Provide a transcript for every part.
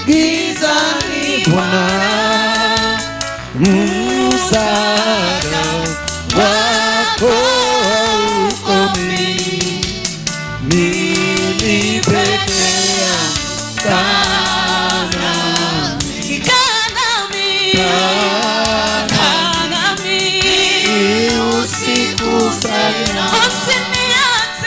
gizani Bwana, msaada wako haukomi. Mimi peke yangu usiku sana, usiniache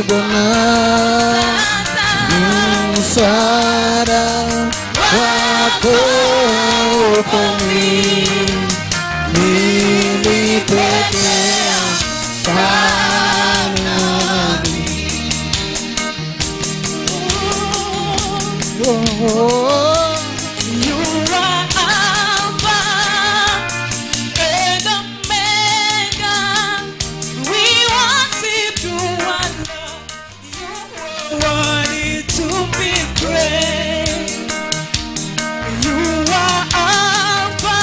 Bwana, msaada wako haukomi. Mimi peke yangu You are Alpha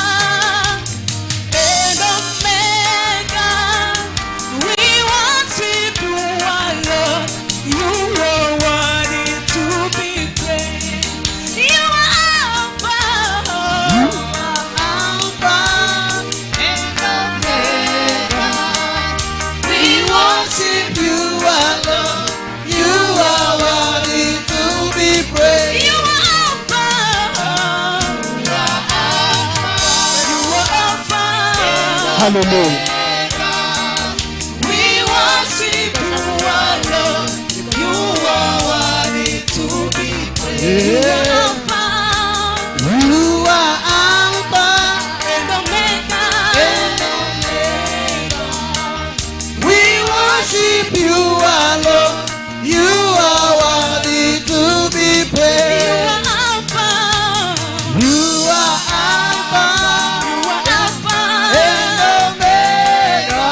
Hallelujah. We worship you, our Lord. You are worthy to be praised. You are Alpha. You are Alpha and Omega. And Omega. We worship you, our Lord. You are worthy to be praised. You are Alpha. You are Alpha. You are Alpha. And Omega.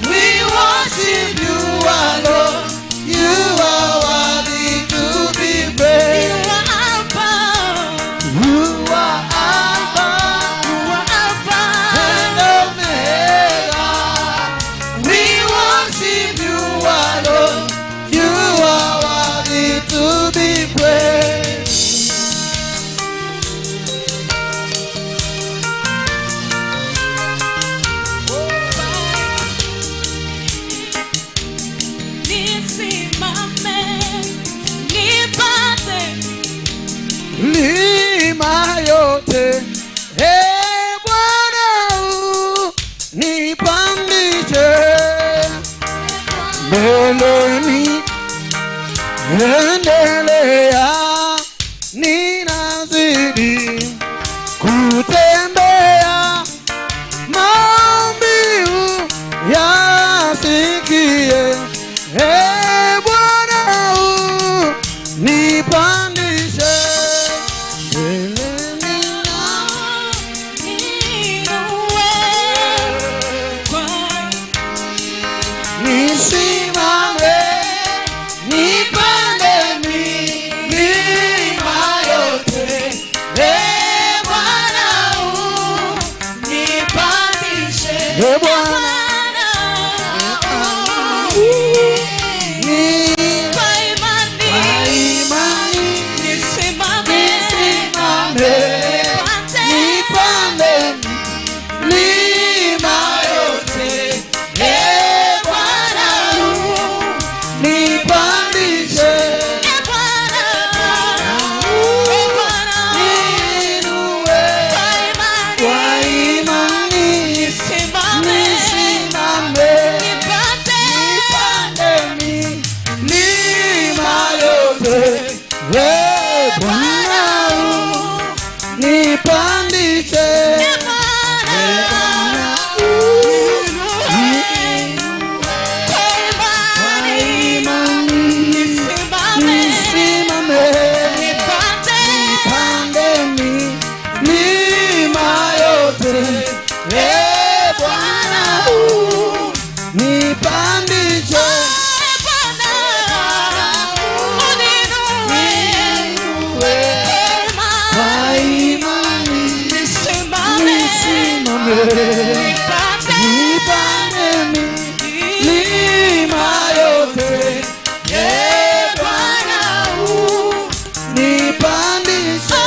We worship you, our Lord. You are worthy to be praised. You are Alpha. You are Alpha. You are Alpha. And Omega. We worship you, our Lord. You are worthy to be praised. Nisimame, nipate Lima yote, Bwana nipandishe mbeleni, endelea, ninazidi kutembea, maombi yasikie, Bwana nipandishe mbeleni na nisimame, nipande milima yote, Bwana nipandishe. Bwana Kwa imani nisimame, nipande milima yote, Bwana nipandishe, niinue kwa imani, nisimame, nipande milima yote, Bwana nipandishe, nisimame, nipande milima yote, Bwana nipandishe,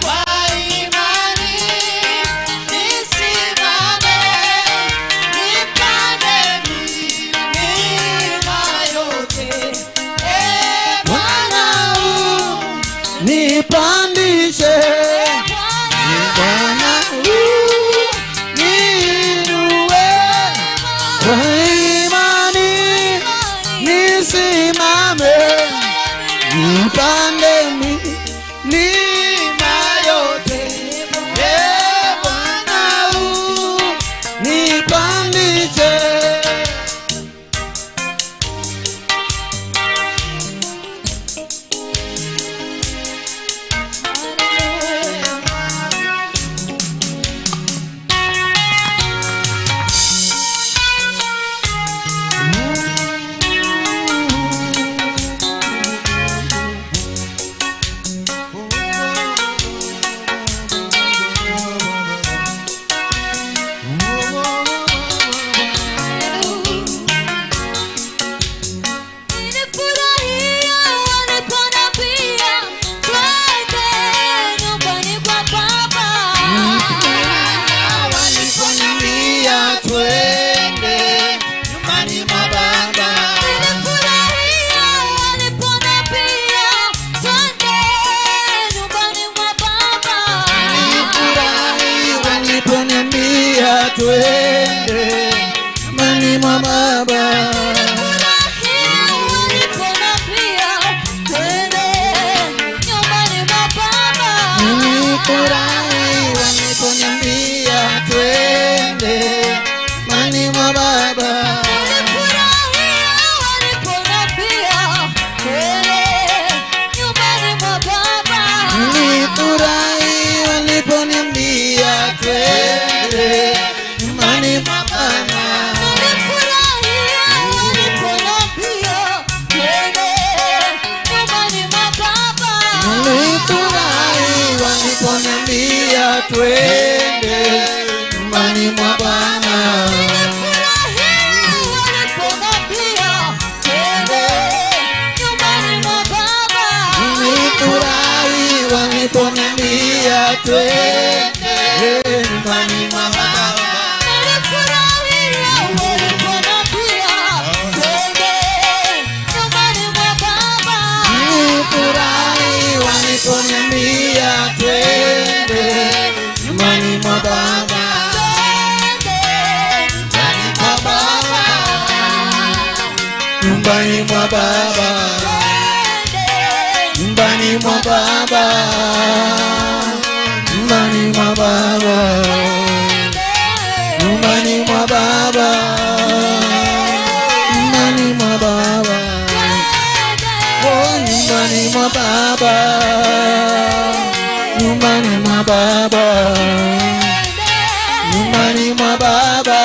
kwa imani, nisimame, nipande milima yote, Bwana nipandishe, nipandishe, Bwana niinue, kwa imani nisimame. twende nyumbani mwa Baba. Nilifurahi waliponiambia twende nyumbani mwa Baba. Nilifurahi waliponiambia twende nyumbani mwa Baba. Nilifurahi waliponiambia twende nyumbani mwa Baba. Nilifurahi waliponiambia twende nyumbani mwa Baba. Nilifurahi waliponiambia twende nyumbani mwa Baba. Nyumbani mwa Baba. Nyumbani mwa Baba. Nyumbani mwa Baba. Nyumbani mwa Baba. Nyumbani mwa Baba. Oh, nyumbani mwa Baba. Nyumbani mwa Baba. Nyumbani mwa Baba.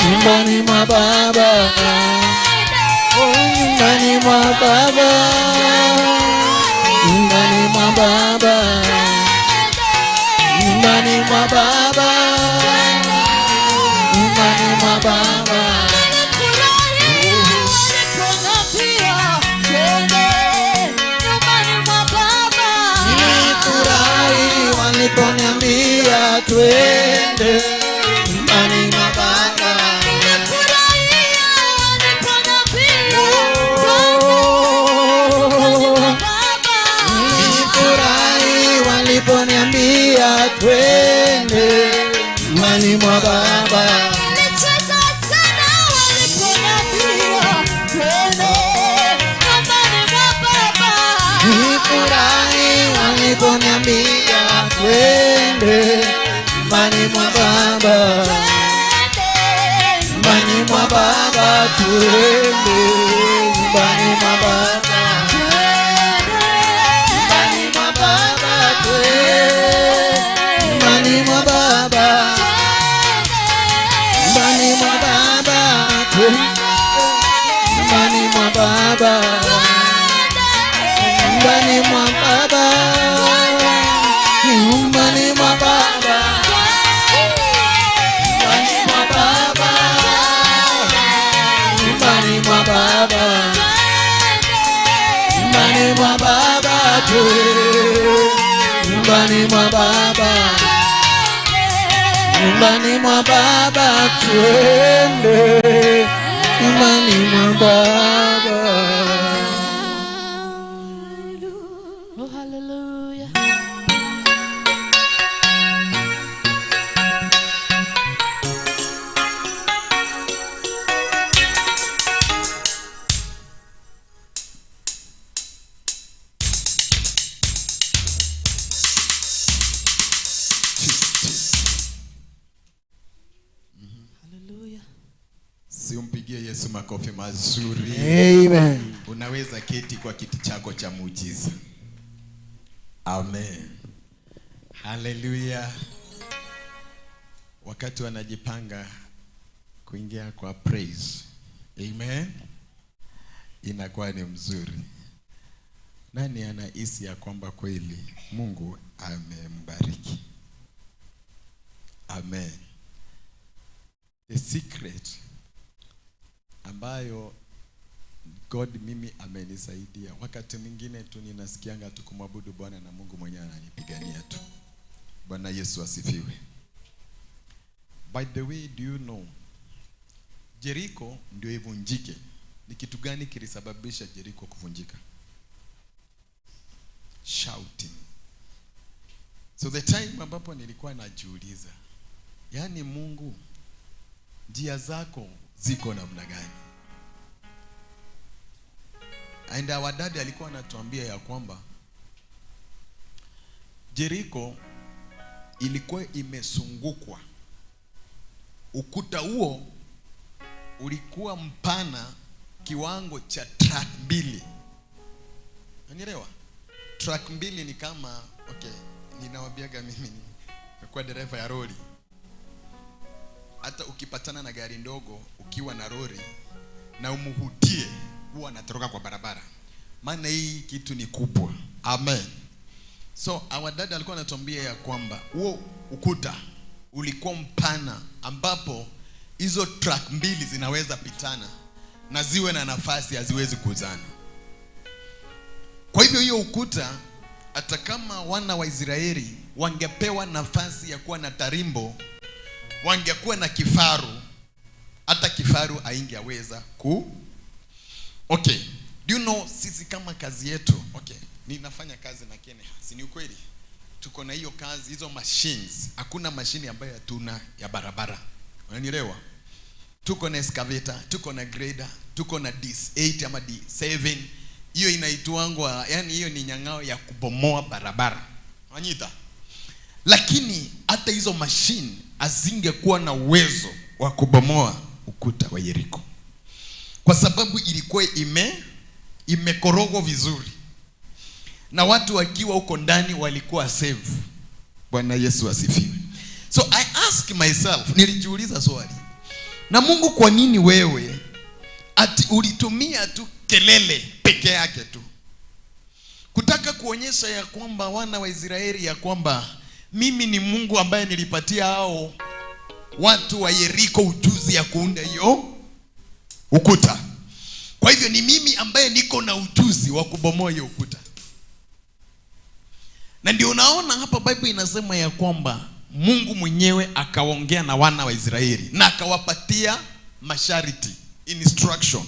Nyumbani mwa Baba. Oh, nyumbani mwa Baba. Nyumbani mwa Baba. Nyumbani mwa Baba. Nyumbani mwa Baba. Nilifurahi waliponiambia twende nyumbani mwa Baba. Nilifurahi waliponiambia twende nyumbani mwa Baba. Nilifurahi waliponiambia twende nyumbani mwa Baba. Nyumbani mwa Baba twende nyumbani mwa Baba. Nyumbani mwa Baba twende nyumbani mwa Baba. Nyumbani mwa Baba twende nyumbani mwa Baba. Nyumbani mwa Baba. Nyumbani mwa Baba. Nyumbani mwa Baba. Nyumbani mwa Baba. Nyumbani mwa Baba nyumbani mwa Baba. Nyumbani mwa Baba twende nyumbani mwa Baba. Oh, hallelujah. Simpigie Yesu makofi mazuri. Amen. Unaweza keti kwa kiti chako cha muujiza. Amen. Hallelujah. Wakati wanajipanga kuingia kwa praise. Amen. Inakuwa ni mzuri. Nani anahisi ya kwamba kweli Mungu amembariki? Amen. The secret ambayo God mimi amenisaidia. Wakati mwingine tu ninasikianga tu kumwabudu Bwana na Mungu mwenyewe ananipigania tu. Bwana Yesu asifiwe. By the way, do you know Jericho ndio ivunjike? Ni kitu gani kilisababisha Jericho kuvunjika? Shouting. So the time ambapo nilikuwa najiuliza, Yaani Mungu, njia zako ziko namna gani? And our dad alikuwa anatuambia ya kwamba Jericho ilikuwa imesungukwa. Ukuta huo ulikuwa mpana kiwango cha track 2. Unanielewa? Track 2 ni kama, okay, ninawaambiaga mimi kwa dereva ya lori. Hata ukipatana na gari ndogo ukiwa na lori na umuhutie, huwa anatoroka kwa barabara. Maana hii kitu ni kubwa. Amen. So our dad alikuwa anatuambia ya kwamba huo ukuta ulikuwa mpana ambapo hizo track 2 zinaweza pitana na ziwe na nafasi, haziwezi kuzana. Kwa hivyo hiyo ukuta, hata kama wana wa Israeli wangepewa nafasi ya kuwa na tarimbo, wangekuwa na kifaru, hata kifaru haingeweza ku. Okay, do you know sisi kama kazi yetu, okay, ninafanya kazi na Kenya, si ni ukweli? Tuko na hiyo kazi, hizo machines. Hakuna mashine ambayo hatuna ya barabara. Unanielewa? Tuko na excavator, tuko na grader, tuko na D8 ama D7. Hiyo inaitwangwa, yani hiyo ni nyang'ao ya kubomoa barabara. Wanyita. Lakini hata hizo machine hazingekuwa na uwezo wa kubomoa ukuta wa Jericho. Kwa sababu ilikuwa imekorogwa vizuri. Na watu wakiwa huko ndani walikuwa safe. Bwana Yesu asifiwe. So I ask myself, nilijiuliza swali. Na Mungu, kwa nini wewe ati ulitumia tu kelele peke yake tu kutaka kuonyesha ya kwamba wana wa Israeli ya kwamba mimi ni Mungu ambaye nilipatia hao watu wa Jericho ujuzi ya kuunda hiyo ukuta. Kwa hivyo ni mimi ambaye niko na ujuzi wa kubomoa hiyo ukuta. Na ndio unaona hapa Bible inasema ya kwamba Mungu mwenyewe akaongea na wana wa Israeli na akawapatia masharti, instruction,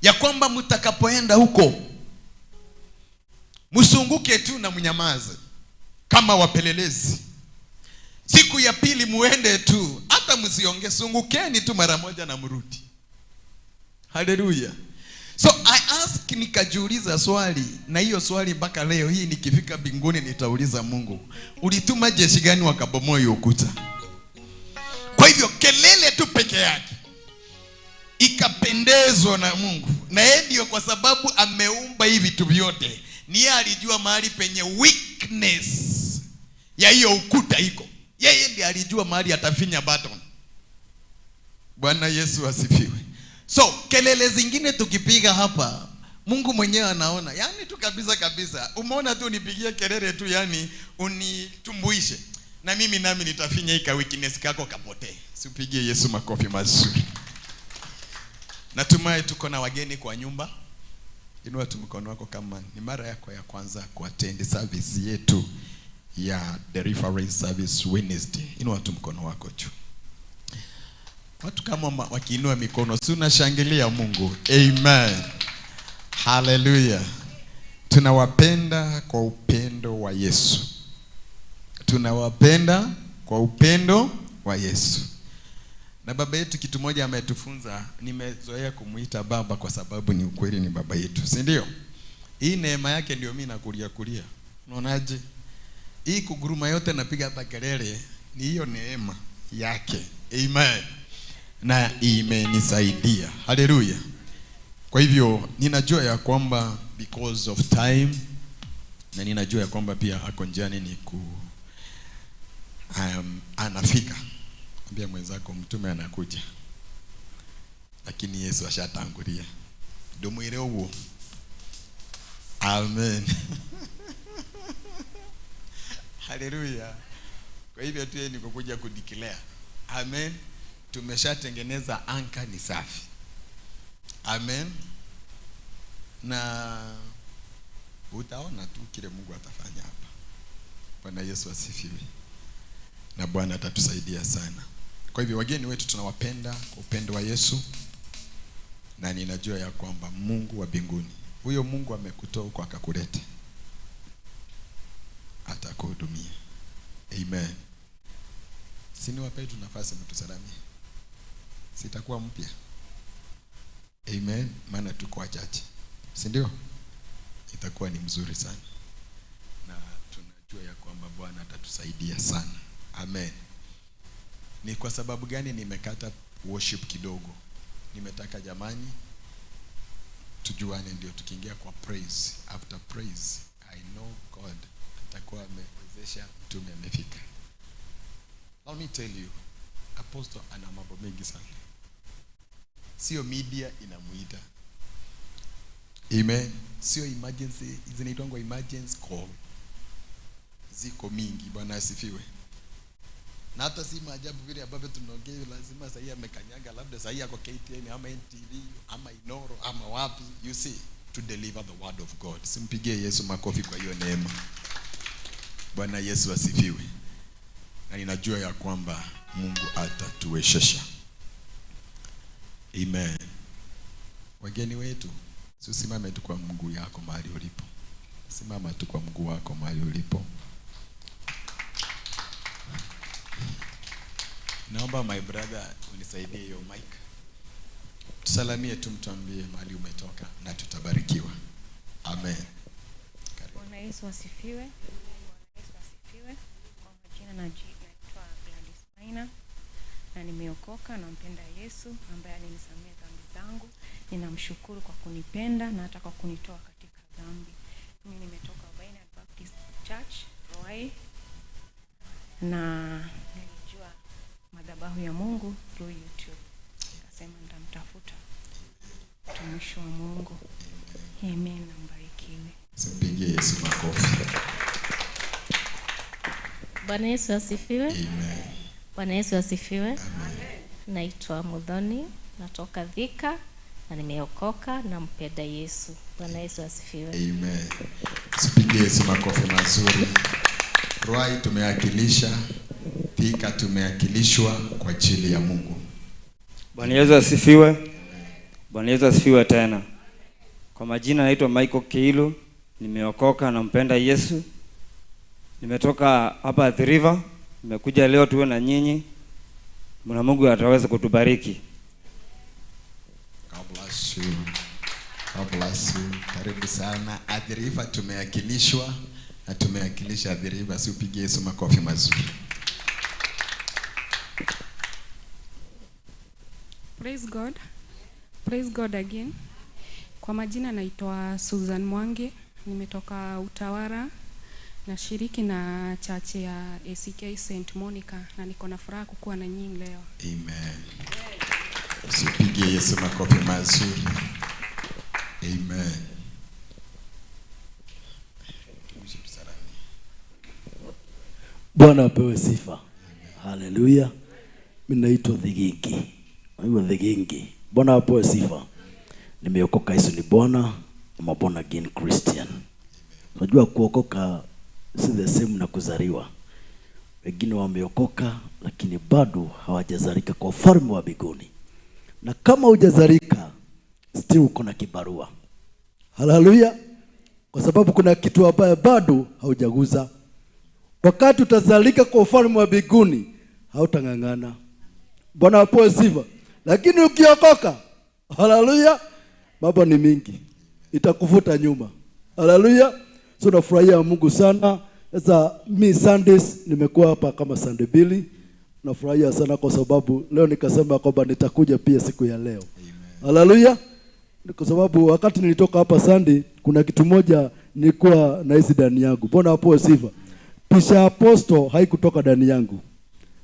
ya kwamba mtakapoenda huko msunguke tu na mnyamaze kama wapelelezi. Siku ya pili muende tu, hata msiongee, sungukeni tu mara moja na mrudi. Hallelujah. So I ask, nikajiuliza swali, na hiyo swali mpaka leo hii nikifika mbinguni nitauliza Mungu, ulituma jeshi gani wakabomoa hiyo ukuta? Kwa hivyo kelele tu peke yake ikapendezwa na Mungu. Na yeye ndio, kwa sababu ameumba hivi vitu vyote, ni yeye alijua mahali penye weakness ya hiyo ukuta iko. Yeye ndiye alijua mahali atafinya button. Bwana Yesu asifiwe. So kelele zingine tukipiga hapa, Mungu mwenyewe anaona. Yani tu kabisa. Umeona tu nipigie kelele tu, yani unitumbuishe. Na mimi nami nitafinya hika weakness kako kapotee. Sipigie Yesu makofi mazuri. Natumai tuko na wageni kwa nyumba. Inua tu mkono wako kama ni mara yako ya kwanza kuattend service yetu ya Deliverance Service Wednesday. Inua tu mkono wako juu. Watu kama wakiinua mikono, si unashangilia Mungu? Amen. Hallelujah. Tunawapenda kwa upendo wa Yesu. Tunawapenda kwa upendo wa Yesu. Na baba yetu kitu moja ametufunza, nimezoea kumuita baba kwa sababu ni ukweli, ni baba yetu, si ndio? Hii neema yake ndio mimi nakulia. Unaonaje? Hii kuguruma yote napiga hapa kelele, ni hiyo neema yake. Amen. Na imenisaidia. Hallelujah. Kwa hivyo ninajua ya kwamba because of time, na ninajua ya kwamba pia ako njiani ni anafika. Ambia mwenzako mtume anakuja. Lakini Yesu ashatangulia. Ndomwire huo. Amen. Hallelujah. Kwa hivyo tu ni kukuja kudeclare. Amen. Tumeshatengeneza anka ni safi. Amen. Na utaona tu kile Mungu atafanya hapa. Bwana Yesu asifiwe. Na Bwana atatusaidia sana. Kwa hivyo wageni wetu tunawapenda kwa upendo wa Yesu. Na ninajua ya kwamba Mungu wa mbinguni, huyo Mungu amekutoa huko akakuleta, atakuhudumia. Amen. Siniwape tu nafasi mtusalamie. Sitakuwa mpya. Amen. Maana tuko wachache. Si ndio? Itakuwa ni mzuri sana. Na tunajua ya kwamba Bwana atatusaidia sana. Amen. Ni kwa sababu gani nimekata worship kidogo? Nimetaka jamani tujuane, ndio tukiingia kwa praise. After praise, I know God atakuwa amewezesha mtume amefika. Let me tell you, apostle ana mambo mengi sana. Sio media inamuita. Amen. Sio emergency, zinaitwa emergency call. Ziko mingi. Bwana asifiwe. Na hata si maajabu vile ambavyo tunaongea, lazima sasa amekanyaga labda sasa yako KTN ama NTV ama Inoro ama wapi, you see, to deliver the word of God. Simpigie Yesu makofi kwa hiyo neema. Bwana Yesu asifiwe. Na ninajua ya kwamba Mungu atatuwezesha. Amen. Wageni wetu, usimame tu kwa mguu yako mahali ulipo. Simama tu kwa mguu wako mahali ulipo. Naomba my brother unisaidie hiyo mic. Tusalamie tu, mtuambie mahali umetoka na tutabarikiwa. Amen. Bwana Yesu asifiwe. Bwana Yesu asifiwe. Kwa majina naitwa Gladys Maina na nimeokoka, nampenda Yesu ambaye alinisamehe dhambi zangu. Ninamshukuru kwa kunipenda na hata kwa kunitoa katika dhambi. Mimi nimetoka Waruinge Baptist Church, Waruinge. Na nilijua madhabahu ya Mungu through YouTube. Nikasema nitamtafuta mtumishi wa Mungu. Amen, na mbarikiwe. Simpigie Yesu makofi. Bwana Yesu asifiwe. Amen. Bwana Yesu asifiwe. Amen. Naitwa Mudhoni, natoka Thika na nimeokoka, nampenda Yesu. Bwana Yesu asifiwe. Amen. Simpigie Yesu makofi mazuri. Ruai tumewakilisha, Thika tumeakilishwa kwa ajili ya Mungu. Bwana Yesu asifiwe. Bwana Yesu asifiwe tena. Kwa majina naitwa Michael Kiilu, nimeokoka, nampenda Yesu. Nimetoka hapa Athi River, nimekuja leo tuwe na nyinyi. Mwana Mungu ataweza kutubariki. God bless you. God bless you. Karibu sana. Athi River tumeakilishwa na tumeakilisha Athi River. Si upigie Yesu makofi mazuri. Praise God. Praise God again. Kwa majina naitwa Susan Mwangi, nimetoka Utawara, nashiriki na chache ya Acc St Monica na niko na furaha kukuwa na nyinyi leo. Amen. Usipigie Yesu makofi mazuri. Amen. Bwana apewe sifa. Haleluya. Mimi naitwa Thigingi. Naitwa Thigingi. Bwana apewe sifa. Nimeokoka, Yesu ni Bwana, I'm born again Christian. Unajua kuokoka si the same na kuzaliwa. Wengine wameokoka lakini bado hawajazalika kwa ufalme wa mbinguni. Na kama hujazalika still uko na kibarua. Haleluya. Kwa sababu kuna kitu ambaye bado haujaguza. Wakati utazalika kwa ufalme wa mbinguni hautangangana. Bwana apewe sifa. Lakini ukiokoka, haleluya, mambo ni mingi, itakufuta nyuma. Haleluya. So nafurahia Mungu sana. Sasa mi Sundays nimekuwa hapa kama Sunday Billy. Nafurahia sana kwa sababu leo nikasema kwamba nitakuja pia siku ya leo. Haleluya. Kwa sababu wakati nilitoka hapa Sunday kuna kitu moja nilikuwa nahisi ndani yangu. Bwana apewe sifa. Pisha apostle haikutoka ndani yangu.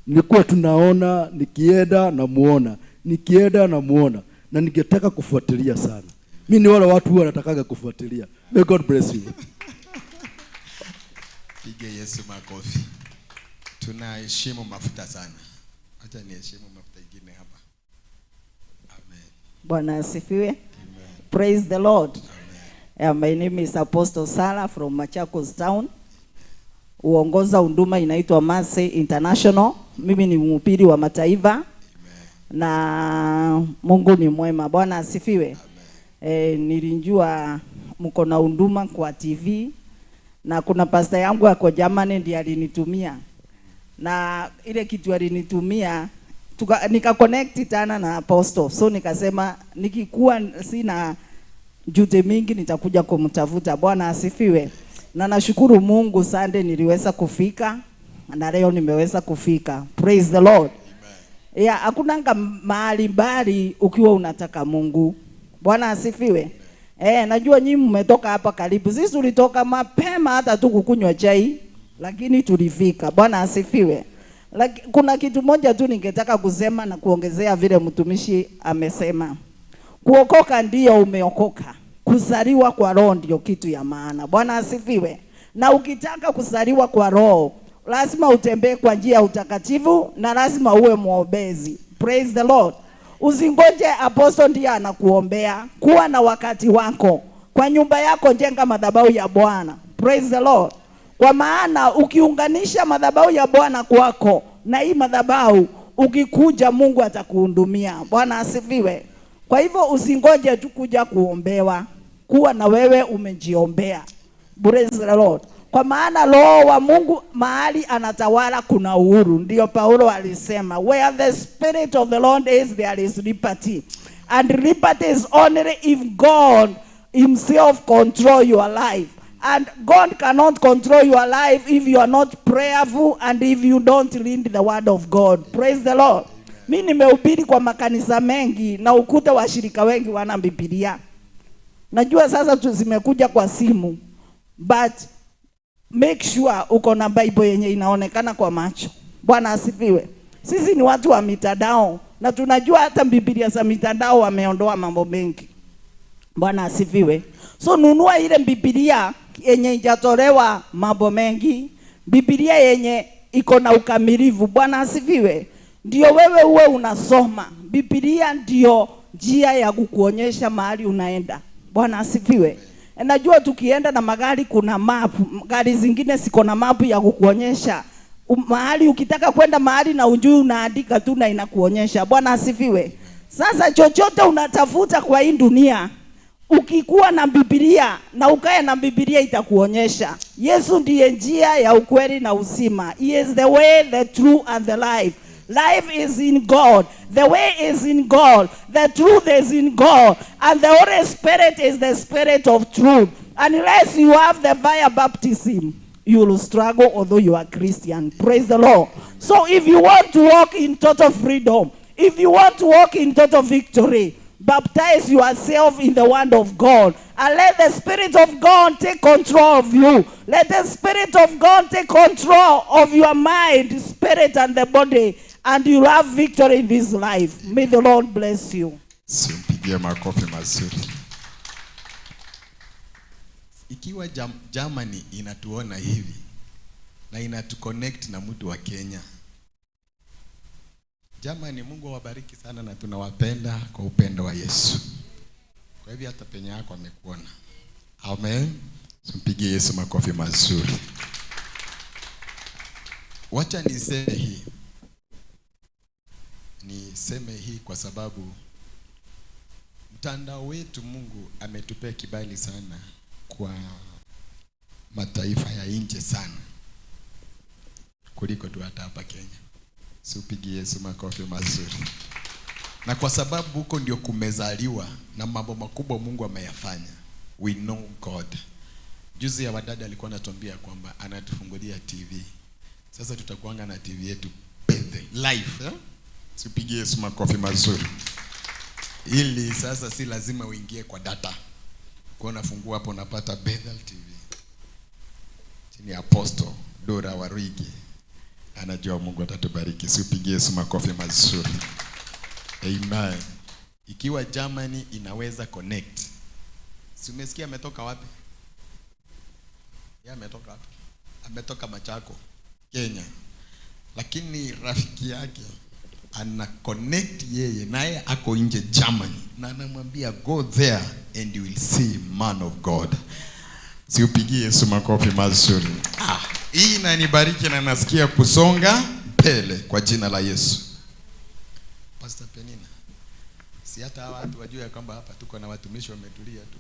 Nilikuwa tunaona, nikienda na muona, nikienda na muona, na ningetaka kufuatilia sana. Mimi ni wale watu huwa natakaga kufuatilia. May God bless you. Pige Yesu makofi. Tunaheshimu mafuta sana. Acha niheshimu mafuta ingine hapa. Amen. Bwana asifiwe. Praise the Lord. My name is Apostle Sara from Machakos Town. Uongoza huduma inaitwa Mercy International. Mimi ni mhubiri wa mataifa. Na Mungu ni mwema. Bwana asifiwe. Nilijua mko na huduma kwa TV na kuna pastor yangu ako Germany ndiye alinitumia. na ile kitu alinitumia nika connect tena na apostle. So nikasema nikikuwa sina jute mingi nitakuja kumtafuta. Bwana asifiwe. Na nashukuru Mungu Sunday niliweza kufika na leo nimeweza kufika. Praise the Lord. Amen. Yeah, hakunanga mahali mbali ukiwa unataka Mungu. Bwana asifiwe. Najua nyinyi mmetoka hapa karibu. Sisi tulitoka mapema hata tu kukunywa chai, lakini tulifika. Bwana asifiwe. Kuna kitu moja tu ningetaka kusema na kuongezea vile mtumishi amesema. Kuokoka ndio umeokoka. Kuzaliwa kwa roho ndio kitu ya maana. Bwana asifiwe. Na ukitaka kuzaliwa kwa roho, lazima utembee kwa njia ya utakatifu na lazima uwe muombezi. Praise the Lord. Usingoje apostle ndiye anakuombea. Kuwa na wakati wako. Kwa nyumba yako jenga madhabahu ya Bwana. Praise the Lord. Kwa maana ukiunganisha madhabahu ya Bwana kwako na hii madhabahu, ukikuja Mungu atakuhudumia. Bwana asifiwe. Kwa hivyo usingoje tu kuja kuombewa. Kuwa na wewe umejiombea. Praise the Lord. Kwa maana roho wa Mungu mahali anatawala kuna uhuru. Ndio Paulo alisema, where the spirit of the Lord is, there is liberty. And liberty is only if God himself control your life. And God cannot control your life if you are not prayerful and if you don't read the word of God. Praise the Lord. Mimi nimehubiri kwa makanisa mengi na ukuta washirika wengi wana Biblia. Najua sasa zimekuja kwa simu. But make sure uko na Bible yenye inaonekana kwa macho. Bwana asifiwe. Sisi ni watu wa mitandao na tunajua hata Biblia za mitandao wameondoa mambo mengi. Bwana asifiwe. So nunua ile Biblia yenye ijatolewa mambo mengi. Biblia yenye iko na ukamilifu. Bwana asifiwe. Ndio wewe uwe unasoma. Biblia ndio njia ya kukuonyesha mahali unaenda. Bwana asifiwe. Najua tukienda na magari kuna map. Gari zingine siko na map ya kukuonyesha mahali ukitaka kwenda mahali na ujui unaandika tu na inakuonyesha. Bwana asifiwe. Sasa chochote unatafuta kwa hii dunia, ukikuwa na Biblia na ukae na Biblia itakuonyesha. Yesu ndiye njia ya ukweli na uzima. He is the way, the truth and the life. Life is in God. The way is in God. The truth is in God. And the Holy Spirit is the Spirit of truth. Unless you have the fire baptism, you will struggle although you are Christian. Praise the Lord. So if you want to walk in total freedom, if you want to walk in total victory, baptize yourself in the word of God. And let the Spirit of God take control of you. Let the Spirit of God take control of your mind, spirit and the body. And you'll have victory in this life. May the Lord bless you. Simpigie makofi mazuri. Ikiwa Germany inatuona hivi na inatuconnect na mtu wa Kenya. Germany, Mungu awabariki sana na tunawapenda kwa upendo wa Yesu. Kwa hivyo hata penye yako amekuona. Amen. Simpigie Yesu makofi mazuri. Wacha niseme hii. Niseme hii kwa sababu mtandao wetu Mungu ametupea kibali sana kwa mataifa ya nje sana kuliko tu hata hapa Kenya. Siupigie Yesu makofi mazuri. Na kwa sababu huko ndio kumezaliwa na mambo makubwa Mungu ameyafanya. We know God. Juzi ya wadada alikuwa anatuambia kwamba anatufungulia TV. Sasa tutakuanga na TV yetu Bethel live. Siupigie Yesu makofi mazuri. Ili sasa si lazima uingie kwa data. Kwa unafungua hapo unapata Bethel TV. Chini ya Apostle Ndura Waruinge. Anajua Mungu atatubariki. Siupigie Yesu makofi mazuri. Amen. Ikiwa Germany inaweza connect. Si umesikia ametoka wapi? Yeye ametoka wapi? Ametoka Machako, Kenya. Lakini rafiki yake ana connect yeye naye ako nje Germany na anamwambia go there and you will see man of God. Siupigie Yesu makofi mazuri. Hii inanibariki na nasikia kusonga mbele kwa jina la Yesu. Pastor Penina, si hata watu wajue kwamba hapa tuko na watumishi wametulia tu.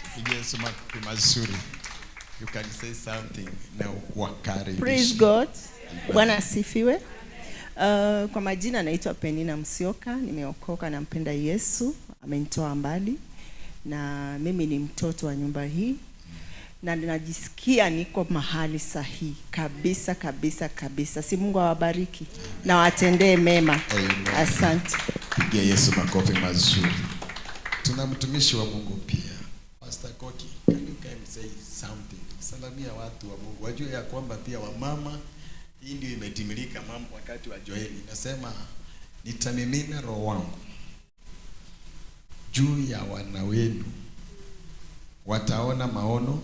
Siupigie Yesu makofi mazuri. You can say something now. Wakari. Praise God. Bwana asifiwe. Kwa majina naitwa Penina Msioka, nimeokoka na mpenda Yesu, amenitoa mbali na mimi ni mtoto wa nyumba hii na ninajisikia niko mahali sahihi kabisa kabisa kabisa. Si Mungu awabariki na watendee mema. Amen. Asante. Pigia Yesu makofi mazuri. Tuna mtumishi wa Mungu pia. Pastor Koki, can you come say something? Salamia watu wa Mungu. Wajue ya kwamba pia wamama, hii ndio imetimilika mambo wakati wa Joeli. Nasema nitamimina roho wangu juu ya wana wenu, wataona maono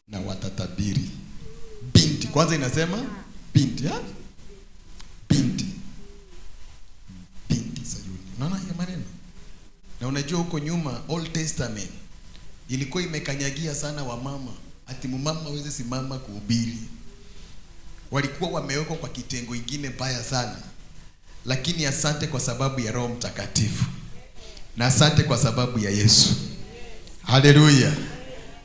na watatabiri. Binti, kwanza inasema binti, ha? Binti. Binti Sayuni. Unaona hiyo maneno? Na unajua huko nyuma Old Testament ilikuwa imekanyagia sana wamama. Ati mumama hawezi simama kuhubiri. Walikuwa wamewekwa kwa kitengo ingine mbaya sana. Lakini asante kwa sababu ya Roho Mtakatifu. Na asante kwa sababu ya Yesu. Haleluya.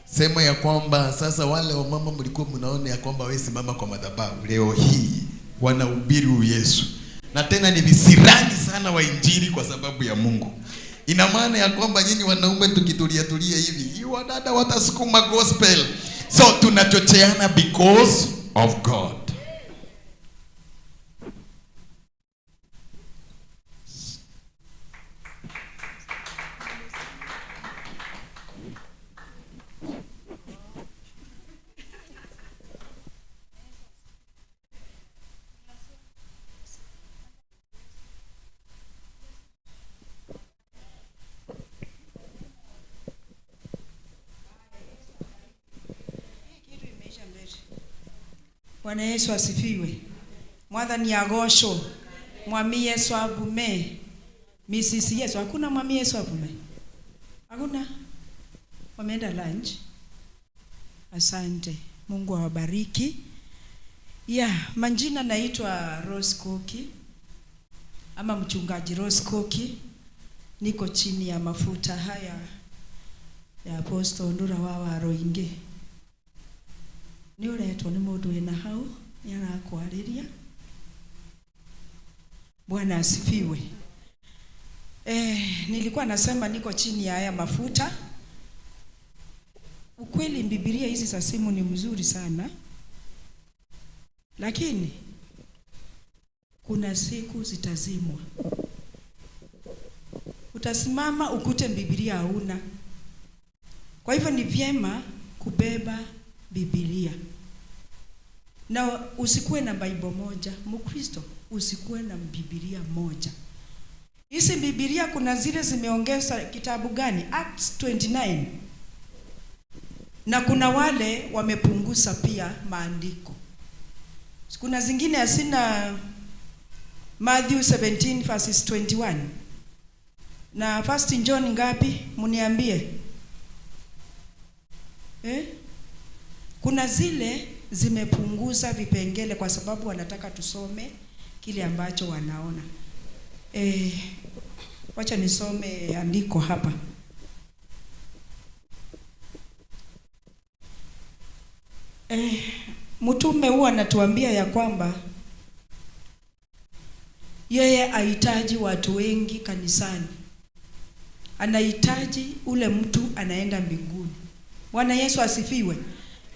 Sema ya kwamba sasa wale wamama mlikuwa mnaona ya kwamba wewe simama kwa madhabahu, leo hii wanahubiri huyu Yesu. Na tena ni visirani sana wa injili kwa sababu ya Mungu. Ina maana ya kwamba nyinyi wanaume tukitulia hivi, wadada watasukuma gospel. So tunachocheana because of God. Bwana Yesu asifiwe. Mwathani agocwo. Mwami Yesu avume. Mrs. Yesu, hakuna mwami Yesu avume? Hakuna. Wameenda lunch. Asante. Mungu awabariki. Majina naitwa Rose Koki. Ama mchungaji Rose Koki. Niko chini ya mafuta haya ya Apostle Ndura wa Waruinge. Ni uretwo ni mundu wina hau ni arakwariria. Bwana asifiwe. Nilikuwa nasema niko chini ya haya mafuta. Ukweli Biblia hizi za simu ni mzuri sana. Lakini kuna siku zitazimwa. Utasimama ukute Biblia hauna. Kwa hivyo ni vyema kubeba Biblia. Na usikuwe na Bible moja, Mkristo, usikuwe na Biblia moja. Hizi Biblia kuna zile zimeongeza kitabu gani? Acts 29. Na kuna wale wamepunguza pia maandiko. Kuna zingine hazina Matthew 17 verses 21. Na First John ngapi? Mniambie. Kuna zile zimepunguza vipengele kwa sababu wanataka tusome kile ambacho wanaona. Wacha nisome andiko hapa. Mtume huwa anatuambia ya kwamba yeye ahitaji watu wengi kanisani. Anahitaji ule mtu anaenda mbinguni. Bwana Yesu asifiwe.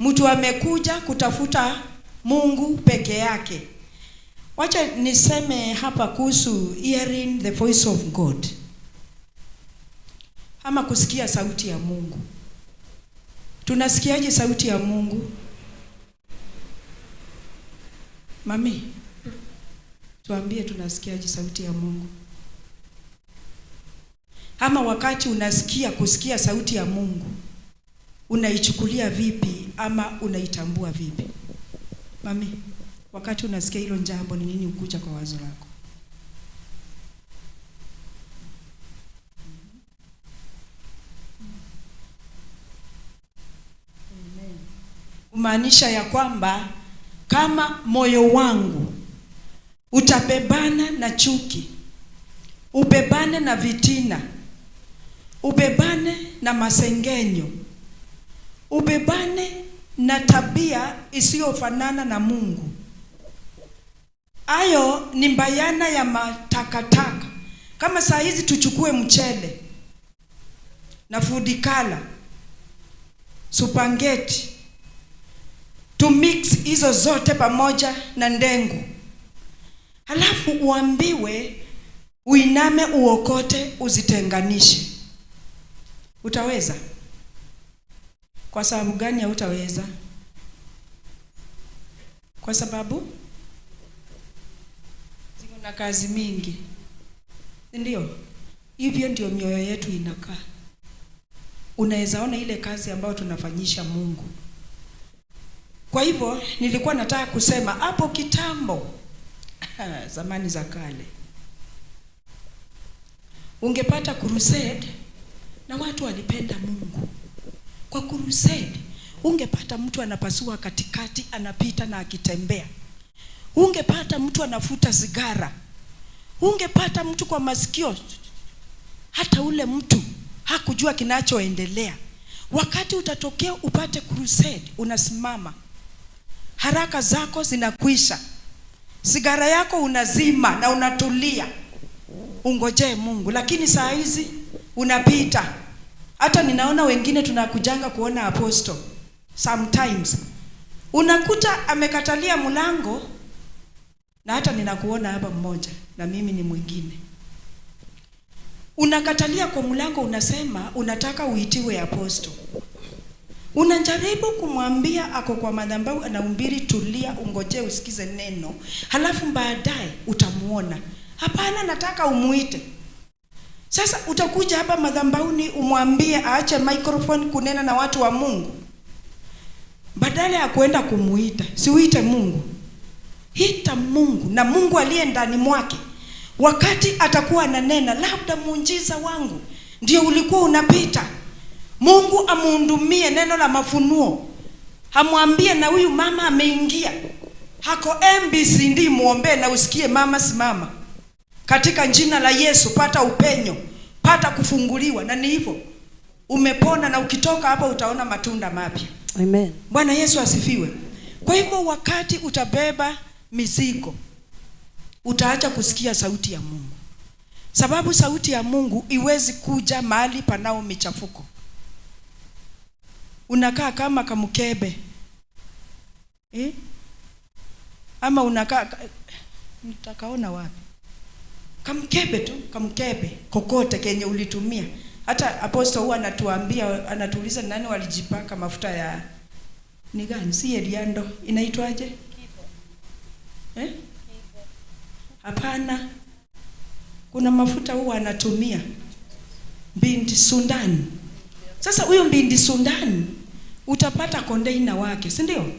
Mtu amekuja kutafuta Mungu peke yake. Wacha niseme hapa kuhusu hearing the voice of God. Ama kusikia sauti ya Mungu. Tunasikiaje sauti ya Mungu? Mami, tuambie tunasikiaje sauti ya Mungu? Ama wakati unasikia kusikia sauti ya Mungu, unaichukulia vipi ama unaitambua vipi? Mami, wakati unasikia hilo jambo ni nini ukuja kwa wazo lako? Umaanisha ya kwamba kama moyo wangu utabebana na chuki, ubebane na vitina, ubebane na masengenyo, ubebane na tabia isiyofanana na Mungu. Hayo ni bayana ya matakataka. Kama saa hizi tuchukue mchele na fudikala, supangeti, to mix hizo zote pamoja na ndengu, halafu uambiwe uiname uokote uzitenganishe. Utaweza? Kwa sababu gani hutaweza? Kwa sababu ziko na kazi mingi. Ndio. Hivyo ndio mioyo yetu inakaa. Unaweza ona ile kazi ambayo tunafanyisha Mungu. Kwa hivyo nilikuwa nataka kusema hapo kitambo zamani za kale, ungepata crusade na watu walipenda Mungu. Kwa crusade ungepata mtu anapasua katikati anapita na akitembea. Ungepata mtu anafuta sigara. Ungepata mtu kwa masikio, hata ule mtu hakujua kinachoendelea. Wakati utatokea upate crusade, unasimama, haraka zako zinakwisha, sigara yako unazima na unatulia, ungojee Mungu. Lakini saa hizi unapita. Hata ninaona wengine tunakujanga kuona apostle. Sometimes unakuta amekatalia mlango, na hata ninakuona hapa mmoja na mimi ni mwingine. Unakatalia kwa mlango, unasema unataka uitiwe apostle. Unajaribu kumwambia ako kwa madhabahu anahubiri, tulia ungoje usikize neno, halafu baadaye utamuona. Hapana, nataka umuite. Sasa utakuja hapa madhabahuni umwambie aache microphone kunena na watu wa Mungu. Badala ya kwenda kumuita, si uite Mungu. Hita Mungu na Mungu aliye ndani mwake. Wakati atakuwa ananena, labda muujiza wangu ndio ulikuwa unapita, Mungu amuhudumie neno la mafunuo. Hamwambie na huyu mama ameingia hako MBC, ndi muombe na usikie mama simama. Katika jina la Yesu pata upenyo, pata kufunguliwa, na ni hivyo umepona, na ukitoka hapa utaona matunda mapya. Amen. Bwana Yesu asifiwe. Kwa hivyo wakati utabeba mizigo, utaacha kusikia sauti ya Mungu. Sababu sauti ya Mungu iwezi kuja mahali panao michafuko. Unakaa kama kamkebe. Ama unakaa nitakaona wapi? Kamkebe tu, kamkebe kokote kenye ulitumia. Hata apostle huwa anatuambia, anatuuliza nani walijipaka mafuta ya ni gani? Si Eliando, inaitwaje? Kibo. Hapana. Kuna mafuta huwa anatumia Bindi Sundani. Sasa huyo Bindi Sundani utapata container wake, si ndio?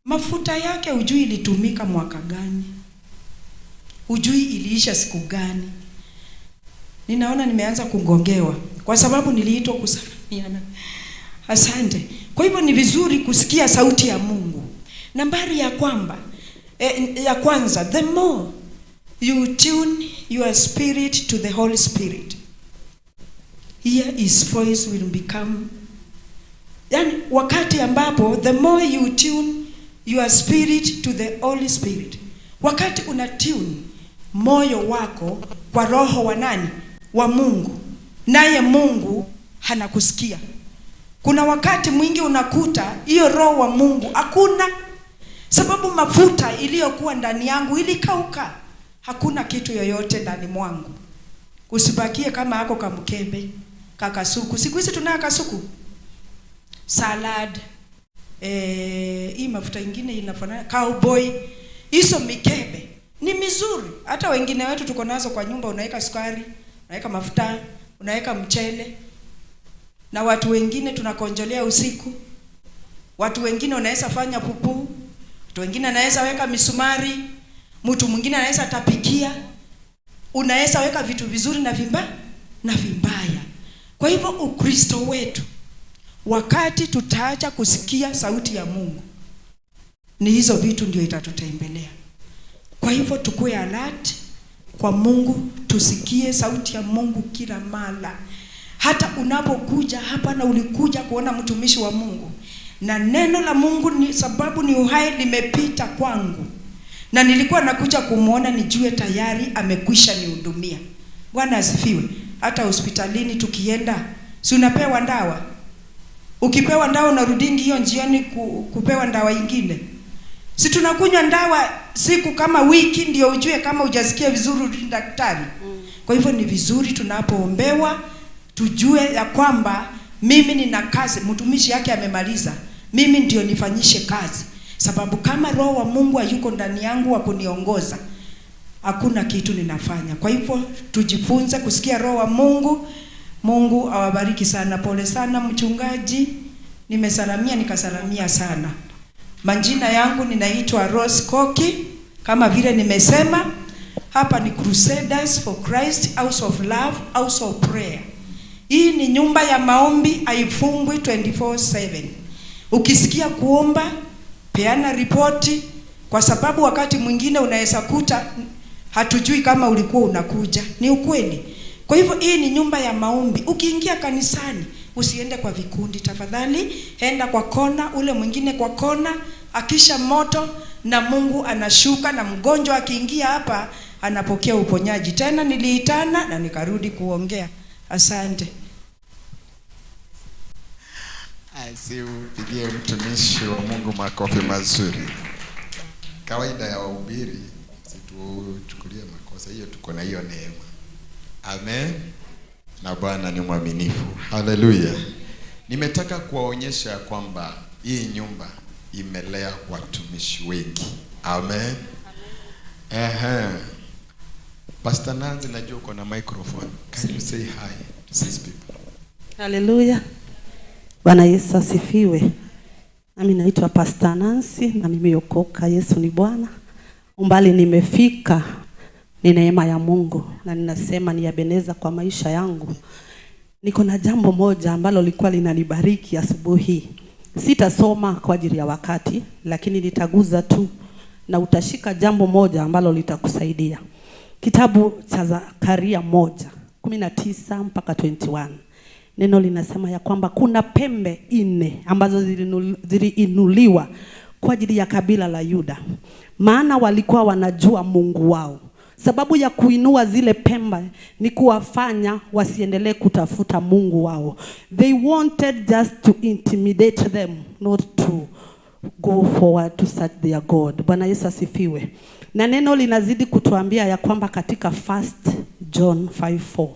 Mafuta yake hujui ilitumika mwaka gani, hujui iliisha siku gani. Ninaona nimeanza kugongewa kwa sababu niliitwa kusalimiana. Asante. Kwa hivyo ni vizuri kusikia sauti ya Mungu. Nambari ya ya kwanza, the more you tune your spirit to the Holy Spirit, here his voice will become. Yani wakati ambapo the more you tune your spirit to the Holy Spirit, wakati una tune moyo wako kwa roho wa nani? Wa Mungu, naye Mungu hanakusikia. Kuna wakati mwingi unakuta hiyo roho wa Mungu hakuna, sababu mafuta iliyokuwa ndani yangu ilikauka. Hakuna kitu yoyote ndani mwangu. Usibakie kama hako kamkebe, kakasuku. Siku hizi tunaa kasuku, salad, hii mafuta ingine inafanana cowboy. Hizo mikebe ni mizuri. Hata wengine wetu tuko nazo kwa nyumba, unaweka sukari, unaweka mafuta, unaweka mchele. Na watu wengine tunakonjolea usiku. Watu wengine wanaweza fanya pupu. Watu wengine anaweza weka misumari. Mtu mwingine anaweza tapikia. Unaweza weka vitu vizuri na vibaya. Kwa hivyo Ukristo wetu, wakati tutaacha kusikia sauti ya Mungu, ni hizo vitu ndio itatutembelea. Kwa hivyo tukue alert kwa Mungu, tusikie sauti ya Mungu kila mara. Hata unapokuja hapa na ulikuja kuona mtumishi wa Mungu, na neno la Mungu ni sababu ni uhai limepita kwangu, na nilikuwa nakuja kumuona nijue tayari amekwisha nihudumia. Bwana asifiwe. Hata hospitalini tukienda, si unapewa ndawa? Ukipewa ndawa unarudingi hiyo njiani kupewa ndawa nyingine. Si tunakunywa ndawa siku kama wiki ndio ujue kama hujasikia vizuri daktari. Kwa hivyo ni vizuri tunapoombewa tujue ya kwamba mimi nina kazi, mtumishi yake amemaliza, mimi ndio nifanyishe kazi. Sababu kama roho wa Mungu hayuko ndani yangu wa kuniongoza, hakuna kitu ninafanya. Kwa hivyo tujifunze kusikia roho wa Mungu. Mungu awabariki sana. Pole sana mchungaji, nimesalamia nikasalamia sana. Majina yangu ninaitwa Rose Koki. Kama vile nimesema, hapa ni Crusaders for Christ, House of Love, House of Prayer. Hii ni nyumba ya maombi, haifungwi 24/7. Ukisikia kuomba, peana ripoti, kwa sababu wakati mwingine unaweza kuta hatujui kama ulikuwa unakuja. Ni ukweli. Kwa hivyo hii ni nyumba ya maombi. Ukiingia kanisani, usiende kwa vikundi tafadhali, enda kwa kona, ule mwingine kwa kona, akisha moto na Mungu anashuka, na mgonjwa akiingia hapa anapokea uponyaji. Tena niliitana na nikarudi kuongea. Asante. Pigie mtumishi wa Mungu makofi mazuri. Kawaida ya wahubiri situchukulie makosa, hiyo tuko na hiyo neema. Amen. Na Bwana ni mwaminifu. Haleluya. Nimetaka kuwaonyesha kwamba hii nyumba imelea watumishi wengi. Amen. Pastor Nancy, najua uko na microphone. Can you say hi to these people? Haleluya. Bwana Yesu asifiwe. Nami naitwa Pastor Nancy na nimeokoka. Yesu ni Bwana. Umbali nimefika ni neema ya Mungu, na ninasema ni yabeneza kwa maisha yangu. Niko na jambo moja ambalo lilikuwa linanibariki asubuhi. Sitasoma kwa ajili ya wakati, lakini nitaguza tu na utashika jambo moja ambalo litakusaidia. Kitabu cha Zakaria 1:19 mpaka 21. Neno linasema ya kwamba kuna pembe 4 ambazo ziliinuliwa kwa ajili ya kabila la Yuda. Maana walikuwa wanajua Mungu wao. Sababu ya kuinua zile pembe ni kuwafanya wasiendelee kutafuta Mungu wao. They wanted just to intimidate them, not to go forward to search their God. Bwana Yesu asifiwe. Na neno linazidi kutuambia ya kwamba katika 1 John 5:4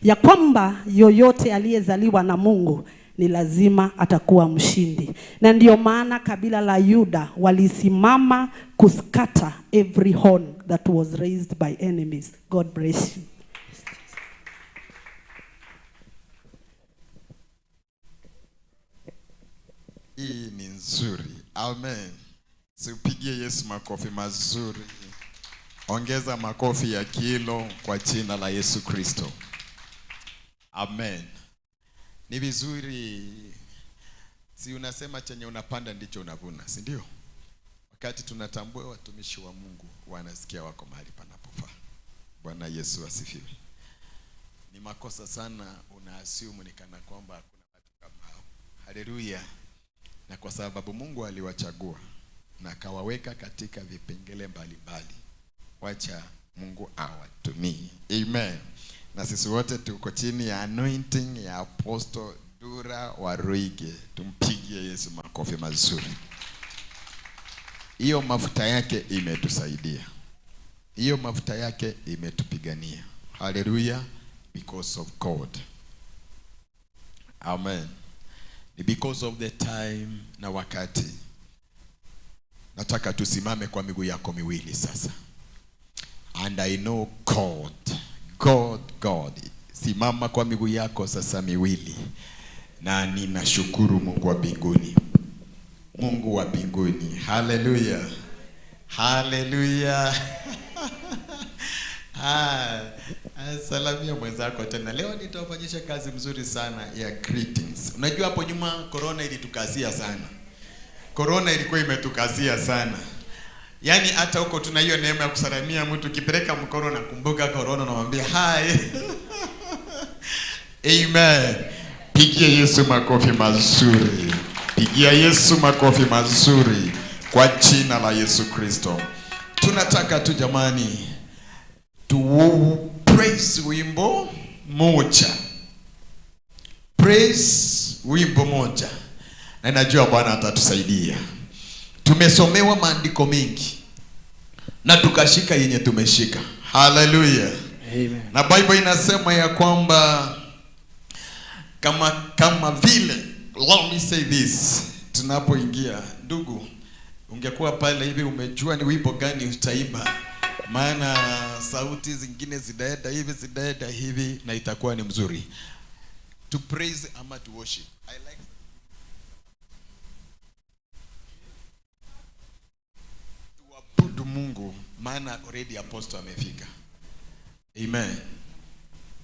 ya kwamba yoyote aliyezaliwa na Mungu ni lazima atakuwa mshindi. Na ndio maana kabila la Yuda walisimama kuskata every horn that was raised by enemies. God bless you. Hii ni nzuri. Amen. Siupigie Yesu makofi mazuri. Ongeza makofi ya kilo kwa jina la Yesu Kristo. Amen. Ni vizuri, si unasema chenye unapanda ndicho unavuna, si ndio? Wakati tunatambua watumishi wa Mungu wanasikia wako mahali panapofaa. Bwana Yesu asifiwe. Ni makosa sana unaassume ni kana kwamba hakuna watu kama hao. Haleluya. Na kwa sababu Mungu aliwachagua na akawaweka katika vipengele mbalimbali, wacha Mungu awatumie. Amen. Na sisi wote tuko chini ya anointing ya Apostle Ndura Waruinge. Tumpigie Yesu makofi mazuri. Hiyo mafuta yake imetusaidia. Hiyo mafuta yake imetupigania. Hallelujah. Because of God. Amen. Because of the time na wakati. Nataka tusimame kwa miguu yako miwili sasa. And I know God. Simama kwa miguu yako sasa miwili. Na ninashukuru Mungu wa mbinguni. Mungu wa mbinguni. Hallelujah. Hallelujah. Salamia mwenzako tena. Leo nitawafanyisha kazi mzuri sana ya greetings. Unajua hapo nyuma corona ilitukazia sana. Corona ilikuwa imetukazia sana. Yaani hata huko tuna hiyo neema ya kusalamia mtu, kipeleka mkono na kumbuka corona na mwambie hi. Amen. Pigie Yesu makofi mazuri. Pigia Yesu makofi mazuri kwa jina la Yesu Kristo. Tunataka tu jamani tu praise wimbo moja. Praise wimbo moja. Na najua Bwana atatusaidia. Tumesomewa maandiko mengi na tukashika yenye tumeshika. Hallelujah. Amen. Na Bible inasema ya kwamba kama vile, let me say this, tunapoingia ndugu, ungekuwa pale hivi umejua ni wimbo gani utaimba, maana sauti zingine zidaenda hivi na itakuwa ni mzuri. To praise ama to worship. I like tuabudu Mungu, maana already apostle amefika. Amen.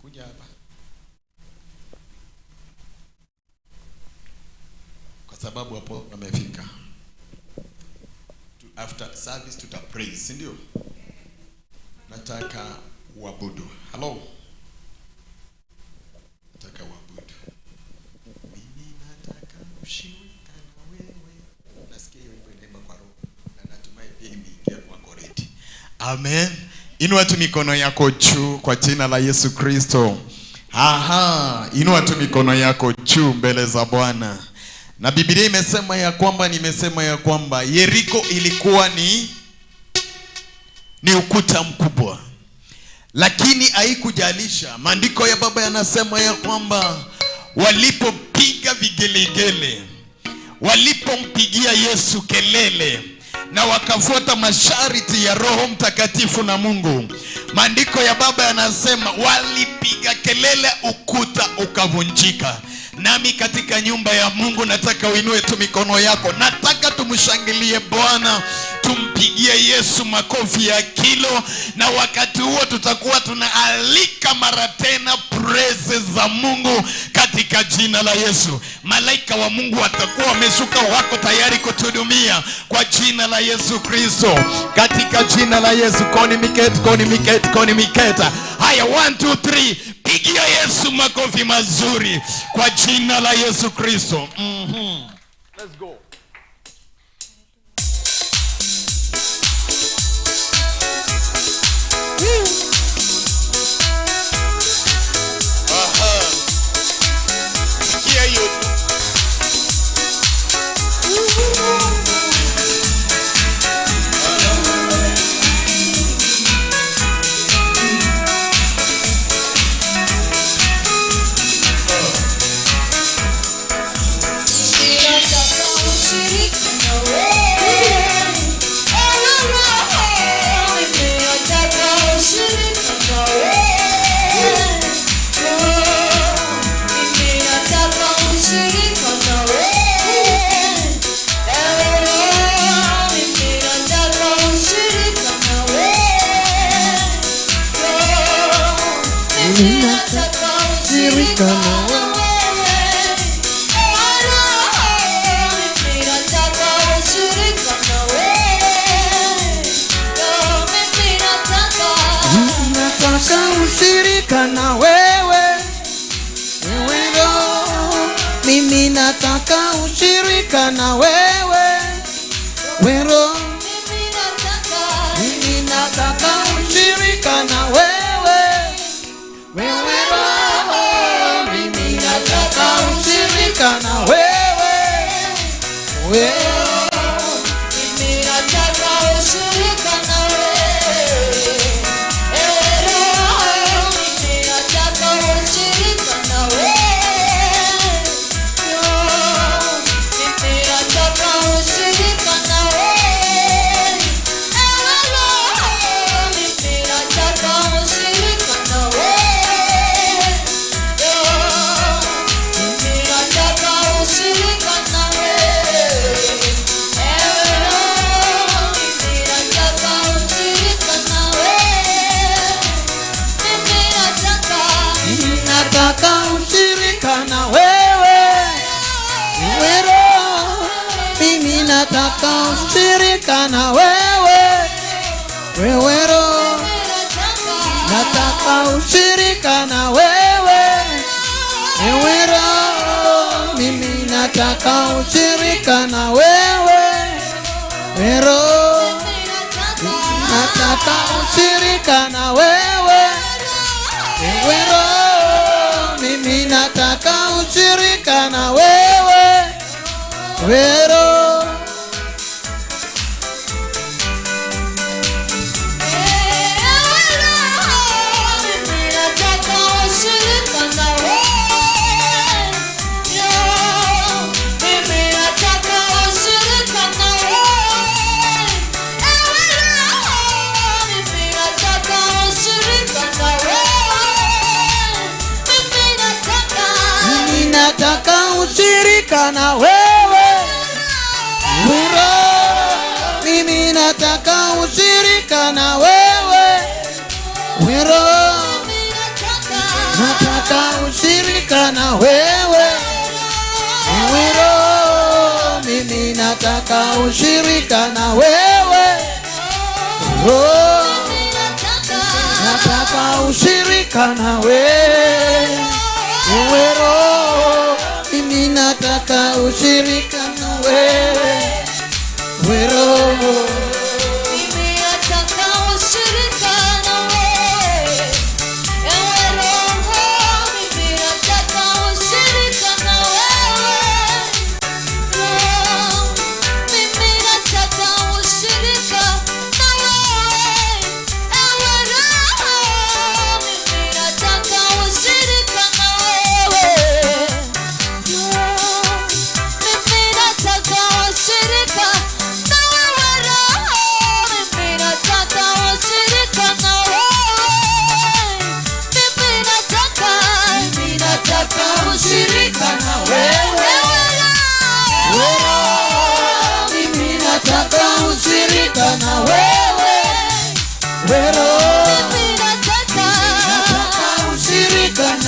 Kuja hapa. Kwa sababu hapo amefika. After service tuta praise, si ndio? Nataka uabudu. Hello. Nataka uabudu. Mimi nataka ushirika na wewe. Nasikia hiyo inaimba kwa roho. Na natumai pia imeingia kwa koreti. Amen. Inua tu mikono yako juu kwa jina la Yesu Kristo. Inua tu mikono yako juu mbele za Bwana. Na Biblia imesema ya kwamba Yeriko ilikuwa ni ukuta mkubwa. Lakini haikujalisha. Maandiko ya Baba yanasema ya kwamba walipopiga vigelegele, walipompigia Yesu kelele na wakafuata masharti ya Roho Mtakatifu na Mungu, maandiko ya Baba yanasema walipiga kelele, ukuta ukavunjika. Nami katika nyumba ya Mungu nataka uinue tu mikono yako. Nataka tumshangilie Bwana, tumpigie Yesu makofi ya kilo, na wakati huo tutakuwa tunaalika mara tena praise za Mungu katika jina la Yesu. Malaika wa Mungu watakuwa wameshuka, wako tayari kutuhudumia kwa jina la Yesu Kristo. Katika jina la Yesu. Koni miketa. Haya, 1 2 3. Pigia Yesu makofi mazuri kwa jina la Yesu Kristo. Let's go. Sikia hiyo tu. Ushirika na wewe, mimi nataka ushirika na wewe, mimi nataka ushirika na wewe, mimi nataka ushirika na wewe, mimi nataka ushirika na nataka ushirika na wewe, nataka ushirika na wewe, mimi nataka ushirika na wewe. Roho, nataka ushirika na wewe. Roho, mimi nataka ushirika na wewe. Roho, nataka ushirika na wewe. Roho, mimi nataka ushirika na wewe. Roho, nataka ushirika na wewe. Roho, mimi nataka ushirika na wewe. Roho, nataka ushirika na wewe. Roho, mimi nataka ushirika na wewe. Roho, mimi nataka ushirika na wewe. Roho, mimi nataka ushirika na wewe. Roho, mimi nataka ushirika na wewe. Roho, mimi nataka ushirika na wewe. Mimi nataka ushirika na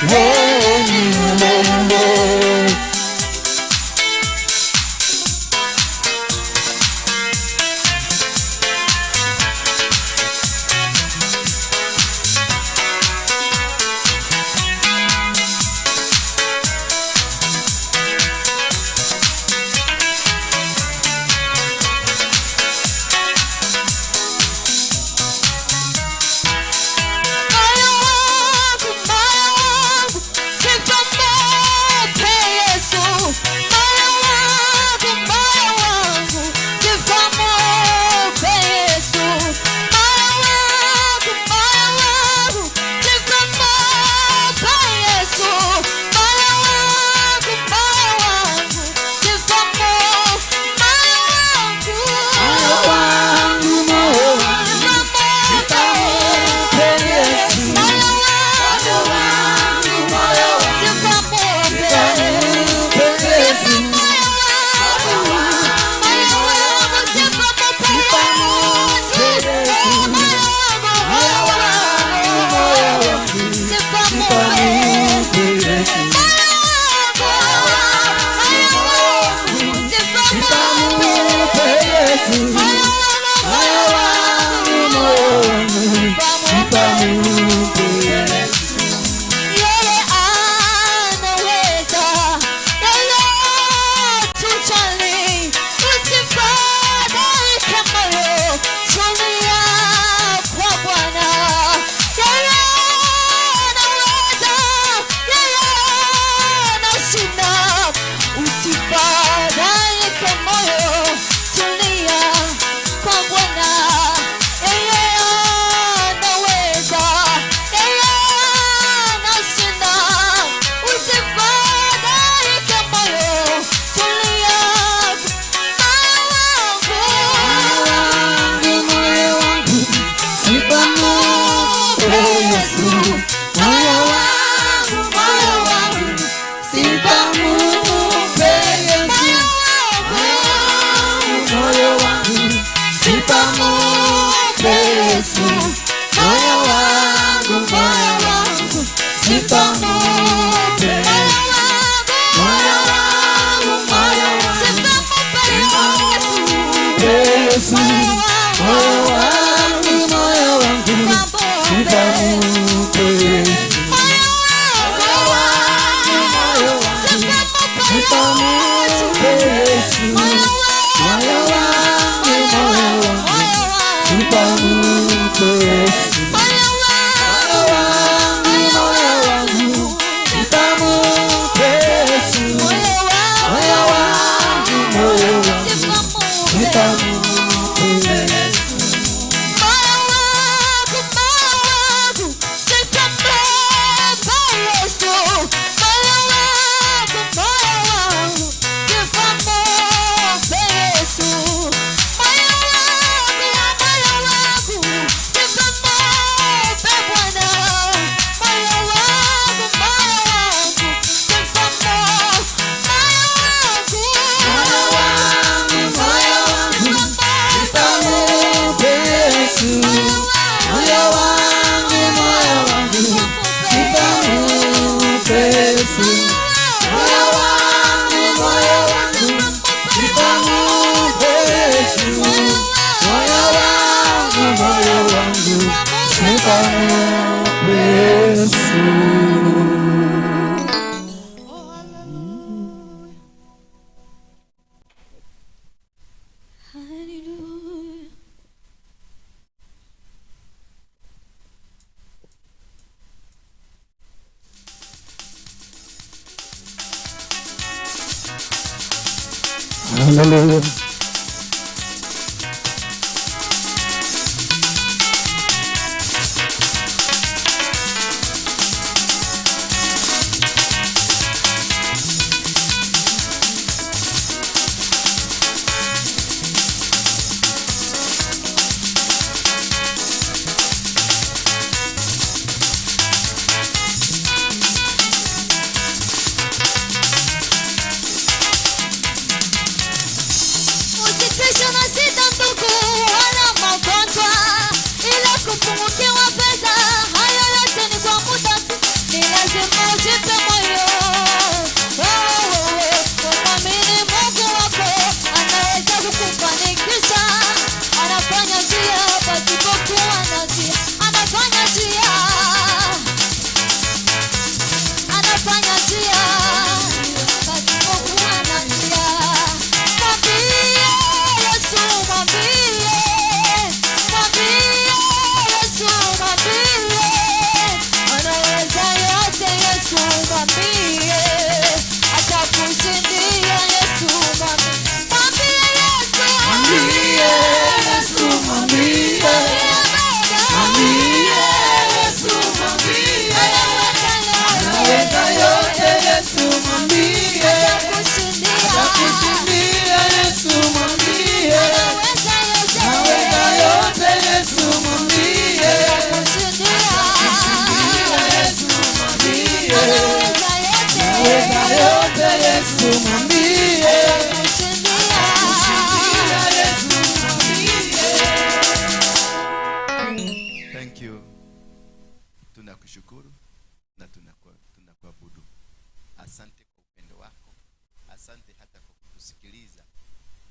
Hey. Hallelujah. Usitishe na sita ndugu wala magonjwa, ila kupungukiwa pesa, hayo yote ni kwa muda tu. Ni lazima ujipe moyo, wewe umwamini Mungu wako, anaweza kukufanikisha. Anafanya njia pasipokuwa na njia, anafanya njia, anafanya njia pasipokuwa na njia. Thank you. Tunakushukuru na tunakuabudu. Asante kwa upendo wako. Asante hata kwa kutusikiliza.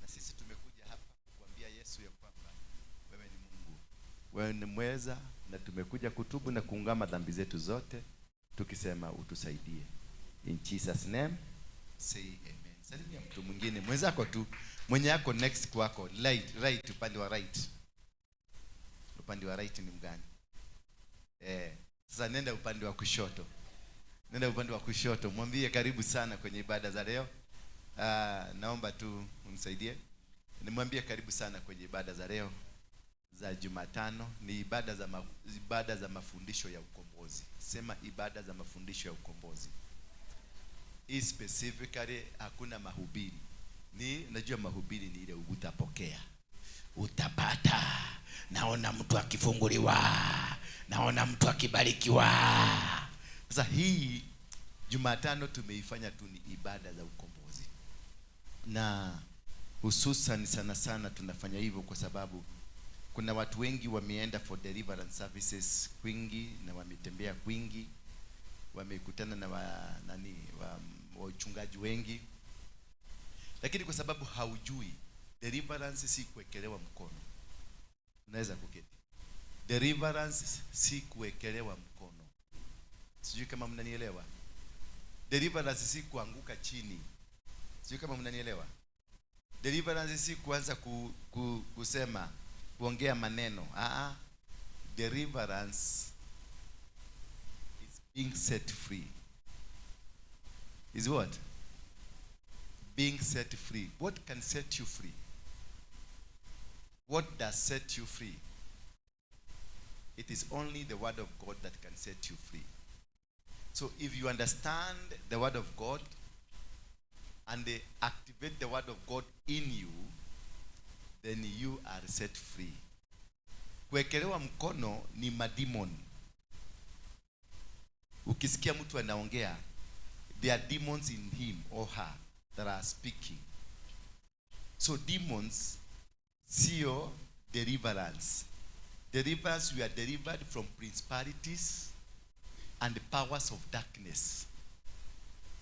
Na sisi tumekuja hapa kukuambia Yesu ya kwamba wewe ni Mungu. Wewe ni mweza, na tumekuja kutubu na kuungama dhambi zetu zote tukisema utusaidie. In Jesus name say amen. Salimia mtu mwingine mwenzako tu, mwenye yako next kwako, right upande wa right. Upande wa right ni mgani? Sasa nenda upande wa kushoto. Nenda upande wa kushoto, mwambie karibu sana kwenye ibada za leo. Naomba tu unisaidie. Nimwambie karibu sana kwenye ibada za leo za Jumatano. Ni ibada za mafundisho ya ukombozi. Sema ibada za mafundisho ya ukombozi. Hii specifically hakuna mahubiri. Najua mahubiri ni ile utapokea, utapata, naona mtu akifunguliwa, naona mtu akibarikiwa. Sasa hii Jumatano tumeifanya tu ni ibada za ukombozi. Na hususan sana tunafanya hivyo kwa sababu kuna watu wengi wameenda for deliverance services kwingi, na wametembea kwingi, wamekutana na wachungaji wengi. Lakini kwa sababu haujui, deliverance si kuwekelewa mkono. Unaweza kuketi. Deliverance si kuwekelewa mkono. Sijui kama mnanielewa. Deliverance si kuanguka chini. Sijui kama mnanielewa. Deliverance si kuanza kusema, kuongea maneno. Deliverance is being set free. Is what? Being set free. What can set you free? What does set you free? It is only the word of God that can set you free. So if you understand the word of God and they activate the word of God in you, then you are set free. Kuwekelewa mkono ni mademon. Ukisikia mtu anaongea, there are demons in him or her that are speaking. So demons sio deliverance. Deliverance, we are delivered from principalities and the powers of darkness.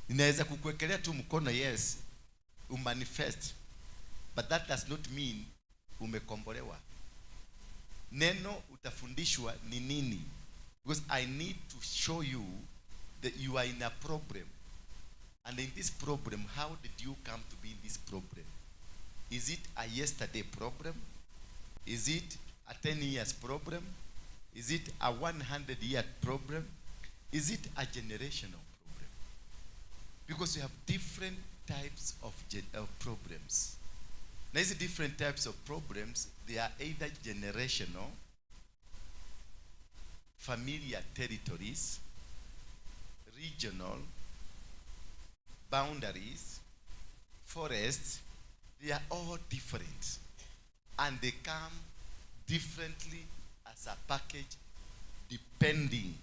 Ninaweza kukuwekelea tu mkono, yes, umanifest, but that does not mean umekombolewa. Neno utafundishwa ni nini? Because I need to show you that you are in a problem. And in this problem, how did you come to be in this problem? Is it a yesterday problem? Is it a 10 years problem? Is it a 100-year problem? Is it a generational problem? Because you have different types of problems. Now, these different types of problems, they are either generational, familiar territories, regional, boundaries, forests. They are all different. And they come differently as a package depending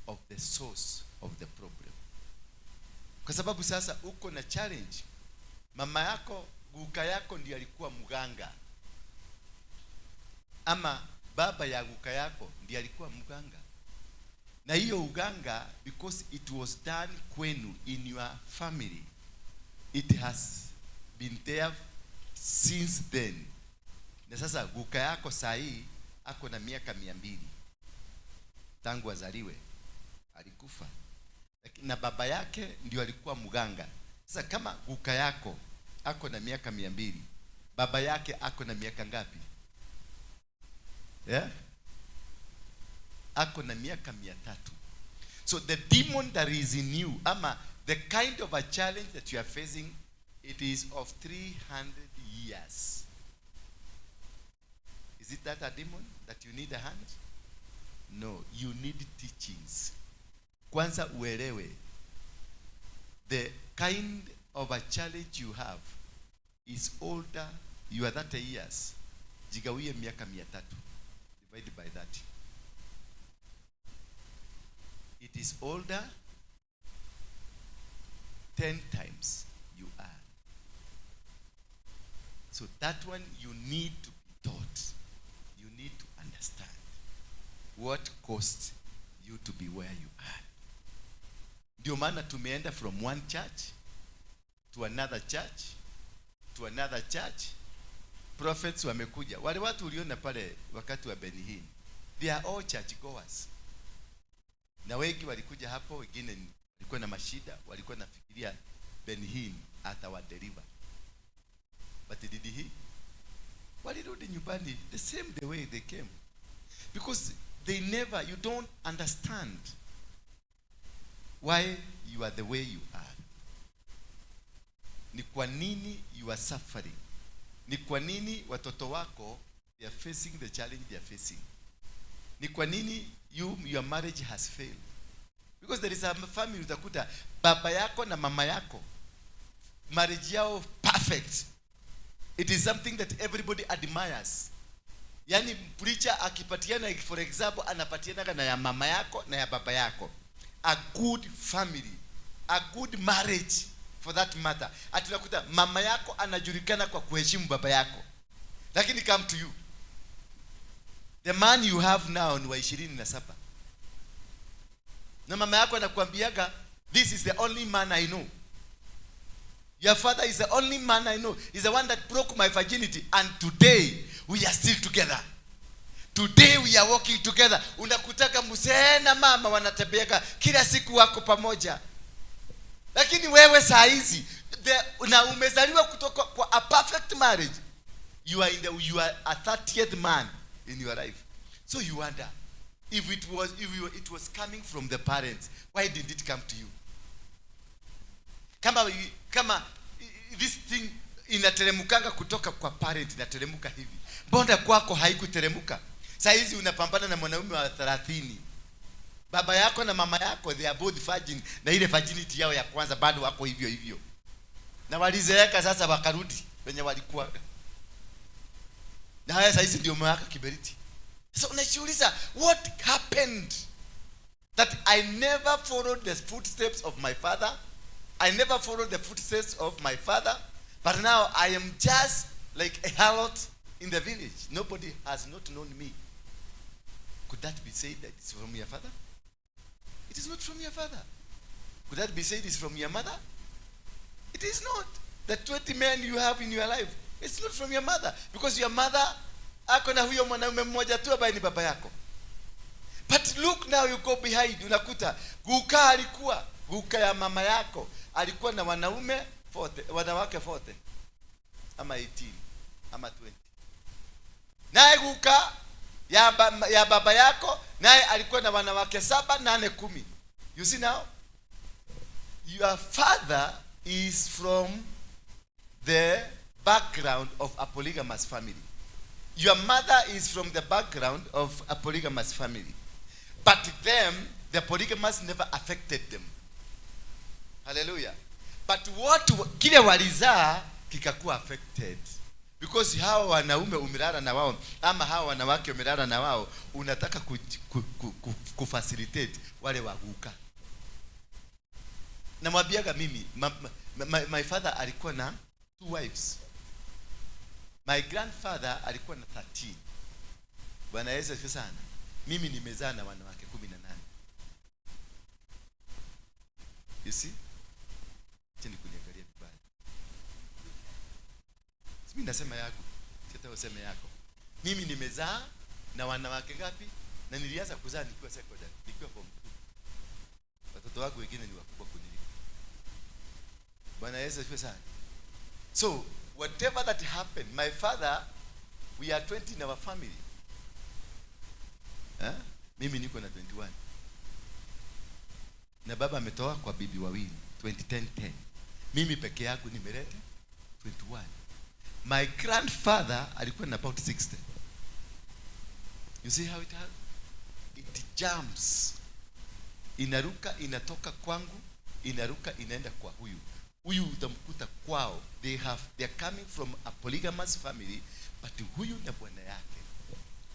of the source of the problem. Kwa sababu sasa uko na challenge. Mama yako, guka yako ndiye alikuwa mganga. Ama baba ya guka yako ndiye alikuwa mganga. Na hiyo uganga, because it was done kwenu in your family, it has been there since then. Na sasa guka yako sahi ako na miaka 200 tangu azaliwe, alikufa. Na baba yake ndio alikuwa mganga. Sasa kama guka yako ako na miaka 200, baba yake ako na miaka ngapi? Yeah? Ako na miaka 300. So the demon that is in you, ama the kind of a challenge that you are facing, it is of 300 years. Is it that a demon that you need a hand? No, you need teachings. Kwanza uelewe, the kind of a challenge you have is older. You are 30 years. Jigawie miaka 300. Divided by that. It is older 10 times you are. So that one you need to be taught. You need to understand what caused you to be where you are. Ndio maana tumeenda from one church to another church to another church. Prophets wamekuja. Wale watu uliona pale wakati wa Benihin, they are all church goers. Na wengi walikuja hapo, wengine walikuwa na mashida, walikuwa nafikiria Benihin atawadeliver. But did he? Walirudi nyumbani the same the way they came. Because they never, you don't understand why you are the way you are. Ni kwa nini you are suffering. Ni kwa nini watoto wako they are facing the challenge they are facing. Ni kwa nini your marriage has failed. Because there is a family utakuta baba yako na mama yako marriage yao perfect. It is something that everybody admires. Yani preacher akipatiana, for example, anapatiana na ya mama yako na ya baba yako. A good family, a good marriage for that matter. Atunakuta mama yako anajulikana kwa kuheshimu baba yako. Lakini come to you, the man you have now ni wa 27. Na mama yako anakuambiaga, this is the only man I know. Your father is the only man I know. He's the one that broke my virginity. And today, we are still together. Today, we are walking together. Unakutaka mzee na mama wanatembeaga kila siku wako pamoja. Lakini wewe saa hizi, na umezaliwa kutoka kwa a perfect marriage. You are a 30th man in your life. So you wonder, if it was coming from the parents, why didn't it come to you? Kama this thing inateremukanga kutoka kwa parent, inateremka hivi. Mbona kwako haikuteremka? Saa hizi unapambana na mwanaume wa 30. Baba yako na mama yako they are both virgin, na ile virginity yao ya kwanza bado wako hivyo hivyo. Na walizeeka sasa wakarudi wenye walikuwa. Na haya sasa hizi ndio mwaka kiberiti. So unajiuliza, what happened that I never followed the footsteps of my father? I never followed the footsteps of my father, but now I am just like a harlot in the village. Nobody has not known me. Could that be said that it's from your father? It is not from your father. Could that be said it's from your mother? It is not. The 20 men you have in your life, it's not from your mother, because your mother ako na huyo mwanaume mmoja tu ambaye ni baba yako. But look now, you go behind, unakuta guka alikuwa, guka ya mama yako alikuwa na wanaume 40, wanawake 40 ama 18 ama 20. Naye guka ya baba yako naye alikuwa na wanawake 7, 8, 10. You see now, your father is from the background of a polygamous family. Your mother is from the background of a polygamous family. But them, the polygamous never affected them. Hallelujah. But what kile walizaa kikakuwa affected. Because hawa wanaume umelala na wao, ama hawa wanawake umelala na wao, unataka kufacilitate wale waguka. Namwambiaga mimi, my father alikuwa na 2 wives. My grandfather alikuwa na 13. Bwana Yesu asifiwe sana. Mimi nimezaa na wanawake 18. You see? Chini kuniangalia vibaya. Mimi nasema yako, sita useme yako. Mimi nimezaa na wanawake ngapi? Na nilianza kuzaa nikiwa secondary, nikiwa form 2. Watoto wangu wengine ni wakubwa kuniliko. Bwana Yesu asifiwe sana. So, whatever that happened, my father, we are 20 in our family. Mimi niko na 21. Na baba ametoa kwa bibi wawili 2010. Mimi peke yangu nimeleta 21. My grandfather alikuwa na about 60. You see how it jumps. Inaruka inatoka kwangu, inaruka inaenda kwa huyu. Huyu utamkuta kwao. They are coming from a polygamous family, but huyu na bwana yake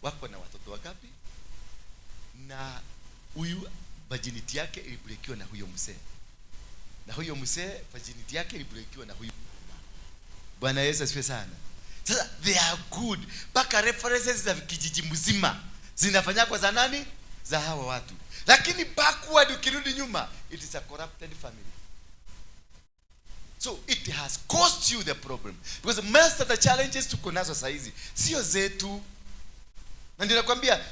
wako na watoto wangapi? Na huyu virginity yake ilibreakiwa na huyo mzee. Na huyo mzee virginity yake ilibreakiwa na huyu. Bwana Yesu asifiwe sana. Sasa they are good. Paka references za kijiji mzima zinafanya kwa za nani? Za hawa watu. Lakini backward ukirudi nyuma, it is a corrupted family. So it has caused you the problem. Because most of the challenges tuko nazo saa hizi sio zetu. Na ndio nakwambia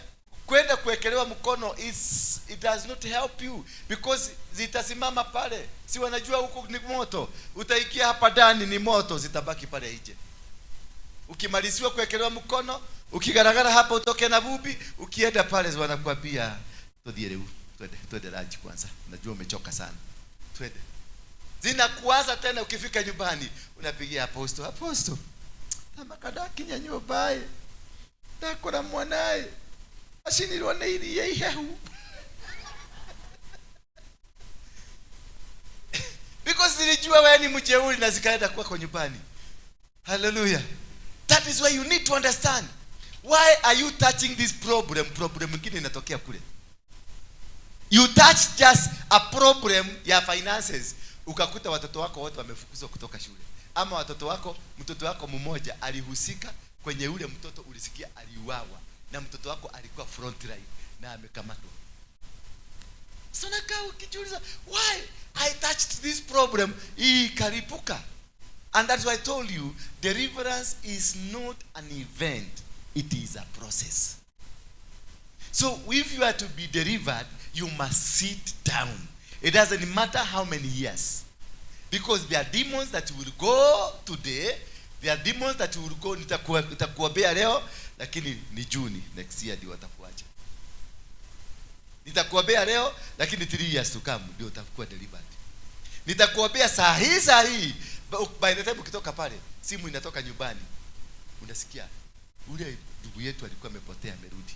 kwenda kuwekelewa mkono it does not help you, because zitasimama pale. Si wanajua huko ni moto. Utaikia hapa ndani ni moto, zitabaki pale nje. Ukimaliziwa kuwekelewa mkono, ukigaragara hapa utoke na vumbi, ukienda pale wanakuambia twende lunch kwanza. Unajua umechoka sana. Twende. Zinakuanza tena ukifika nyumbani, unapigia apostle. Kama kadaki nyanyua bae. Takora mwanae. Ashini lione hili yehu. Because nilijua wewe ni mjeuri na zikaenda kwako nyumbani. Hallelujah. That is why you need to understand. Why are you touching this problem? Problem nyingine inatokea kule. You touch just a problem ya finances. Ukakuta watoto wako wote wamefukuzwa kutoka shule. Ama mtoto wako mmoja alihusika kwenye ule mtoto ulisikia aliuawa. Na mtoto wako alikuwa front line na amekamatwa. So nakaa ukijiuliza, why I touched this problem? Ikaripuka. And that's why I told you, deliverance is not an event, it is a process. So if you are to be delivered, you must sit down. It doesn't matter how many years. Because there are demons that will go today, there are demons that will go, nitakuombea leo, lakini ni June next year ndio watakuacha. Nitakuombea leo, lakini 3 years to come ndio utakuwa delivered. Nitakuombea saa hii, by the time ukitoka pale, simu inatoka nyumbani, unasikia ule ndugu yetu alikuwa amepotea amerudi.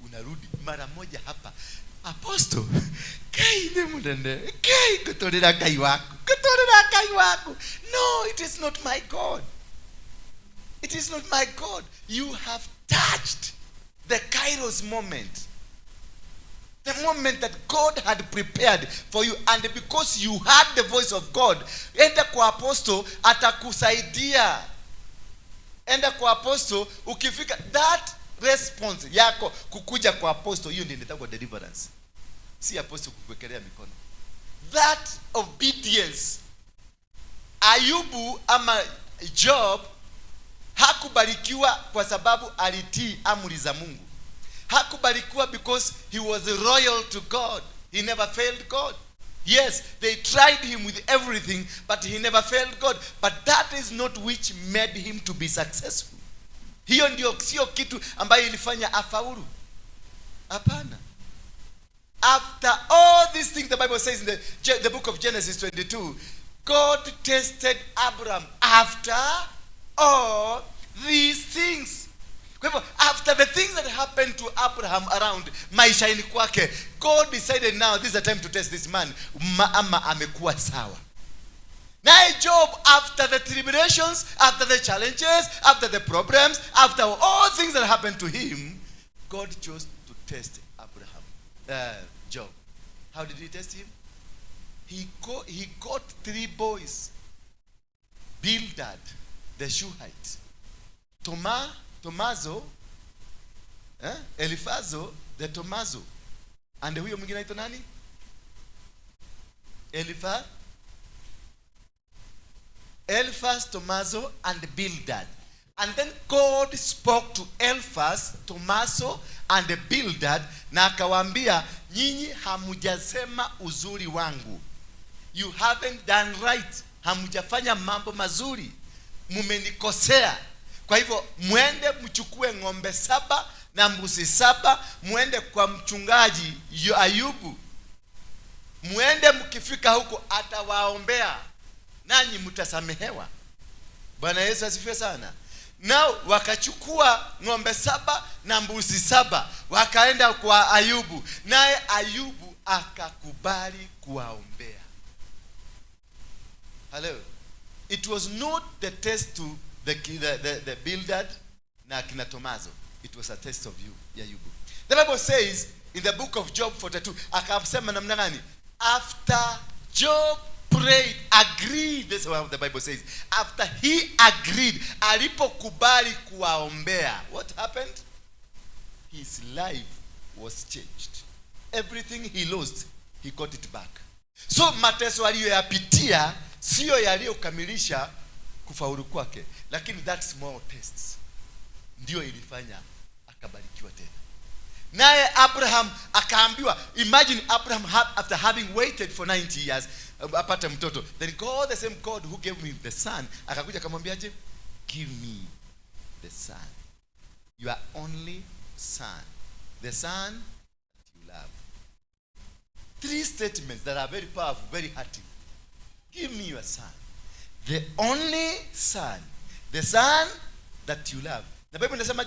Unarudi mara moja hapa, apostle kai ne munene kai kutorera kai wako. No, it is not my God. It is not my God. You have touched the Kairos moment. The moment that God had prepared for you, and because you heard the voice of God, enda kwa apostle atakusaidia. Enda kwa apostle, ukifika that response yako kukuja kwa apostle, hiyo ndio inaitwa deliverance. Si apostle kukuwekelea mikono. That obedience. Ayubu ama Job hakubarikiwa kwa sababu alitii amri za Mungu. Hakubarikiwa because he was loyal to God. He never failed God. Yes, they tried him with everything, but he never failed God. But that is not which made him to be successful. Hiyo ndio sio kitu ambayo ilifanya afaulu. Hapana. After all these things, the Bible says in the book of Genesis 22, God tested Abraham after all these things. Kwa hivyo, after the things that happened to Abraham around maishani kwake, God decided now this is the time to test this man. Ama amekuwa sawa. Now Job, after the tribulations, after the challenges, after the problems, after all things that happened to him, God chose to test Job. How did he test him? He got 3 boys. Bildad, the Shuhite, Tomazo, Elifazo, the Tomazo, and huyo mwingine anaitwa nani? Eliphaz, Tomazo, and Bildad. And then God spoke to Eliphaz, Tomazo, and Bildad, na akawaambia, nyinyi hamujasema uzuri wangu. You haven't done right. Hamujafanya mambo mazuri. Mumenikosea. Kwa hivyo muende mchukue ng'ombe 7 na mbuzi 7, muende kwa mchungaji Ayubu. Muende mkifika huko atawaombea, nanyi mtasamehewa. Bwana Yesu asifiwe sana. Nao wakachukua ng'ombe 7 na mbuzi 7, wakaenda kwa Ayubu, naye Ayubu akakubali kuwaombea. Hello. It was not the test to the Bildad na kina Tomazo. It was a test of you, Ayubu. The Bible says in the book of Job 42, akasema namna gani? After Job prayed, agreed, this is what the Bible says. After he agreed, alipokubali kuwaombea, what happened? His life was changed. Everything he lost, he got it back. So mateso aliyoyapitia sio yaliyokamilisha kufaulu kwake, lakini that small tests ndio ilifanya akabarikiwa tena. Naye Abraham akaambiwa, imagine Abraham after having waited for 90 years apate mtoto, then God, the same God who gave me the son, akakuja akamwambiaje? Give me the son, your only son, the son that you love. 3 statements that are very powerful, very hurting. Give me your son, the only son, the son that you love. The Bible inasema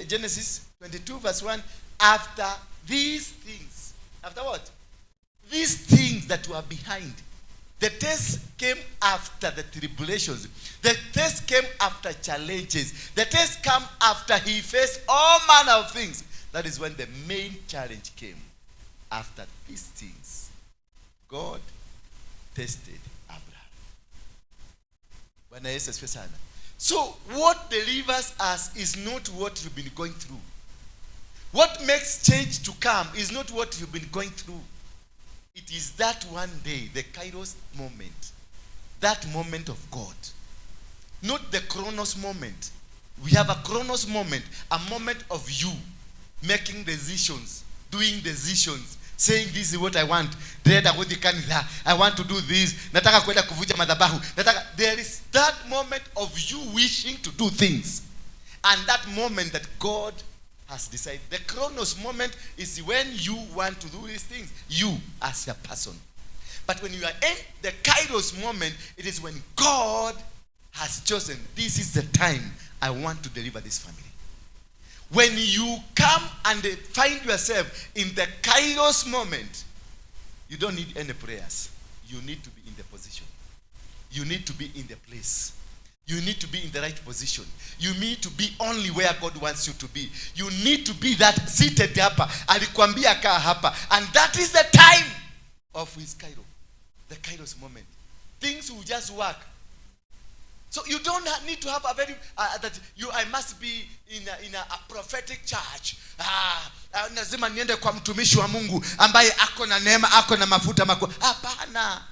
Genesis 22 verse 1, after these things, after what? These things that were behind. The test came after the tribulations. The test came after challenges. The test came after he faced all manner of things. That is when the main challenge came. After these things, God tested Abraham. Bwana Yesu asifiwe sana. So what delivers us is not what you've been going through. What makes change to come is not what you've been going through. It is that one day, the Kairos moment. That moment of God. Not the Chronos moment. We have a Chronos moment. A moment of you making decisions, doing decisions, saying this is what I want. I want to do this. There is that moment of you wishing to do things. And that moment that God has decided. The Chronos moment is when you want to do these things. You as a person. But when you are in the Kairos moment, it is when God has chosen, this is the time I want to deliver this family. When you come and find yourself in the Kairos moment, you don't need any prayers. You need to be in the position. You need to be in the place. You need to be in the right position. You need to be only where God wants you to be. You need to be that seated hapa. Alikwambia kaa hapa. And that is the time of his Kairos. The Kairos moment. Things will just work. So you don't need to have a very I must be in a prophetic church. Lazima niende kwa mtumishi wa Mungu ambaye ako na neema, ako na mafuta makubwa. Hapana.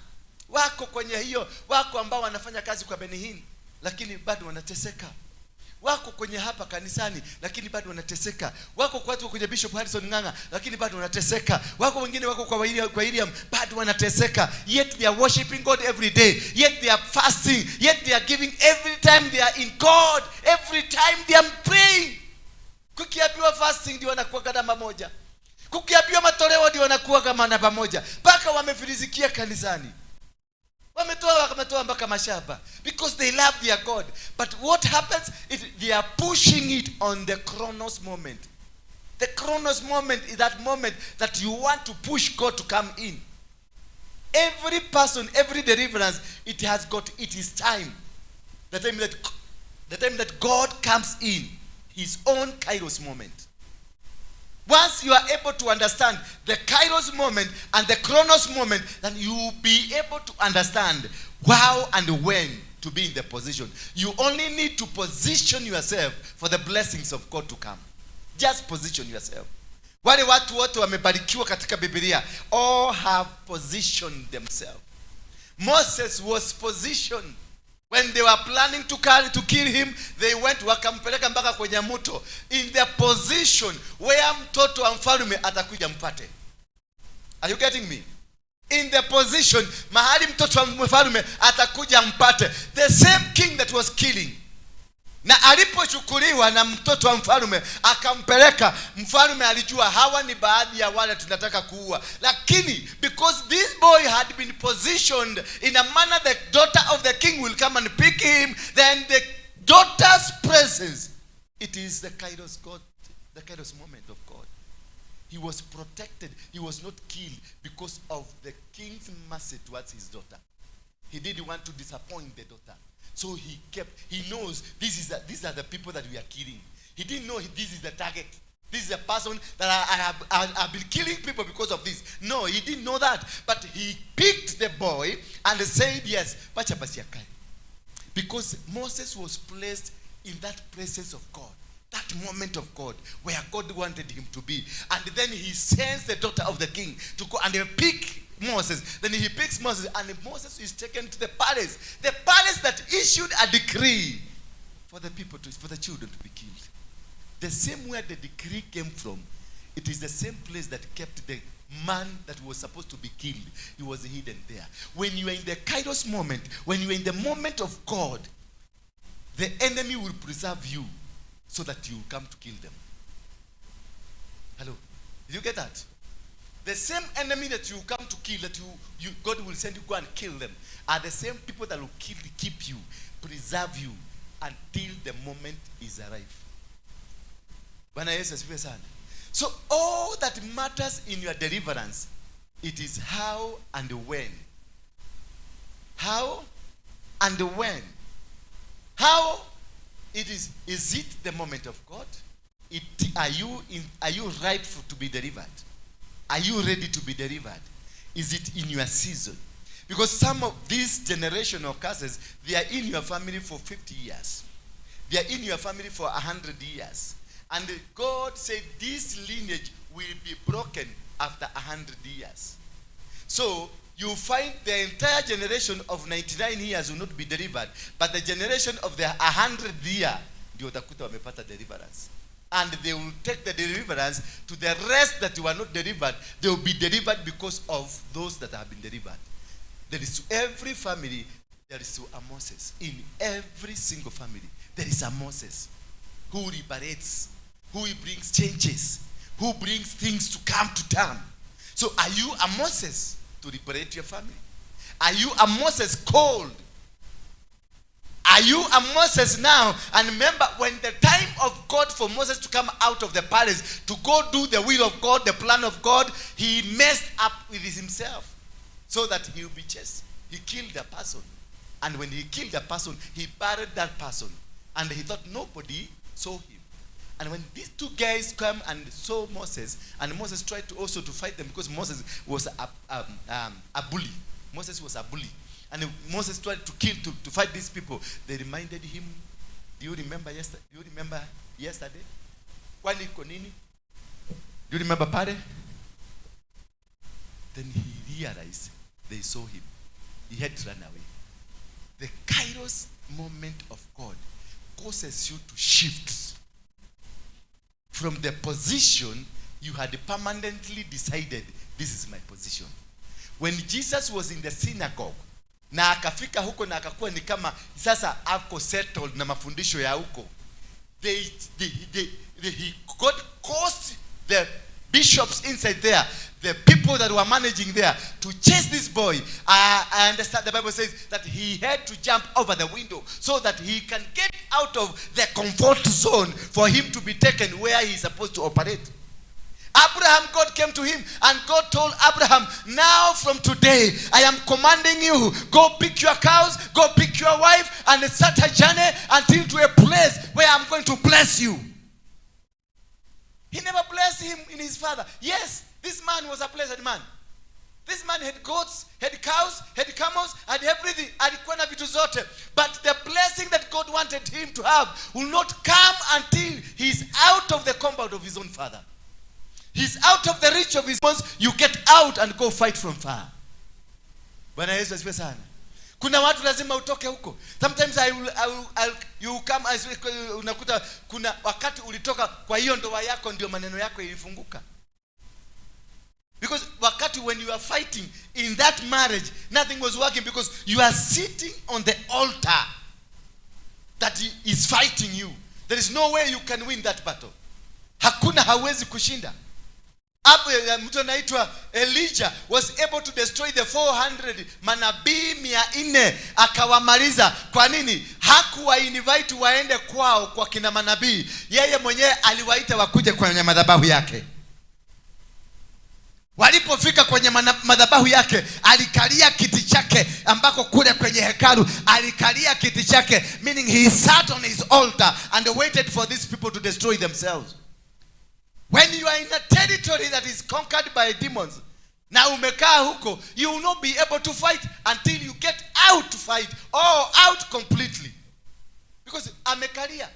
Wako kwenye hiyo, wako ambao wanafanya kazi kwa Benihin lakini bado wanateseka. Wako kwenye hapa kanisani lakini bado wanateseka. Wako kwa watu kwenye Bishop Harrison Nganga lakini bado wanateseka. Wako wengine wako kwa William bado wanateseka. Yet they are worshiping God every day. Yet they are fasting. Yet they are giving every time they are in God. Every time they are praying. Kukiambiwa fasting ndio wanakuwa kama moja. Kukiambiwa matoleo ndio wanakuwa kama namba moja. Paka wamefirizikia kanisani. Wametoa mpaka mashamba because they love their God. But what happens is they are pushing it on the Chronos moment. The Chronos moment is that moment that you want to push God to come in. Every person, every deliverance, it has got its time. The time that God comes in, his own Kairos moment. Once you are able to understand the Kairos moment and the Chronos moment, then you will be able to understand how and when to be in the position. You only need to position yourself for the blessings of God to come. Just position yourself. Wale watu wote wamebarikiwa katika Biblia all have positioned themselves. Moses was positioned. When they were planning to kill him, they went wakampeleka mpaka kwenye mto in the position where mtoto wa mfalme atakuja mpate. Are you getting me? In the position mahali mtoto wa mfalme atakuja mpate. The same king that was killing. Na alipochukuliwa na mtoto wa mfalme akampeleka, mfalme alijua hawa ni baadhi ya wale tunataka kuua. Lakini because this boy had been positioned in a manner the daughter of the king will come and pick him, then the daughter's presence, it is the Kairos God, the Kairos moment of God. He was protected. He was not killed because of the king's mercy towards his daughter. He didn't want to disappoint the daughter. So he knows these are the people that we are killing. He didn't know this is the target. This is a person that I've been killing people because of this. No, he didn't know that. But he picked the boy and said, yes, because Moses was placed in that presence of God. That moment of God where God wanted him to be. And then he sends the daughter of the king to go and pick Moses. Then he picks Moses and Moses is taken to the palace. The palace that issued a decree for the people, for the children to be killed. The same where the decree came from, it is the same place that kept the man that was supposed to be killed. He was hidden there. When you are in the Kairos moment, when you are in the moment of God, the enemy will preserve you so that you will come to kill them. Hello? Did you get that? The same enemy that you come to kill, that God will send you go and kill them, are the same people that will keep you, preserve you until the moment is arrived. So all that matters in your deliverance, it is how and when. How and when. How it is it the moment of God? Are you ripe to be delivered? Are you ready to be delivered? Is it in your season? Because some of these generational curses, they are in your family for 50 years. They are in your family for 100 years. And God said this lineage will be broken after 100 years. So you find the entire generation of 99 years will not be delivered, but the generation of the 100 year, ndio utakuta wamepata deliverance. And they will take the deliverance to the rest that were not delivered. They will be delivered because of those that have been delivered. There is to every family, there is to a Moses. In every single family, there is a Moses who liberates, who brings changes, who brings things to come to term. So are you a Moses? to liberate your family? Are you a Moses called? Are you a Moses now? And remember, when the time of God for Moses to come out of the palace to go do the will of God, the plan of God, he messed up with himself so that he will be chased. He killed a person. And when he killed a person, he buried that person. And he thought nobody saw him. And when these two guys come and saw Moses, and Moses tried to also to fight them because Moses was a bully. Moses was a bully. And Moses tried to kill, to fight these people. They reminded him, do you remember yesterday? Kwani konini? Do you remember pare? Then he realized they saw him. He had run away. The kairos moment of God causes you to shift from the position you had permanently decided, this is my position. When Jesus was in the synagogue, na akafika huko na akakuwa ni kama sasa ako settled na mafundisho ya huko, God caused the bishops inside there, the people that were managing there, to chase this boy. I understand the Bible says that he had to jump over the window so that he can get out of the comfort zone for him to be taken where he is supposed to operate. Abraham, God came to him and God told Abraham, now from today, I am commanding you, go pick your cows, go pick your wife, and start a journey until to a place where I'm going to bless you. He never blessed him in his father. Yes, this man was a blessed man. This man had goats, had cows, had camels, had everything. Alikuwa na vitu zote. But the blessing that God wanted him to have will not come until he's out of the compound of his own father. He's out of the reach of his sons. You get out and go fight from far. Bwana Yesu asifiwe sana. Kuna watu lazima utoke huko. Sometimes you come as unakuta kuna wakati ulitoka kwa hiyo ndoa yako ndio maneno yako ilifunguka. Because wakati when you are fighting in that marriage, nothing was working because you are sitting on the altar that is fighting you. There is no way you can win that battle. Hakuna hawezi kushinda. Mtu anaitwa Elijah was able to destroy the 400 manabii 400 akawamaliza. Kwa nini? Hakuwa invite waende kwao kwa kina manabii. Yeye mwenyewe aliwaita wakuje kwenye madhabahu yake. Walipofika kwenye madhabahu yake, alikalia kiti chake ambako kule kwenye hekalu alikalia kiti chake, meaning he sat on his altar and waited for these people to destroy themselves. When you are in a territory that is conquered by demons, na umekaa huko, you will not be able to fight until you get out to fight or out completely. Because amekalia.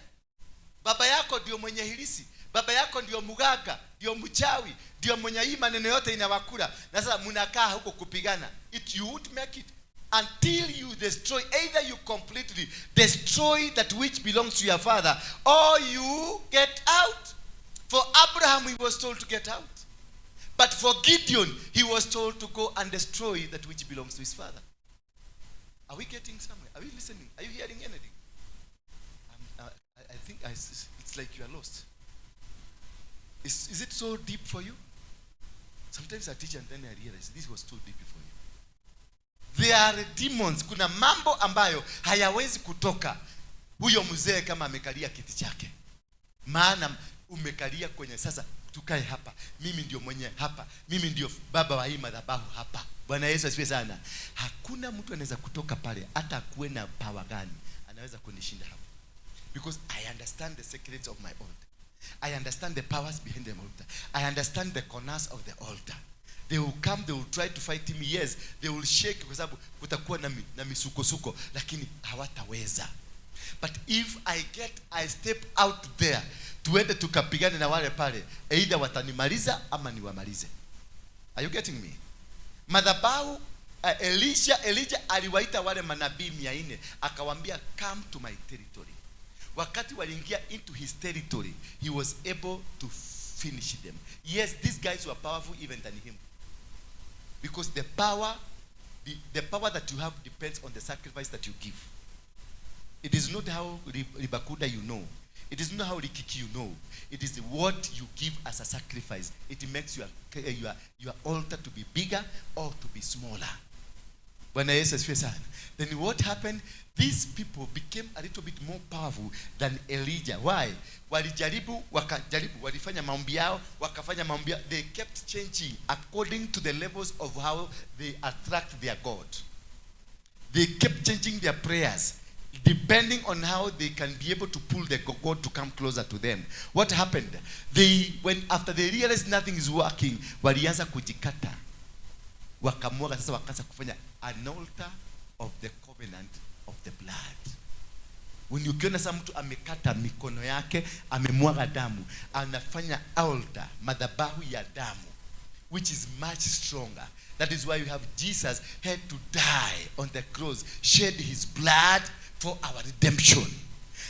Baba yako ndio mwenye hilisi, baba yako ndio mugaga, ndio mchawi, ndio mwenye hii maneno yote inawakula. Na sasa mnakaa huko kupigana. You won't make it until you destroy, either you completely destroy that which belongs to your father or you get out. For Abraham, he was told to get out. But for Gideon, he was told to go and destroy that which belongs to his father. Are we getting somewhere? Are we listening? Are you hearing anything? I think it's like you are lost. Is it so deep for you? Sometimes I teach and then I realize this was too deep for you. There are demons. Kuna mambo ambayo hayawezi kutoka huyo mzee kama amekalia kiti chake. Maana umekalia kwenye sasa tukae hapa. Mimi ndio mwenye hapa. Mimi ndio baba wa hii madhabahu hapa. Bwana Yesu asifiwe sana. Hakuna mtu anaweza kutoka pale hata kuwe na power gani anaweza kunishinda hapa. Because I understand the secrets of my altar. I understand the powers behind the altar. I understand the corners of the altar. They will come, they will try to fight him. Yes, they will shake kwa sababu kutakuwa na misukosuko, lakini hawataweza. But if I step out there, tuende tukapigane na wale pale, either watanimaliza ama niwamalize. Are you getting me? Madhabahu, Elijah aliwaita wale manabii 400 akawaambia come to my territory. Wakati waliingia into his territory, he was able to finish them. Yes, these guys were powerful even than him. Because the power that you have depends on the sacrifice that you give. It is not how Ribakuda you know. It is not how they kick you, no. It is what you give as a sacrifice. It makes your altar to be bigger or to be smaller. Then what happened? These people became a little bit more powerful than Elijah. Why? Walijaribu, walifanya maombi yao, wakafanya maombi yao. They kept changing according to the levels of how they attract their God. They kept changing their prayers depending on how they can be able to pull the God to come closer to them. What happened? After they realized nothing is working, walianza kujikata. Wakamwaga sasa, wakaanza kufanya an altar of the covenant of the blood. When you kiona sasa mtu amekata mikono yake, amemwaga damu, anafanya altar, madhabahu ya damu, which is much stronger. That is why you have Jesus had to die on the cross, shed his blood for our redemption.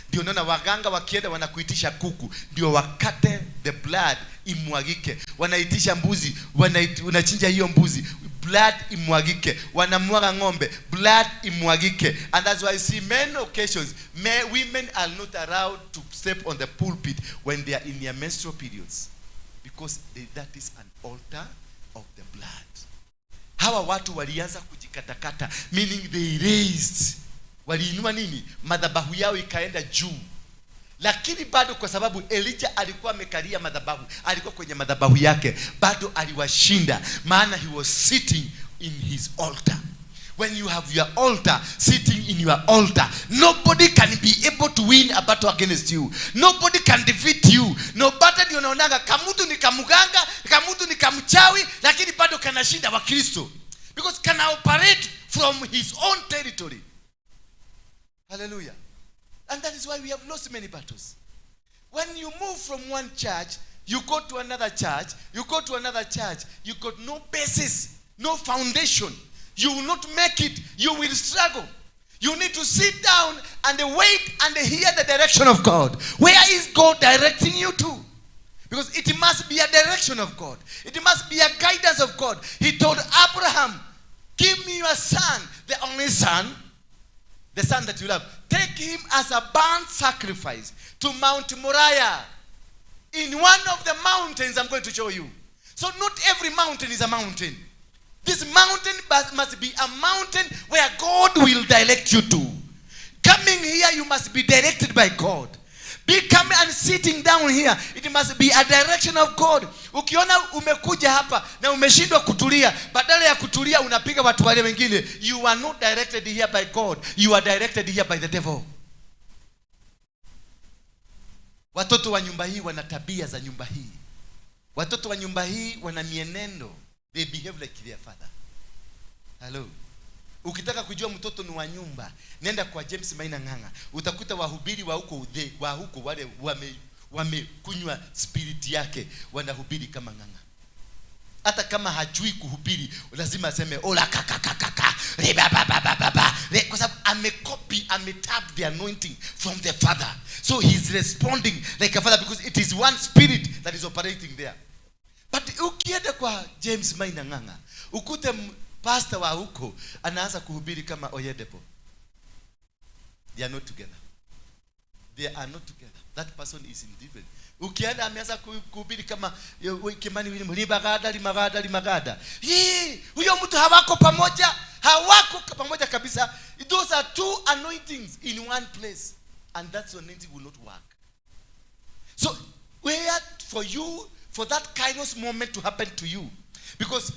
Ndio naona waganga wakienda wanakuitisha kuku, ndio wakate the blood imwagike. Wanaitisha mbuzi, wanachinja hiyo mbuzi, blood imwagike. Wanamwaga ng'ombe, blood imwagike. And that's why you see many occasions women are not allowed to step on the pulpit when they are in their menstrual periods, because that is an altar of the blood. Hawa watu walianza kujikatakata, meaning they raised, waliinua nini? Madhabahu yao ikaenda juu. Lakini bado kwa sababu Elijah alikuwa amekalia madhabahu, alikuwa kwenye madhabahu yake, bado aliwashinda, maana he was sitting in his altar. When you have your altar, sitting in your altar, nobody can be able to win a battle against you. Nobody can defeat you. No battle ndio unaonaga kamutu ni kamuganga, kamutu ni kamchawi, lakini bado kanashinda wa Kristo. Because can operate from his own territory. Hallelujah. And that is why we have lost many battles. When you move from one church, you go to another church, you go to another church, you got no basis, no foundation. You will not make it. You will struggle. You need to sit down and wait and hear the direction of God. Where is God directing you to? Because it must be a direction of God. It must be a guidance of God. He told Abraham, give me your son, the only son, the son that you love. Take him as a burnt sacrifice to Mount Moriah. In one of the mountains I'm going to show you. So not every mountain is a mountain. This mountain must be a mountain where God will direct you to. Coming here, you must be directed by God. Coming and sitting down here, it must be a direction of God. Ukiona umekuja hapa na umeshindwa kutulia, badala ya kutulia unapiga watu wale wengine, you are not directed here by God. You are directed here by the devil. Watoto wa nyumba hii wana tabia za nyumba hii. Watoto wa nyumba hii wana mienendo. They behave like their father. Hello. Ukitaka kujua mtoto ni wa nyumba, nenda kwa James Maina Nganga. Utakuta wahubiri wa huko wale wamekunywa spirit yake, wanahubiri kama Nganga. Hata kama hajui kuhubiri, lazima aseme ola kakakaka rebababababa, kwa sababu ametap the anointing from the father. So he's responding like a father because it is one spirit that is operating there. But ukienda kwa James Maina Nganga, ukute pastor wa huko anaanza kuhubiri kama Oyedepo. They are not together. They are not together. That person is indifferent. Ukienda ameanza kuhubiri kama Kimani William limagada. Huyo mtu hawako pamoja kabisa. Those are two anointings in one place, and that anointing will not work. So where for that kairos moment to happen to you, because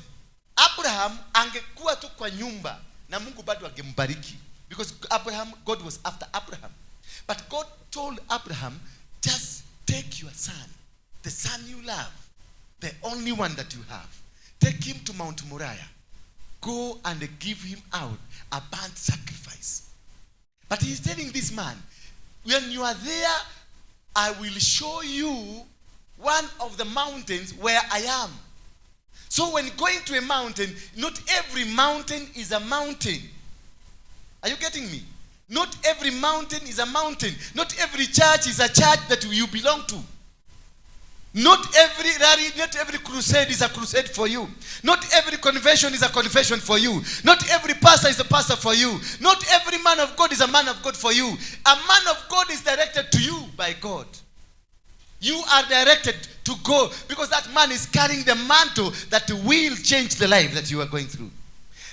Abraham angekuwa tu kwa nyumba na Mungu bado angembariki, because God was after Abraham. But God told Abraham, just take your son, the son you love, the only one that you have, take him to Mount Moriah, go and give him out a burnt sacrifice. But he's telling this man, when you are there, I will show you one of the mountains where I am. So when going to a mountain, not every mountain is a mountain. Are you getting me? Not every mountain is a mountain. Not every church is a church that you belong to. Not every rally, not every crusade is a crusade for you. Not every convention is a convention for you. Not every pastor is a pastor for you. Not every man of God is a man of God for you. A man of God is directed to you by by God. You are directed to go because that man is carrying the mantle that will change the life that you are going through.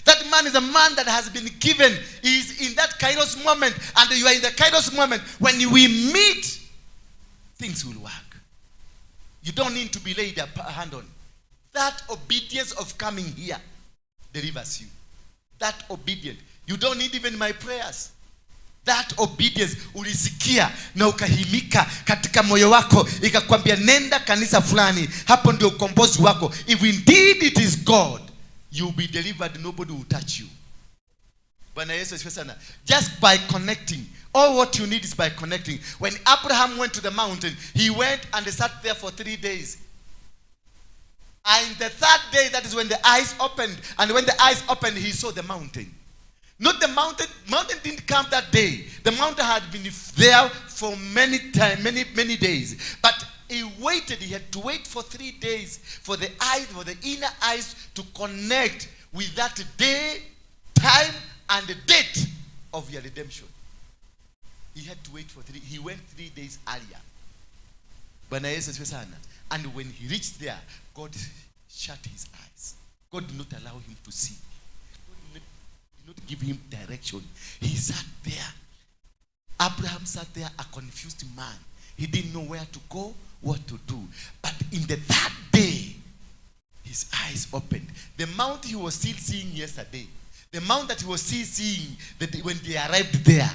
That man is a man that has been given. He is in that kairos moment, and you are in the kairos moment. When we meet, things will work. You don't need to be laid a hand on. That obedience of coming here delivers you. That obedience. You don't need even my prayers. That obedience ulisikia na ukahimika katika moyo wako, ikakwambia nenda kanisa fulani, hapo ndio ukombozi wako. If indeed it is God, you will be delivered. Nobody will touch you. Bwana Yesu asifiwe sana. Just by connecting. All what you need is by connecting. When Abraham went to the mountain, he went and sat there for 3 days. And the third day, that is when the eyes opened. And when the eyes opened, he saw the mountain. Not the mountain. Mountain didn't come that day. The mountain had been there for many days. But he waited. He had to wait for 3 days for the eyes, for the inner eyes to connect with that day, time, and the date of your redemption. He had to wait for 3. He went 3 days earlier. Bwana Yesu asifiwe sana. And when he reached there, God shut his eyes. God did not allow him to see. God did not give him direction. He sat there. Abraham sat there, a confused man. He didn't know where to go, what to do. But in the third day, his eyes opened. The mount he was still seeing yesterday, the mount that he was still seeing when they arrived there,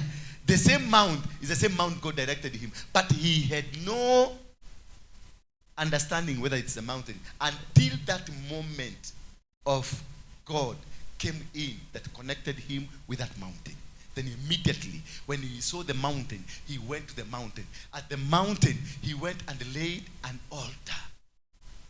the same mount is the same mount God directed him. But he had no understanding whether it's a mountain until that moment of God came in that connected him with that mountain. Then immediately, when he saw the mountain, he went to the mountain. At the mountain, he went and laid an altar.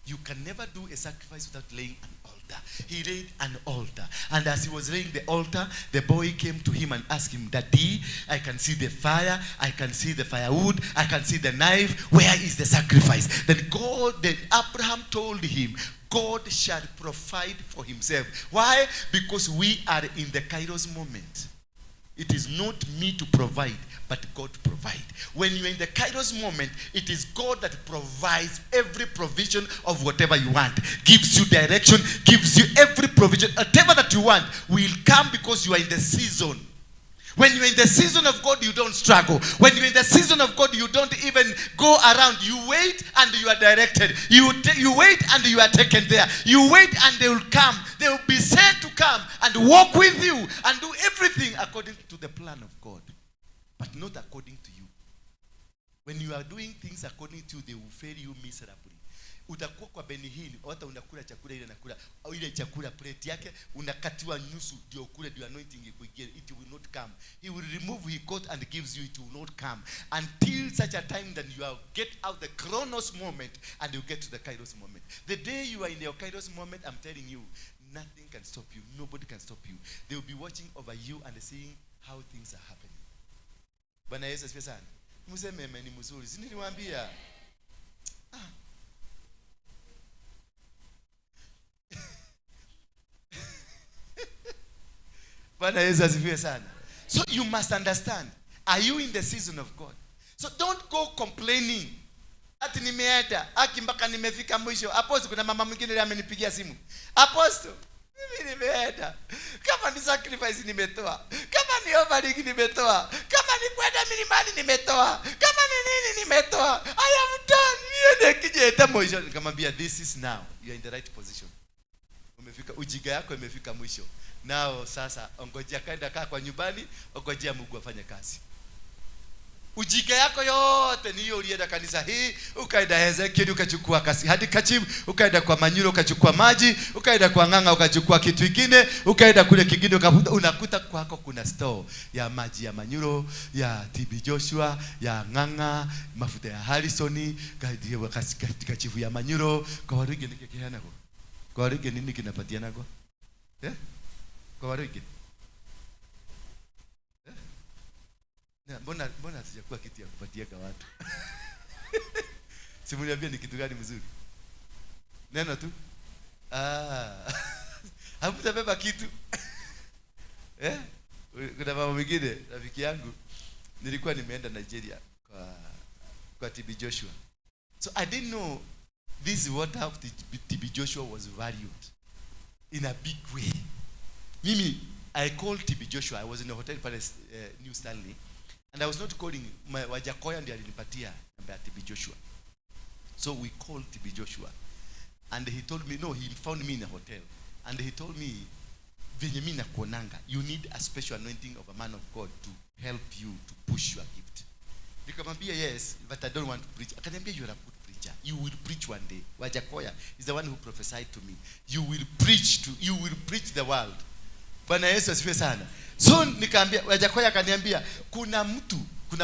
You can never do a sacrifice without laying an altar. He laid an altar. And as he was laying the altar, the boy came to him and asked him, Daddy, I can see the fire, I can see the firewood, I can see the knife. Where is the sacrifice? Then Abraham told him, God shall provide for himself. Why? Because we are in the kairos moment. It is not me to provide, but God provide. When you're in the kairos moment, it is God that provides every provision of whatever you want. Gives you direction, gives you every provision. Whatever that you want will come because you are in the season. When you're in the season of God, you don't struggle. When you're in the season of God, you don't even go around. You wait and you are directed. You wait and you are taken there. You wait and they will come. They will be sent to come and walk with you and do everything according to the plan of God. But not according to you. When you are doing things according to you, they will fail you miserably. Utakuwa kwa beni hili, hata unakula chakula ile nakula, au ile chakula plate yake unakatiwa nusu ndio ukule, ndio anointing ikuingie, it will not come. He will remove his coat and gives you, it will not come until such a time that you get out the chronos moment and you get to the kairos moment. The day you are in your kairos moment, I'm telling you, nothing can stop you. Nobody can stop you. They will be watching over you and seeing how things are happening. Bwana Yesu asifiwe sana. Mseme ni mzuri. Si niliwaambia? Bwana Yesu asifiwe sana. So you must understand, are you in the season of God? So don't go complaining. Ati nimeenda, aki mpaka nimefika mwisho. Apostle, kuna mama mwingine leo amenipigia simu. Apostle, mimi nimeenda. Kama ni sacrifice nimetoa. Kama ni offering nimetoa. Kama ni kwenda milimani nimetoa. Kama ni nini nimetoa. I have done. Niende kijeta mwisho. Nikamwambia, this is now. You are in the right position. Umefika, ujiga yako imefika mwisho. Nao sasa ongojea, kaenda kaa kwa nyumbani, ongojea Mungu afanye kazi. Ujika yako yote ni hiyo, ulienda kanisa hii, ukaenda Hezekiel ukachukua kasi hadi Kachivu, ukaenda kwa Manyuro ukachukua maji, ukaenda kwa Ng'anga ukachukua kitu kingine, ukaenda kule kingine unakuta kwako kuna store ya maji ya Manyuro, ya TB Joshua, ya Ng'anga, mafuta ya Harrison, katika Kachivu ya Manyuro. Kwa Waruinge nikikiana kwa. Kwa Waruinge nini kinapatiana kwa? Kwa Waruinge. Mbona sijakuwa kitu ya kupatia kwa watu? Simuliambia ni kitu gani mzuri? Neno tu. Hamutabeba kitu. Kuna mama mwingine rafiki yangu, nilikuwa nimeenda Nigeria kwa TB Joshua. So I didn't know this is what how TB Joshua was valued in a big way. Mimi, I called TB Joshua. I was in a hotel palace, New Stanley, and I was not calling my Wajakoya ndiye alinipatia namba ya TB Joshua. So we called TB Joshua, and he told me, no, he found me in a hotel, and he told me, venye mimi nakuonanga, you need a special anointing of a man of God to help you to push your gift. Nikamwambia, yes, but I don't want to preach. Akaniambia, you are a good preacher. You will preach one day. Wajakoya is the one who prophesied to me. You will preach the world. Bwana Yesu asifiwe sana. So nikaambia, Wajakoya akaniambia, kuna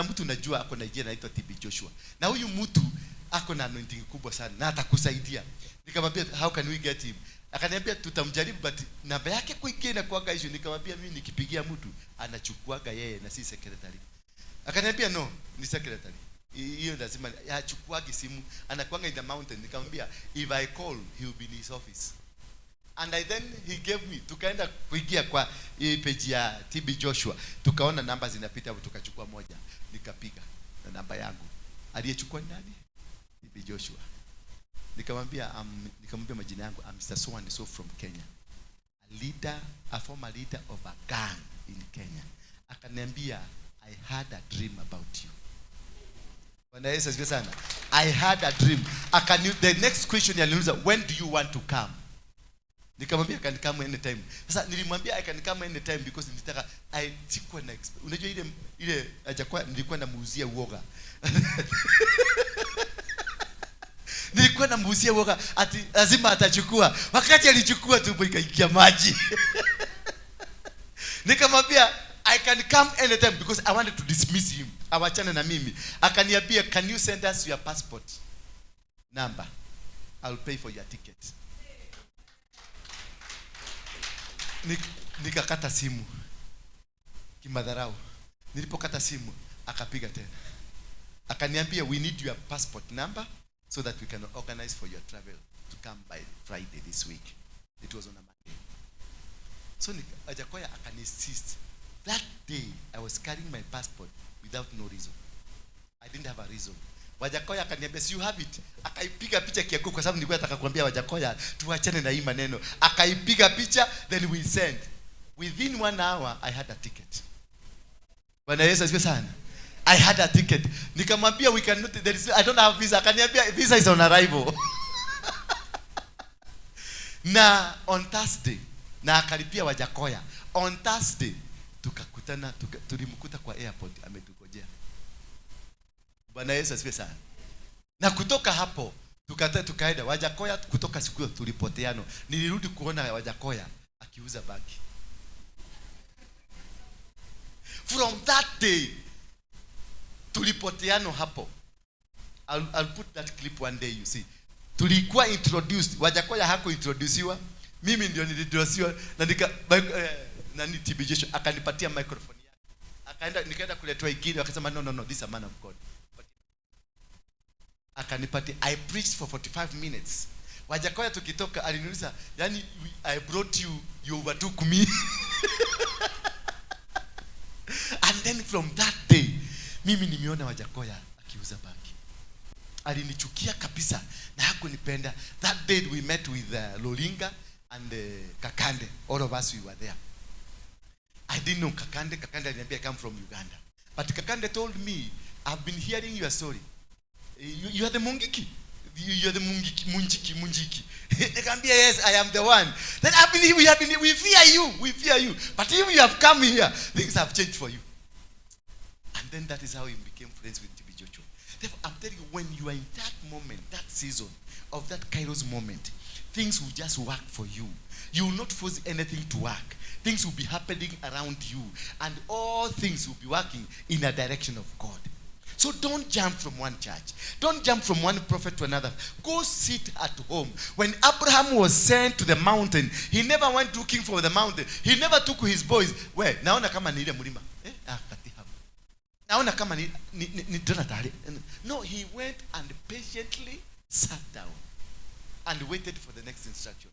mtu najua ako na jina anaitwa TB Joshua. Na huyu mtu ako na anointing kubwa sana na atakusaidia. Nikamwambia, how can we get him? Akaniambia tutamjaribu, but namba yake kuingia na kuaga issue. Nikamwambia, mimi nikipigia mtu anachukuaga yeye na si secretary. Akaniambia, no, ni secretary. Hiyo lazima achukuage simu, anakuanga in the mountain. Nikamwambia, if I call, he will be in his office. And then he gave me, tukaenda kuingia kwa page ya TB Joshua, tukaona namba zinapita hapo, tukachukua moja, nikapiga na namba yangu. Aliyechukua nani? TB Joshua. Nikamwambia majina yangu, I'm Mr. So and so from Kenya, a former leader of a gang in Kenya. Akaniambia, I had a dream about you. Bwana Yesu asifiwe sana. I had a dream. The next question aliniuliza, when do you want to come? Nikamwambia, I can come anytime. Sasa nilimwambia I can come anytime because nilitaka sikuwa na unajua ile hajakuwa, nilikuwa namuuzia uoga. Nilikuwa namuuzia uoga ati lazima atachukua. Wakati alichukua tumbo ikaingia maji. Nikamwambia, I can come anytime because I wanted to dismiss him. Awachane na mimi. Akaniambia, can you send us your passport number? I'll pay for your ticket. Nikakata simu kimadharau. Nilipokata simu akapiga tena. Akaniambia, we need your passport number so that we can organize for your travel to come by Friday this week. It was on a Monday. So Wajakoya akaninsist. That day I was carrying my passport without no reason. I didn't have a reason. Wajakoya akaniambia, you have it. Akaipiga picha kiaku kwa sababu nilikuwa nataka kuambia Wajakoya tuachane na hii maneno. Akaipiga picha, then we sent. Within 1 hour I had a ticket. Bwana Yesu asifiwe sana. I had a ticket. Nikamwambia, we cannot, I don't have visa. Akaniambia, visa is on arrival. Na on Thursday, na akalipia Wajakoya. On Thursday tukakutana, tulimkuta kwa airport ametugojea. Bwana Yesu asifiwe sana. Na kutoka hapo tukaenda Wajakoya. Kutoka siku hiyo tulipoteano. Nilirudi kuona Wajakoya akiuza bagi. From that day tulipoteano hapo. I'll put that clip one day, you see. Tulikuwa introduced. Wajakoya hako introduciwa. Mimi ndio niliintroduciwa na TB Joshua akanipatia microphone yake. Nikaenda kuletwa ingine, akasema no, this is a man of God. Akanipatia, I preached for 45 minutes. Wajakoya tukitoka aliniuliza, yani I brought you overtook me. And then from that day mimi nimeona Wajakoya akiuza bagi. Alinichukia kabisa na hakunipenda. That day we met with Lolinga and Kakande. All of us, we were there. I didn't know Kakande. Kakande aliniambia, I come from Uganda. But Kakande told me, I've been hearing your story. You are the Mungiki. You are the Munjiki. Nikamwambia, yes, I am the one. Then we fear you. But if you have come here, things have changed for you. And then that is how he became friends with TB Joshua. Therefore, I'm telling you, when you are in that moment, that season of that Kairos moment, things will just work for you. You will not force anything to work. Things will be happening around you, and all things will be working in a direction of God. So don't jump from one church. Don't jump from one prophet to another. Go sit at home. When Abraham was sent to the mountain, he never went looking for the mountain. He never took his boys. Where? Naona kama ni ile mlima. Naona kama ni Jonathan. No, he went and patiently sat down. and waited for the next instruction.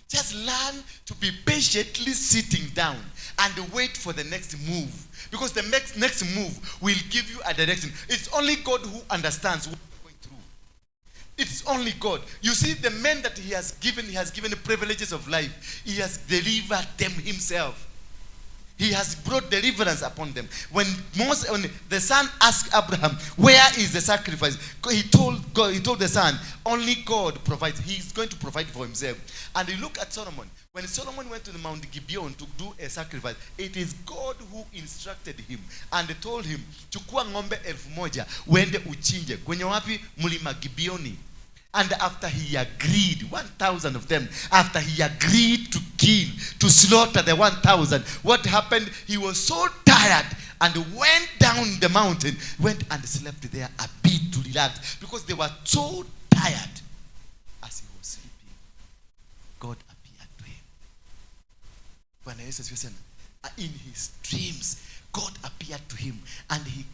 Just learn to be patiently sitting down and wait for the next move. Because the next move will give you a direction. It's only God who understands what you're going through. It's only God. You see, the men that he has given the privileges of life. He has delivered them himself. He has brought deliverance upon them. When the son asked Abraham, where is the sacrifice? He told the son, only God provides. He's going to provide for himself. And you look at Solomon. When Solomon went to the Mount Gibeon to do a sacrifice, it is God who instructed him and told him, chukua ng'ombe 1,000 uende uchinje kwenye wapi? Mlima Gibeoni. And after he agreed, 1,000 of them, after he agreed to kill, to slaughter the 1,000, what happened? He was so tired and went down the mountain, went and slept there a bit to relax, because they were so tired. As he was sleeping, God appeared to him. In his dreams, God appeared to him, and he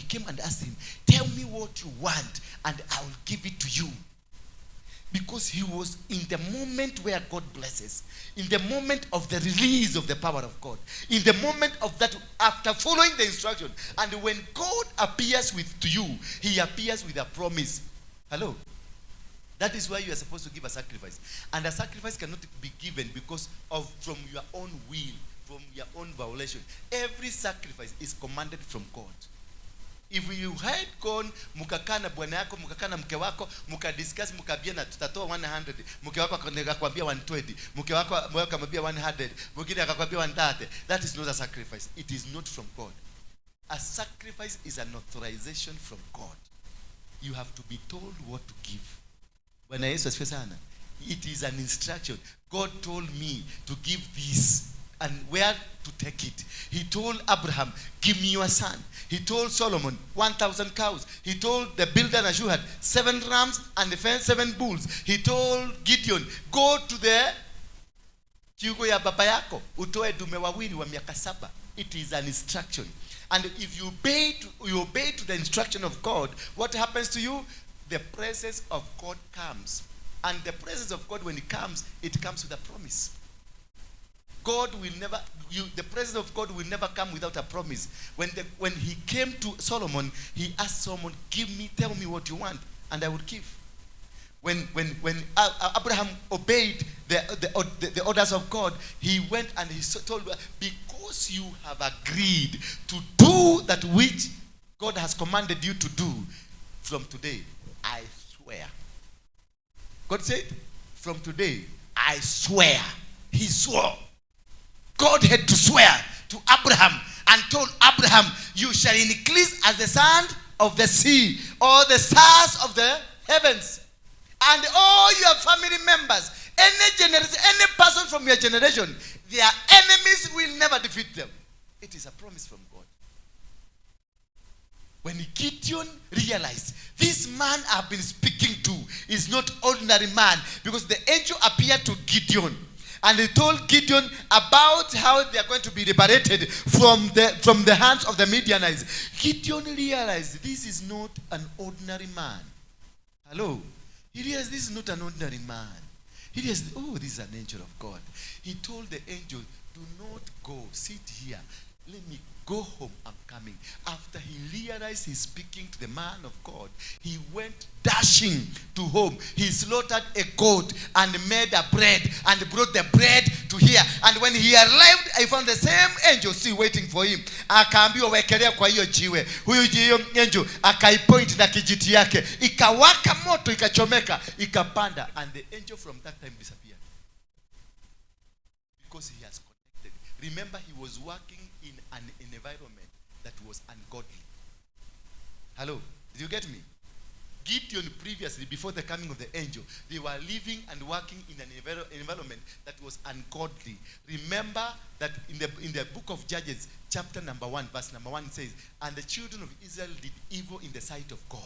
came and asked him, tell me what you want and I will give it to you. Because he was in the moment where God blesses, in the moment of the release of the power of God, in the moment of that, after following the instruction. And when God appears to you, he appears with a promise. Hello? That is why you are supposed to give a sacrifice. And a sacrifice cannot be given because from your own will, from your own violation. Every sacrifice is commanded from God. If you had gone, mukakaa na bwana yako, mukakaa na mke wako, mukadiscuss, mukabiana tutatoa 100, mke wako akakwambia 120, mke wako akamwambia 100, mwingine akakwambia 130, that is not a sacrifice. It is not from God. A sacrifice is an authorization from God. You have to be told what to give. Bwana Yesu asifiwe sana. It is an instruction. God told me to give this and where to take it. He told Abraham, give me your son. He told Solomon, 1,000 cows. He told the builder Nashuhat, 7 rams and 7 bulls. He told Gideon, go to the kiugo ya baba yako, utoe dume wawili wa miaka 7. It is an instruction. And if you obey to the instruction of God, what happens to you? The presence of God comes. And the presence of God, when it comes with a promise. The presence of God will never come without a promise. When he came to Solomon, he asked Solomon, tell me what you want, and I will give. When Abraham obeyed the orders of God, he went and he told, because you have agreed to do that which God has commanded you to do, from today, I swear. God said, from today, I swear. He swore. God had to swear to Abraham and told Abraham, you shall increase as the sand of the sea or the stars of the heavens. And all your family members, any person from your generation, their enemies will never defeat them. It is a promise from God. When Gideon realized, this man I've been speaking to is not ordinary man, because the angel appeared to Gideon and he told Gideon about how they are going to be liberated from the hands of the Midianites. Gideon realized this is not an ordinary man. Hello? He realized this is not an ordinary man. He realized, oh, this is an angel of God. He told the angel, do not go, sit here. Let me go home, I'm coming. After he realized he's speaking to the man of God, he went dashing to home. He slaughtered a goat and made a bread and brought the bread to here. And when he arrived, I found the same angel still waiting for him. Akaambiwa wekelea kwa hiyo jiwe. Huyo angel akaipoint na kijiti yake. Ikawaka moto, ikachomeka, ikapanda. And the angel from that time disappeared. Because he has connected. Remember, he was working in an environment that was ungodly. Hello? Did you get me? Gideon previously, before the coming of the angel, they were living and working in an environment that was ungodly. Remember that in the book of Judges, chapter number 1, verse number 1 says, and the children of Israel did evil in the sight of God.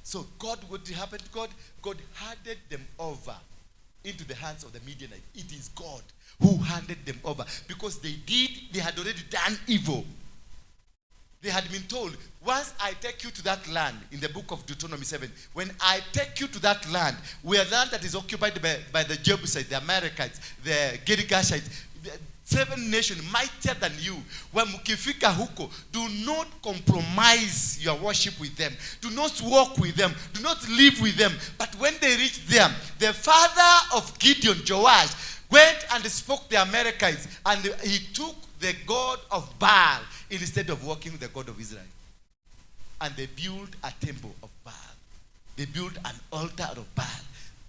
So what happened to God? God handed them over into the hands of the Midianites. It is God who handed them over, because they had already done evil. They had been told, once I take you to that land, in the book of Deuteronomy 7, when I take you to that land, where land that is occupied by the Jebusites, the Amalekites, the Girgashites, 7 nations mightier than you, when mukifika huko, do not compromise your worship with them. Do not walk with them. Do not live with them. But when they reached them, the father of Gideon, Joash, went and spoke the Amalekites, and he took the god of Baal instead of walking with the God of Israel. And they built a temple of Baal. They built an altar of Baal.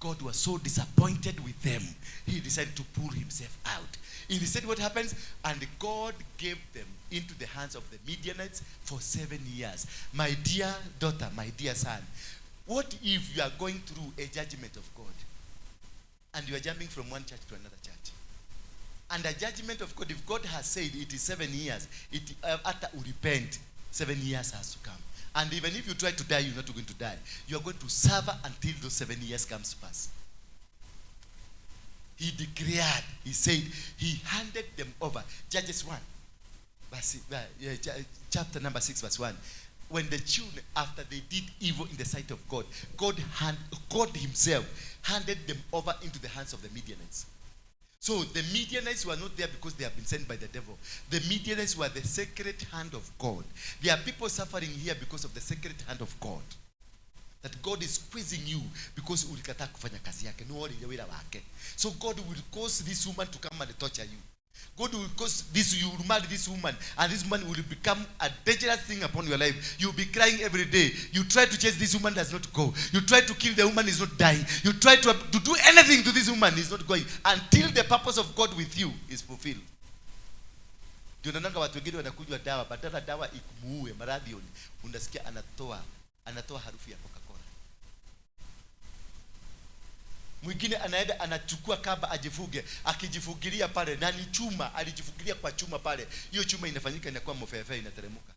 God was so disappointed with them, he decided to pull himself out. Instead, what happens? And God gave them into the hands of the Midianites for 7 years. My dear daughter, my dear son, what if you are going through a judgment of God and you are jumping from one church to another church? And a judgment of God, if God has said it is 7 years, after you repent, 7 years has to come. And even if you try to die, you're not going to die. You are going to suffer until those 7 years comes to pass. He declared, he said, he handed them over. Judges 1, chapter number 6, verse 1. When the children, after they did evil in the sight of God, God himself handed them over into the hands of the Midianites. So the Midianites were not there because they have been sent by the devil. The Midianites were the sacred hand of God. There are people suffering here because of the sacred hand of God. That God is squeezing you because ulikataa kufanya kazi yake. No worry, wila wake. So God will cause this woman to come and torture you. God will cause this, you will marry this woman, and this woman will become a dangerous thing upon your life. You'll be crying every day. You try to chase this woman, does not go. You try to kill the woman, is not dying. You try to do anything to this woman, is not going. Until the purpose of God with you is fulfilled. Ndio nananga watu wengine wanakunywa dawa, badala dawa ikumuue maradhi, unasikia anatoa harufu ya Coca-Cola. Mwingine anaenda anachukua kamba ajifuge, akijifugilia pale na ni chuma, alijifugilia kwa chuma pale. Hiyo chuma inafanyika inakuwa mofefe, inateremka.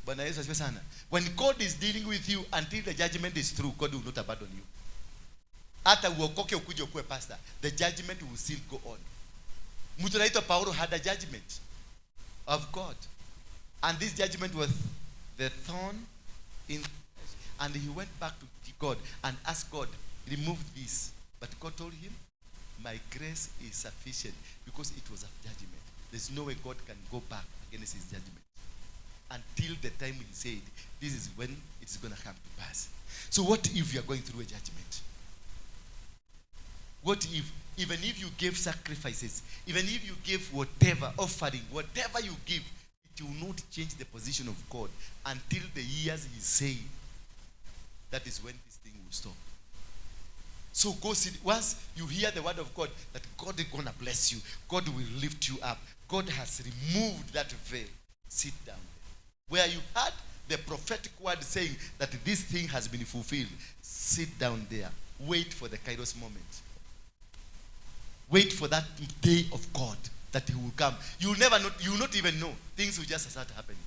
Bwana Yesu asifiwe sana. When God is dealing with you until the judgment is through, God will not abandon you. Hata uokoke ukuje ukue pastor, the judgment will still go on. Mtu anaitwa Paulo had a judgment of God. And this judgment was the thorn in, and he went back to God and asked God, remove this. But God told him, my grace is sufficient, because it was a judgment. There's no way God can go back against his judgment until the time he said, this is when it's going to come to pass. So what if you are going through a judgment? What if, even if you give sacrifices, even if you give whatever, offering, whatever you give, it will not change the position of God until the years he said. That is when this thing will stop. So go sit. Once you hear the word of God, that God is going to bless you, God will lift you up, God has removed that veil, sit down there. Where you heard the prophetic word saying that this thing has been fulfilled, sit down there. Wait for the Kairos moment. Wait for that day of God that he will come. You will not even know. Things will just start happening.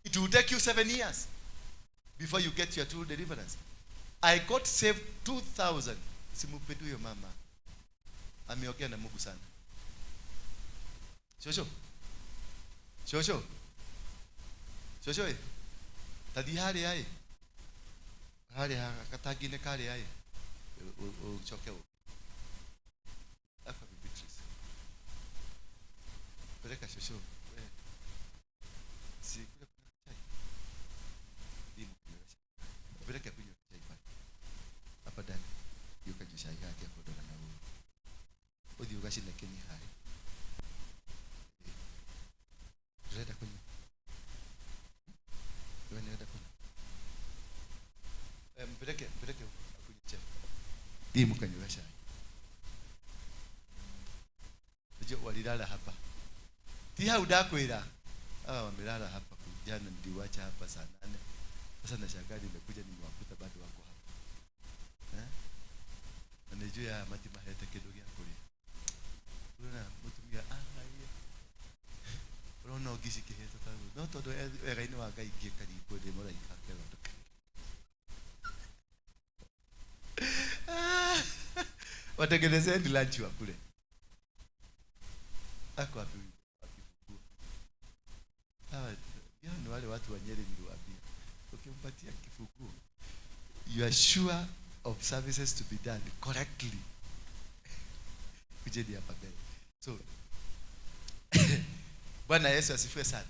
It will take you 7 years before you get your true deliverance. I got saved 2000. Simupedu yo mama. Ameongea na Mungu sana. Shosho. Shosho. Shosho. Tadi hali hai. Hali katagine kali hai. O choke o. Afa Beatrice. Peleka shosho. Si kule kuna chai. Dimu kinyosha. Peleka kunywa chai pale. Hapa ndani. Yuka jishai yake hapo ndo na wewe. Odi ugashi na keni hai. Reda kunywa. Wewe nenda kunywa. Peleke kunywa chai. Dimu kanyosha. Ndio walilala hapa. Tia udakwira. Wamelala hapa jana, niliwacha hapa saa 8. Sasa nashangaa nimekuja nimewakuta bado wako hapa. Anajua ya mati maheta kidogo ya kule. Unaona mtumia hiyo. Unaona ugisi kiheto tangu. No todo era ino akaikia karibu de mora ikakela toka. Watengenezea ndi lunch wa kule. Ako wapi? Nyeri niliwaambia. Ukimpatia kifunguo, you are sure of services to be done correctly. Ujeni hapa mbele. So Bwana Yesu asifiwe sana.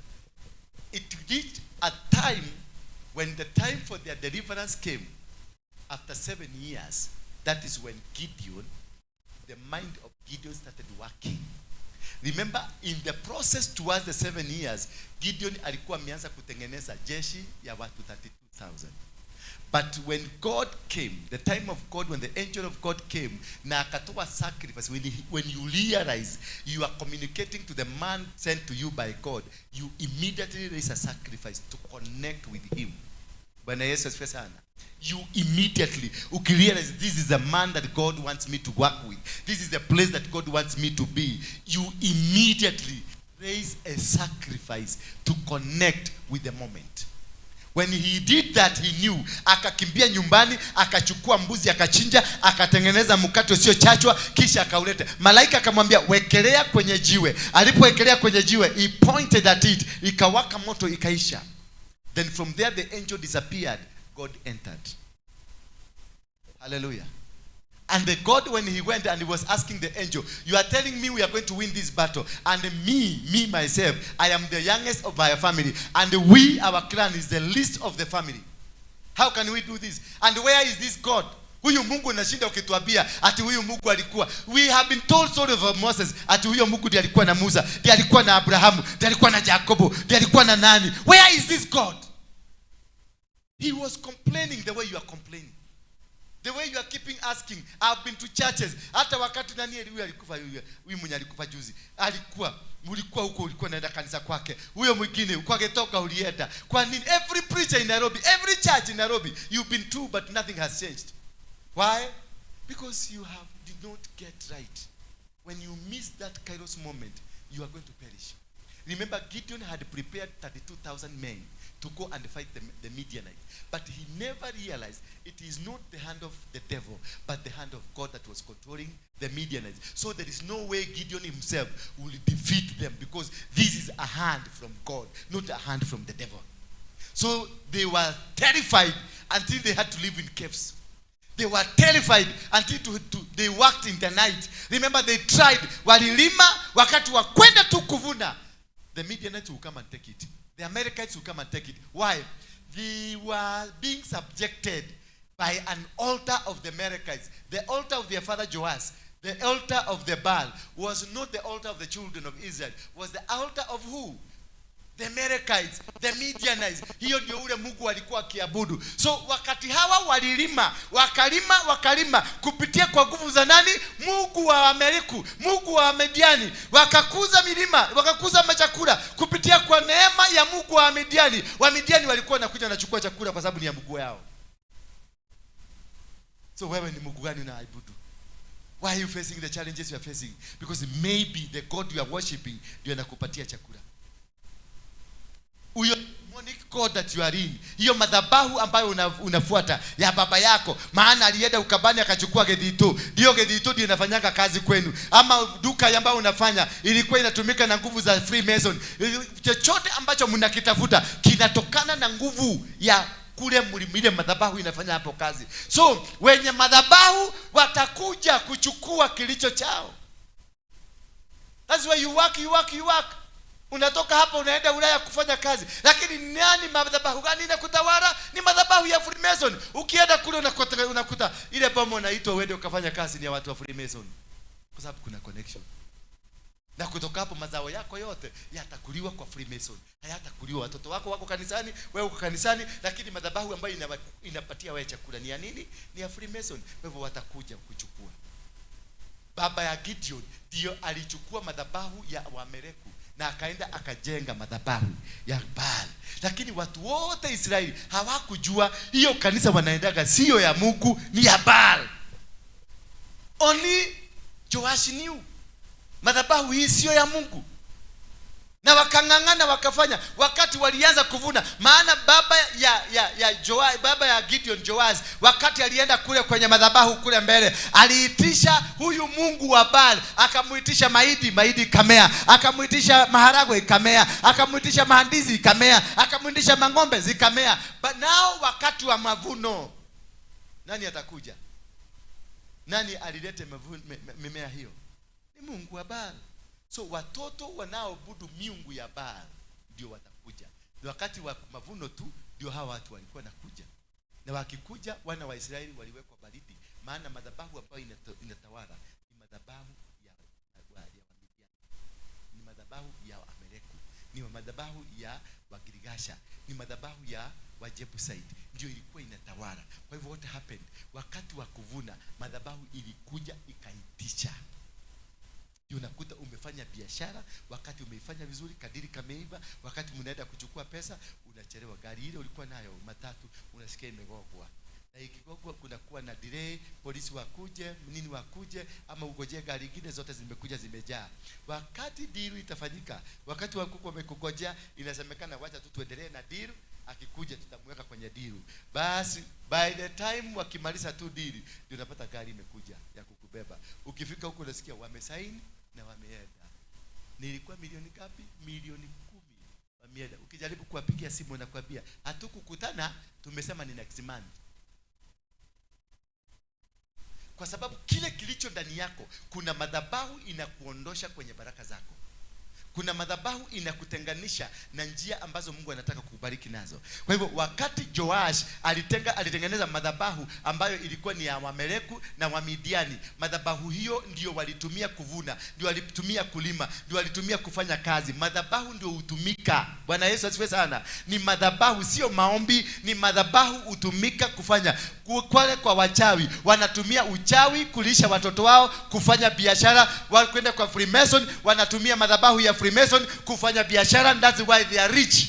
It reached a time when the time for their deliverance came after 7 years. That is when Gideon, the mind of Gideon started working. Remember, in the process towards the 7 years, Gideon alikuwa ameanza kutengeneza jeshi ya watu 32,000. But when God came, the time of God, when the angel of God came, na akatoa sacrifice, when you realize you are communicating to the man sent to you by God, you immediately raise a sacrifice to connect with him. Bwana Yesu asifiwe sana. You immediately, realize this is the man that God wants me to work with. This is the place that God wants me to be. You immediately raise a sacrifice to connect with the moment. When he did that, he knew. Akakimbia nyumbani, akachukua mbuzi, akachinja, akatengeneza mkate usio chachwa, kisha akauleta. Malaika akamwambia, wekelea kwenye jiwe. Alipowekelea kwenye jiwe, he pointed at it, ikawaka moto, ikaisha. Then from there the angel disappeared. God entered. Hallelujah. And the God, when he went and he was asking the angel, you are telling me we are going to win this battle, and me myself, I am the youngest of my family, and we, our clan, is the least of the family. How can we do this? And where is this God? Huyu Mungu nashinda ukituambia ati huyu Mungu alikuwa. We have been told sort of Moses ati huyu Mungu ndiye alikuwa na Musa, ndiye alikuwa na Abrahamu, ndiye alikuwa na Jacobo, ndiye alikuwa na nani? Where is this God? He was complaining the way you are complaining. The way you are keeping asking. I've been to churches. Hata wakati nani huyu alikufa, huyu mwenye alikufa juzi. Mulikuwa huko, ulikuwa naenda kanisa kwake. Huyo mwingine ukagetoka ulienda. Kwa nini? Every preacher in Nairobi, every church in Nairobi, you've been to, but nothing has changed. Why? Because you did not get right. When you miss that Kairos moment, you are going to perish. Remember, Gideon had prepared 32,000 men to go and fight the Midianites. But he never realized it is not the hand of the devil, but the hand of God that was controlling the Midianites. So there is no way Gideon himself will defeat them, because this is a hand from God, not a hand from the devil. So they were terrified until they had to live in caves. They were terrified until they worked in the night. Remember, they tried. Walilima wakati wa kwenda tu kuvuna. The Midianites will come and take it. The Amalekites will come and take it. Why? They were being subjected by an altar of the Amalekites. The altar of their father Joas, the altar of the Baal, was not the altar of the children of Israel. Was the altar of who? The Amalekites, the Midianites. Hiyo ndio ule Mungu walikuwa kiabudu. So wakati hawa walilima, wakalima kupitia kwa nguvu za nani? Mungu wa Amaleku, Mungu wa Midiani. Wakakuza milima, wakakuza machakula kupitia kwa neema ya Mungu wa Midiani. Wa Midiani walikuwa wanakuja na chukua chakula kwa sababu ni ya Mungu yao. So wewe ni Mungu gani unaabudu? Why are you facing the challenges you are facing? Because maybe the God you are worshiping ndio anakupatia chakula. Uyo demonic God that you are in, hiyo madhabahu ambayo unafuata ya baba yako, maana alienda ukabani akachukua gedito, ndio gedito ndio inafanyanga kazi kwenu. Ama duka ambayo unafanya ilikuwa inatumika na nguvu za Freemason. Chochote ambacho mnakitafuta kinatokana na nguvu ya kule mlimile madhabahu inafanya hapo kazi. So wenye madhabahu watakuja kuchukua kilicho chao. That's why you work. Unatoka hapa unaenda Ulaya kufanya kazi. Lakini nani madhabahu gani inakutawala? Ni madhabahu ya Freemason. Ukienda kule unakuta ile bomo unaitwa uende ukafanya kazi ni ya watu wa Freemason. Kwa sababu kuna connection. Na kutoka hapo mazao yako yote yatakuliwa kwa Freemason. Hayatakuliwa. Watoto wako wako kanisani, wewe uko kanisani, lakini madhabahu ambayo inapatia wewe chakula ni ya nini? Ni ya Freemason. Kwa hivyo watakuja kuchukua. Baba ya Gideon ndio alichukua madhabahu ya Waamaleku na akaenda akajenga madhabahu ya Baal. Lakini watu wote Israeli hawakujua hiyo kanisa wanaendaga sio ya Mungu, ni ya Baal. Only Joash knew madhabahu hii sio ya Mungu. Na wakangangana wakafanya wakati walianza kuvuna, maana baba ya Gideon Gideon Joash wakati alienda kule kwenye madhabahu kule mbele, aliitisha huyu mungu wa Baal, akamuitisha maidi kamea, akamuitisha maharagwe kamea, akamuitisha mahandizi kamea, akamuitisha mang'ombe zikamea. But now wakati wa mavuno, nani atakuja? Nani alilete mimea hiyo? Ni mungu wa Baal. So watoto wanaoabudu miungu ya Baal ndio watakuja. Ni wakati wa mavuno tu ndio hawa watu walikuwa nakuja. Na wakikuja, wana wa Israeli waliwekwa baridi, maana madhabahu ambayo inatawala ni madhabahu ya Wamidiani, ni madhabahu ya Amaleki, ni madhabahu ya Wagirigasha, ni madhabahu ya Wajebusaiti, ndio ilikuwa inatawala. Kwa hivyo what happened? Wakati wa kuvuna, madhabahu ilikuja ikaitisha. Unakuta umefanya biashara, wakati umeifanya vizuri, kadiri kameiba, wakati mnaenda kuchukua pesa unachelewa. Gari ile ulikuwa nayo matatu unasikia imegogwa, na ikigogwa kunakuwa na delay, polisi wakuje, nini wakuje, ama ugoje gari nyingine, zote zimekuja zimejaa. Wakati deal itafanyika, wakati wakuku wamekugojea, inasemekana wacha tu tuendelee na deal, akikuja tutamweka kwenye deal. Basi by the time wakimaliza tu deal, ndio unapata gari imekuja ya kukubeba. Ukifika huko unasikia wamesaini na wameenda. Nilikuwa milioni ngapi? Milioni 10 wameenda. Ukijaribu kuwapigia simu na kuambia hatukukutana, tumesema ni next month. Kwa sababu kile kilicho ndani yako, kuna madhabahu inakuondosha kwenye baraka zako. Kuna madhabahu inakutenganisha na njia ambazo Mungu anataka kukubariki nazo. Kwa hivyo wakati Joash alitengeneza madhabahu ambayo ilikuwa ni ya Wameleki na Wamidiani, madhabahu hiyo ndio walitumia kuvuna, ndio walitumia kulima, ndio walitumia kufanya kazi. Madhabahu ndio hutumika. Bwana Yesu asifiwe sana. Ni madhabahu, sio maombi, ni madhabahu hutumika kufanya. Kwa wachawi, wanatumia uchawi kulisha watoto wao, kufanya biashara. Kwenda kwa Freemason, wanatumia madhabahu ya Freemason kufanya biashara. That's why they are rich.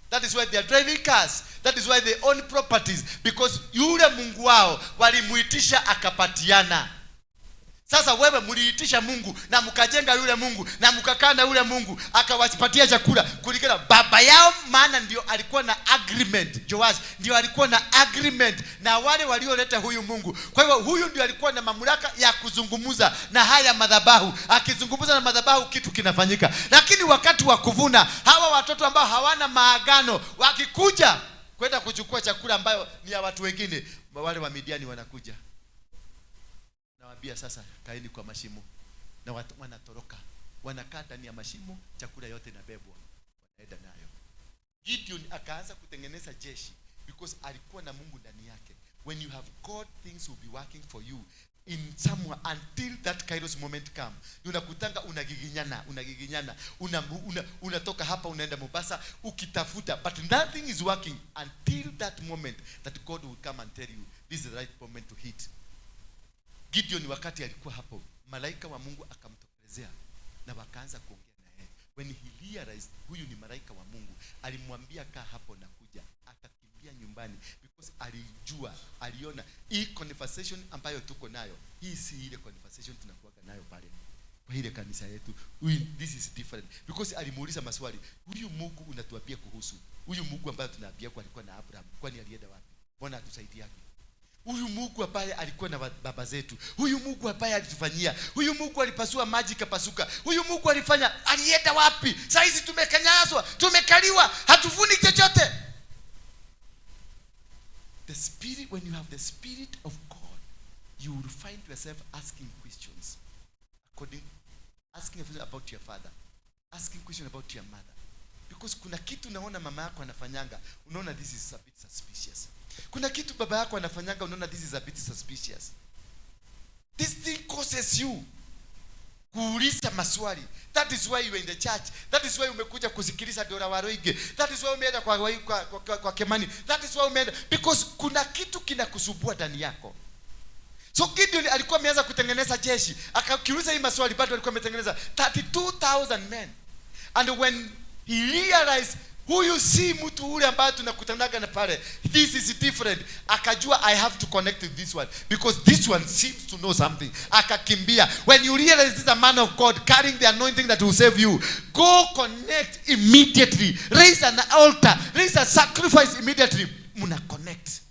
That is why they are driving cars. That is why they own properties. Because yule mungu wao walimuitisha akapatiana. Sasa wewe mliitisha Mungu na mkajenga yule Mungu na mkakaa na yule Mungu akawapatia chakula kulingana baba yao, maana ndio alikuwa na agreement. Joash ndio alikuwa na agreement na wale walioleta huyu Mungu. Kwa hivyo huyu ndio alikuwa na mamlaka ya kuzungumza na haya madhabahu. Akizungumza na madhabahu kitu kinafanyika. Lakini wakati wa kuvuna, hawa watoto ambao hawana maagano wakikuja kwenda kuchukua chakula ambayo ni ya watu wengine, wale wa Midiani wanakuja. Nawaambia sasa kaeni kwa mashimo, na watu wanatoroka, wanakaa ndani ya mashimo, chakula yote inabebwa, wanaenda nayo. Gideon akaanza kutengeneza jeshi because alikuwa na Mungu ndani yake. When you have God, things will be working for you in somewhere until that kairos moment come. Unakutanga unagiginyana, unatoka hapa unaenda Mombasa ukitafuta, but nothing is working until that moment that God will come and tell you this is the right moment to hit. Gideon wakati alikuwa hapo, malaika wa Mungu akamtokelezea na wakaanza kuongea na yeye. When he realized huyu ni malaika wa Mungu, alimwambia kaa hapo na kuja, akakimbia nyumbani because aliona hii conversation ambayo tuko nayo, hii si ile conversation tunakuwa nayo pale kwa ile kanisa yetu. This is different because alimuuliza maswali. Huyu Mungu unatuambia kuhusu, huyu Mungu ambaye tunaambia kwa alikuwa na Abraham, kwani alienda wapi? Mbona hatusaidia? Huyu Mungu ambaye alikuwa na baba zetu, huyu Mungu ambaye alitufanyia, huyu Mungu alipasua maji kapasuka, huyu Mungu alifanya, alienda wapi? Sasa hizi tumekanyazwa, tumekaliwa, hatuvuni chochote. The spirit, when you have the spirit of God, you will find yourself asking questions. Asking about your father, asking questions about your mother. Because kuna kitu naona mama yako anafanyanga, unaona this is a bit suspicious. Kuna kitu baba yako anafanyanga, unaona this is a bit suspicious. This thing causes you kuuliza maswali. That is why you are in the church. That is why umekuja kusikiliza Ndura Waruinge. That is why umeenda kwa Kemani. That is why umeenda because kuna kitu kinakusumbua ndani yako. So Gideon alikuwa ameanza kutengeneza jeshi. Akakiuliza hii maswali, bado alikuwa ametengeneza 32,000 men. And when he realized huyu si mtu ule ambaye tunakutanaga na pale, this is different, akajua I have to connect with this one because this one seems to know something. Akakimbia. When you realize this is a man of God carrying the anointing that will save you, go connect immediately. Raise an altar, raise a sacrifice immediately. Muna connect. connect.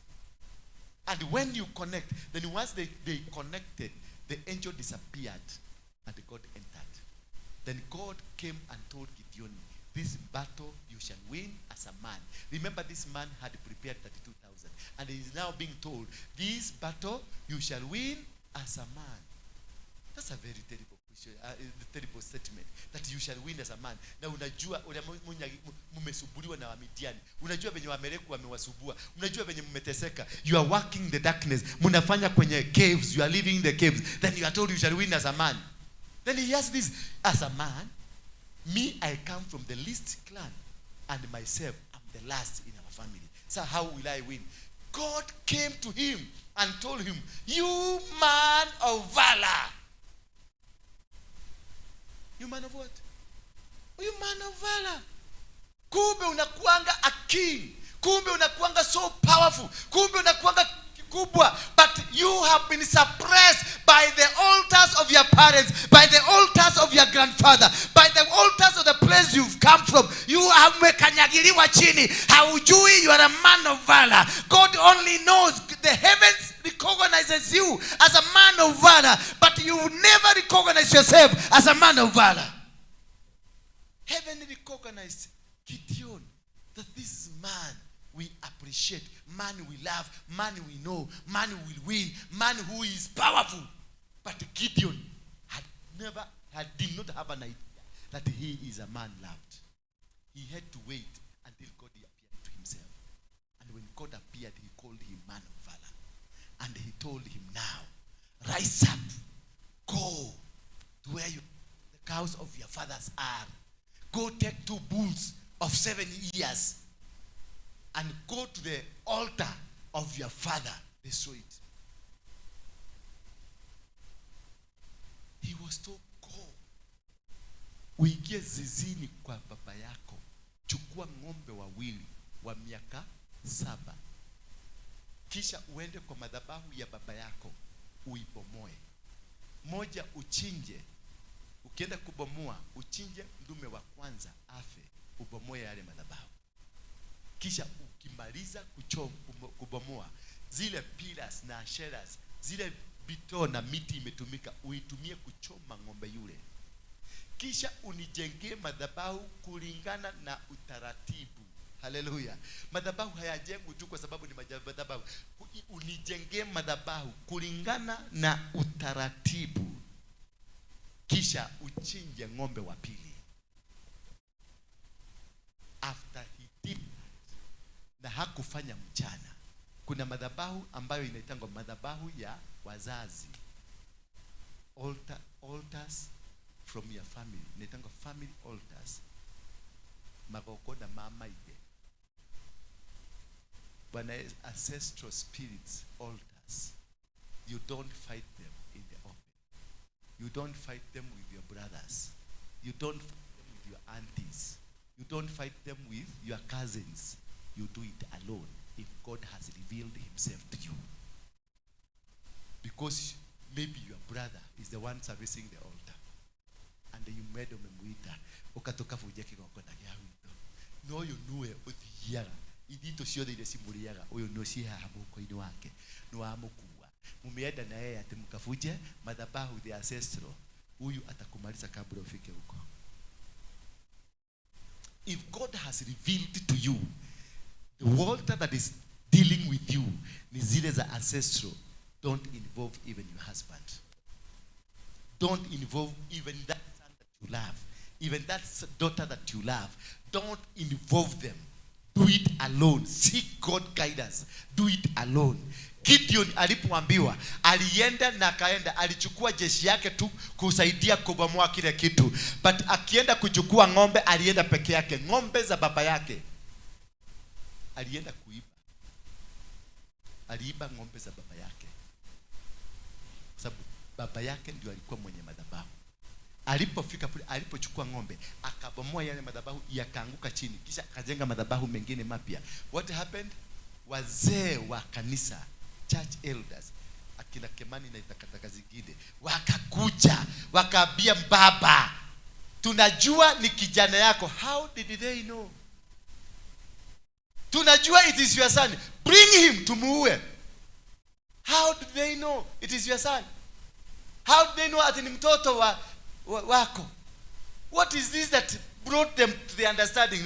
And when you connect, then once they connected, the angel disappeared and God entered. Then God came and told Gideon, this battle you shall win as a man. Remember, this man had prepared 32,000. And he is now being told, this battle you shall win as a man. That's a very terrible question, terrible statement. That you shall win as a man. Na unajua mumesumbuliwa na Wamidiani. Unajua venye Wameleki wamewasubua. Unajua venye mmeteseka. You are working the darkness. Munafanya kwenye caves. You are living in the caves. Then you are told you shall win as a man. Then he asked this, as a man, me, I come from the least clan, and myself, I'm the last in our family. So how will I win? God came to him and told him, you man of valor. You man of what? You man of valor. Kumbe unakuanga a king. Kumbe unakuanga so powerful. Kumbe unakuanga kubwa. But you have been suppressed by the altars of your parents, by the altars of your grandfather, by the altars of the place you've come from. You have mekanyagiliwa chini. Haujui you are a man of valor. God only knows. The heavens recognizes you as a man of valor, but you never recognize yourself as a man of valor. Heaven recognized Gideon that this is man we appreciate, man we love, man we know, man who will win, man who is powerful. But Gideon did not have an idea that he is a man loved. He had to wait until God appeared to himself. And when God appeared, he called him man of valor. And he told him, now, rise up, go to where the cows of your fathers are. Go take 2 bulls of 7 years and go to the altar of your father. They saw it. He was told, go. Uingie zizini kwa baba yako. Chukua ng'ombe wawili wa miaka 7. Kisha uende kwa madhabahu ya baba yako, uibomoe. Moja uchinje. Ukienda kubomoa, uchinje ndume wa kwanza afe, ubomoe yale madhabahu. Kisha ukimaliza kubomoa, zile pillars na asheras, zile bito na miti imetumika, uitumie kuchoma ng'ombe yule. Kisha unijengee madhabahu kulingana na utaratibu. Haleluya. Madhabahu hayajengwi tu kwa sababu ni madhabahu. Unijengee madhabahu kulingana na utaratibu. Kisha uchinje ng'ombe wa pili. After he did na hakufanya mchana. Kuna madhabahu ambayo inaitangwa madhabahu ya wazazi. Altars from your family. Inaitangwa family altars. Magoko na mama ide. Bwana, ancestral spirits altars. You don't fight them in the open. You don't fight them with your brothers. You don't fight them with your aunties. You don't fight them with your cousins. You do it alone if God has revealed himself to you. Because maybe your brother is the one servicing the altar. And you made him muita. Ukatoka fujeki kwa gya wito. No you know uthiyaga. Idito ciothe ile cimuriaga. Uyu no ciha moko-ini wake. No amukua. Mumeenda na yeye ati mkafuje madhabahu the ancestral. Huyu atakumaliza kabla ufike huko. If God has revealed to you the altar that is dealing with you, ni zile za ancestral, don't involve even your husband. Don't involve even that son that you love, even that daughter that you love. Don't involve them. Do it alone. Seek God guidance. Do it alone. Gideon alipoambiwa, alienda na kaenda, alichukua jeshi yake tu kusaidia kubomoa kile kitu. But akienda kuchukua ng'ombe, alienda peke yake. Ng'ombe za baba yake alienda kuiba. Aliiba ng'ombe za baba yake. Sababu baba yake ndio alikuwa mwenye madhabahu. Alipofika pale, alipochukua ng'ombe, akabomoa yale madhabahu, yakaanguka chini. Kisha akajenga madhabahu mengine mapya. What happened? Wazee wa kanisa, church elders, akina Kemani na itakataka zingine, wakakuja, wakaambia baba, tunajua ni kijana yako. How did they know? Tunajua it is your son. Bring him tumuue. How do they know it is your son? How do they know ati ni mtoto wako? What is this that brought them to the understanding?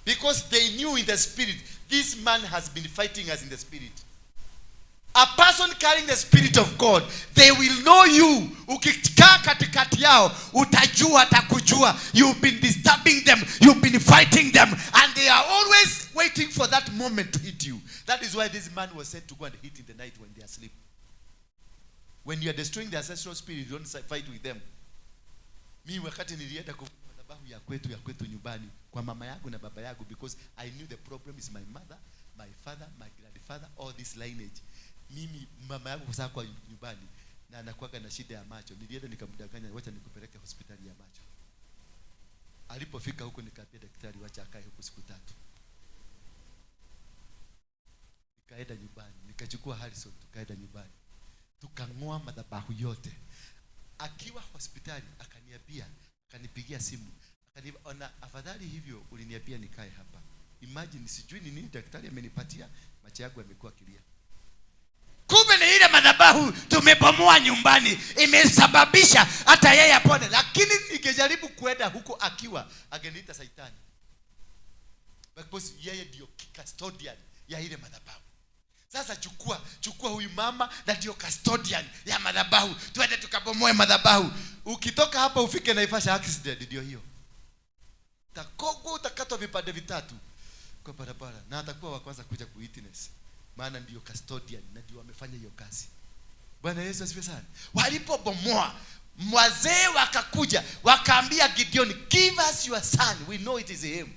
Because they knew in the spirit, this man has been fighting us in the spirit. A person carrying the spirit of God, they will know you. Ukikaa katikati yao, utajua, atakujua. You've been disturbing them, you've been fighting them, and they are always waiting for that moment to hit you. That is why this man was said to go and hit in the night when they are asleep. When you are destroying the ancestral spirit, you don't fight with them. Mi wakati nilienda kwa madhabahu ya kwetu nyumbani kwa mama yangu na baba yangu, because I knew the problem is my mother, my father, my grandfather, all this lineage. Mimi mama yangu kwa sababu kwa nyumbani na anakuwa na shida ya macho. Nilienda nikamdanganya, wacha nikupeleke hospitali ya macho. Alipofika huko nikaambia daktari wacha akae huko siku 3. Nikaenda nyumbani, nikachukua Harrison tukaenda nyumbani. Tukang'oa madhabahu yote. Akiwa hospitali akaniambia, akanipigia simu, akaniambia afadhali hivyo uliniambia nikae hapa. Imagine, sijui ni nini daktari amenipatia, macho yangu yamekuwa kilia. Kumbe ni ile madhabahu tumebomoa nyumbani imesababisha hata yeye apone. Lakini nikijaribu kuenda huko akiwa ageniita Saitani. Because yeye ndio custodian ya ile madhabahu. Sasa chukua huyu mama na ndio custodian ya madhabahu. Twende tukabomoe madhabahu. Ukitoka hapa ufike Naivasha, accident ndio hiyo. Takogo utakatwa vipande vitatu kwa barabara, na atakuwa wa kwanza kuja kuwitness. Maana ndio custodian na ndio wamefanya hiyo kazi. Bwana Yesu asifiwe sana. Walipobomoa, wazee wakakuja wakaambia Gideon, give us your son, we know it is him.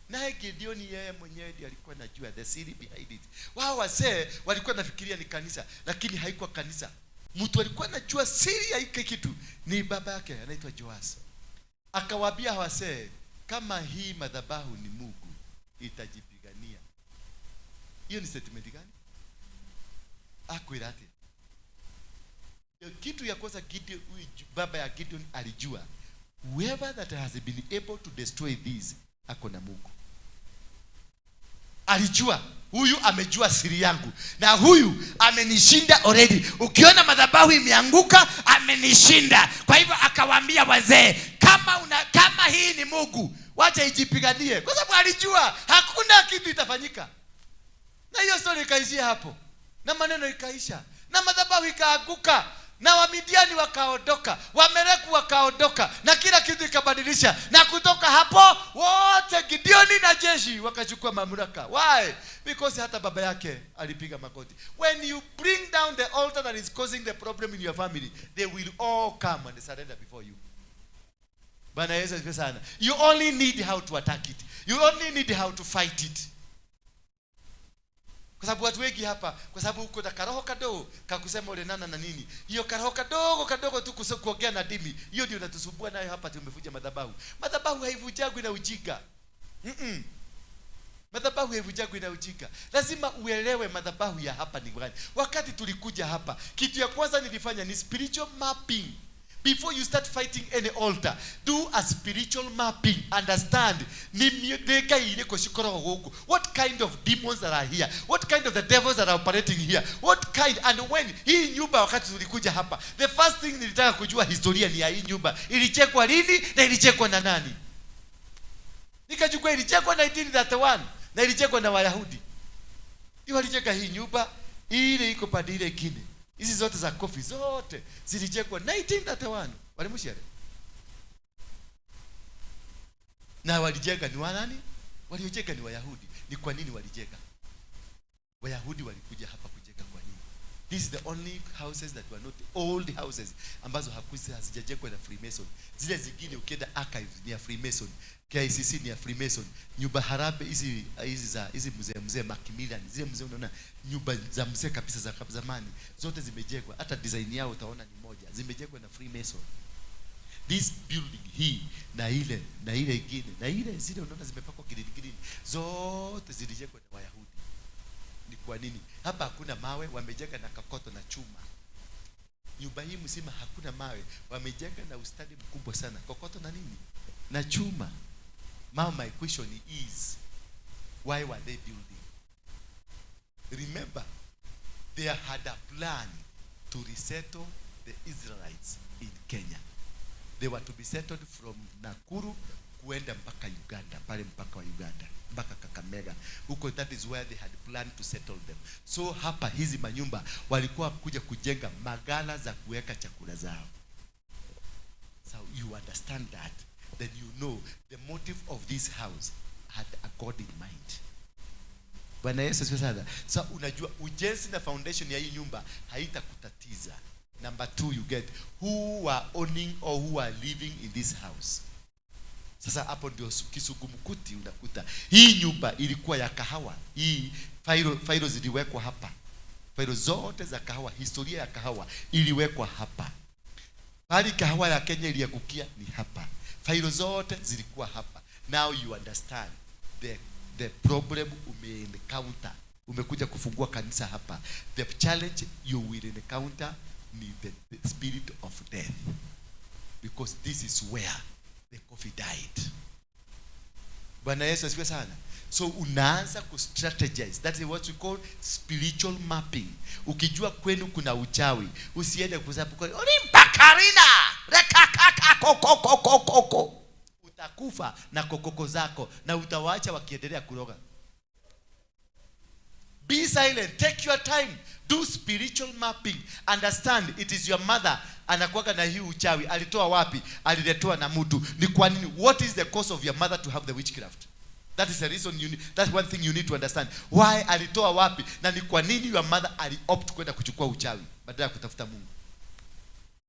Naye Gideon yeye mwenyewe ndiye alikuwa anajua the siri behind it. Wao wazee walikuwa nafikiria ni kanisa, lakini haikuwa kanisa. Mtu alikuwa anajua siri ya hiki kitu ni baba yake anaitwa Joas. Akawaambia wazee, kama hii madhabahu ni Mungu itajipigania. Hiyo ni statement gani? Akwirate. Kitu ya kwanza Gideon, baba ya Gideon alijua, whoever that has been able to destroy this ako na Mungu. Alijua huyu amejua siri yangu na huyu amenishinda already. Ukiona madhabahu imeanguka amenishinda. Kwa hivyo akawaambia wazee, kama hii ni Mungu, wacha ijipiganie, kwa sababu alijua hakuna kitu itafanyika. Na hiyo story ikaishia hapo. Na maneno ikaisha. Na madhabahu ikaanguka. Na Wamidiani wakaondoka, Wamereku wakaondoka, na kila kitu ikabadilisha. Na kutoka hapo wote Gideoni na jeshi wakachukua mamlaka. Why? Because hata baba yake alipiga magoti. When you bring down the altar that is causing the problem in your family, they will all come and surrender before you. Bwana Yesu asifiwe sana. You only need how to attack it. You only need how to fight it. Kwa sababu watu wengi hapa, kwa sababu uko na karoho kadogo kakusema ule nana na nini, hiyo karoho kadogo tu kuongea na dimi, hiyo ndio inatusumbua nayo hapa. Tumevuja madhabahu. Madhabahu haivujagwi na ujinga. Madhabahu haivujagwi na ujinga. Lazima uelewe madhabahu ya hapa ni gani. Wakati tulikuja hapa, kitu ya kwanza nilifanya ni spiritual mapping. Before you start fighting any altar, do a spiritual mapping. Understand what kind of demons that are here, what kind of the devils that are operating here, what kind. And when hii nyumba wakati tulikuja hapa, the first thing nilitaka kujua historia ni ya hii nyumba. Ilichekwa lini na ilichekwa na nani? Nikachukua ilichekwa 1931 na ilichekwa na Wayahudi. Hiyo walicheka hii nyumba, ile iko pande ile kine. Hizi zote za kofi zote zilichekwa 1931. Walimushere. Na walijenga ni wanani? Waliojenga ni Wayahudi. Ni kwa nini walijenga? Wayahudi walikuja hapa kujenga kwa nini? This is the only houses that were not old houses ambazo hazijajengwa na Freemason. Zile zingine ukienda archives ni ya Freemason. KICC ni ya Freemason. Nyumba harabe hizi mzee Macmillan, zile mzee unaona nyumba za mzee kabisa za zamani zote zimejengwa, hata design yao utaona ni moja, zimejengwa na Freemason. This building hii na ile ingine na ile zile unaona zimepakwa green zote zilijengwa na Wayahudi. Ni kwa nini? Hapa hakuna mawe, wamejenga na kakoto na chuma. Nyumba hii mzima hakuna mawe, wamejenga na ustadi mkubwa sana, kokoto na nini? Na chuma. Now my question is, why were they building? Remember, they had a plan to resettle the Israelites in Kenya. They were to be settled from Nakuru kuenda mpaka Uganda, pale mpaka wa Uganda, mpaka Kakamega. Huko, that is where they had planned to settle them. So hapa hizi manyumba walikuwa kuja kujenga magala za kuweka chakula zao. So you understand that, then you know the motive of this house had a God in mind. Bwana Yesu asifiwe sana. So unajua ujenzi na foundation ya hii nyumba haitakutatiza. Number 2, you get who are owning or who are living in this house. Sasa hapo ndio kisugumukuti unakuta. Hii nyumba ilikuwa ya kahawa. Hii failo ziliwekwa hapa. Failo zote za kahawa, historia ya kahawa iliwekwa hapa. Bali kahawa ya Kenya iliyakukia ni hapa. Failo zote zilikuwa hapa. Now you understand the problem encounter. Umekuja kufungua kanisa hapa. The challenge you will encounter ni the spirit of death. Because this is where the coffee died. Bwana Yesu asifiwe sana. So unaanza ku strategize. That is what we call spiritual mapping. Ukijua kwenu kuna uchawi, usiende kusabu kwa Olimpakarina rekakaka kokokokoko. Utakufa na kokoko zako na utawaacha wakiendelea kuroga. Be silent, take your time, do spiritual mapping. Understand it is your mother anakuaga na hii uchawi. Alitoa wapi? Aliletoa na mtu. Ni kwa nini? What is the cause of your mother to have the witchcraft? That is the reason you need, that's one thing you need to understand. Why alitoa wapi? Na ni kwa nini your mother aliopt kwenda kuchukua uchawi badala ya kutafuta Mungu?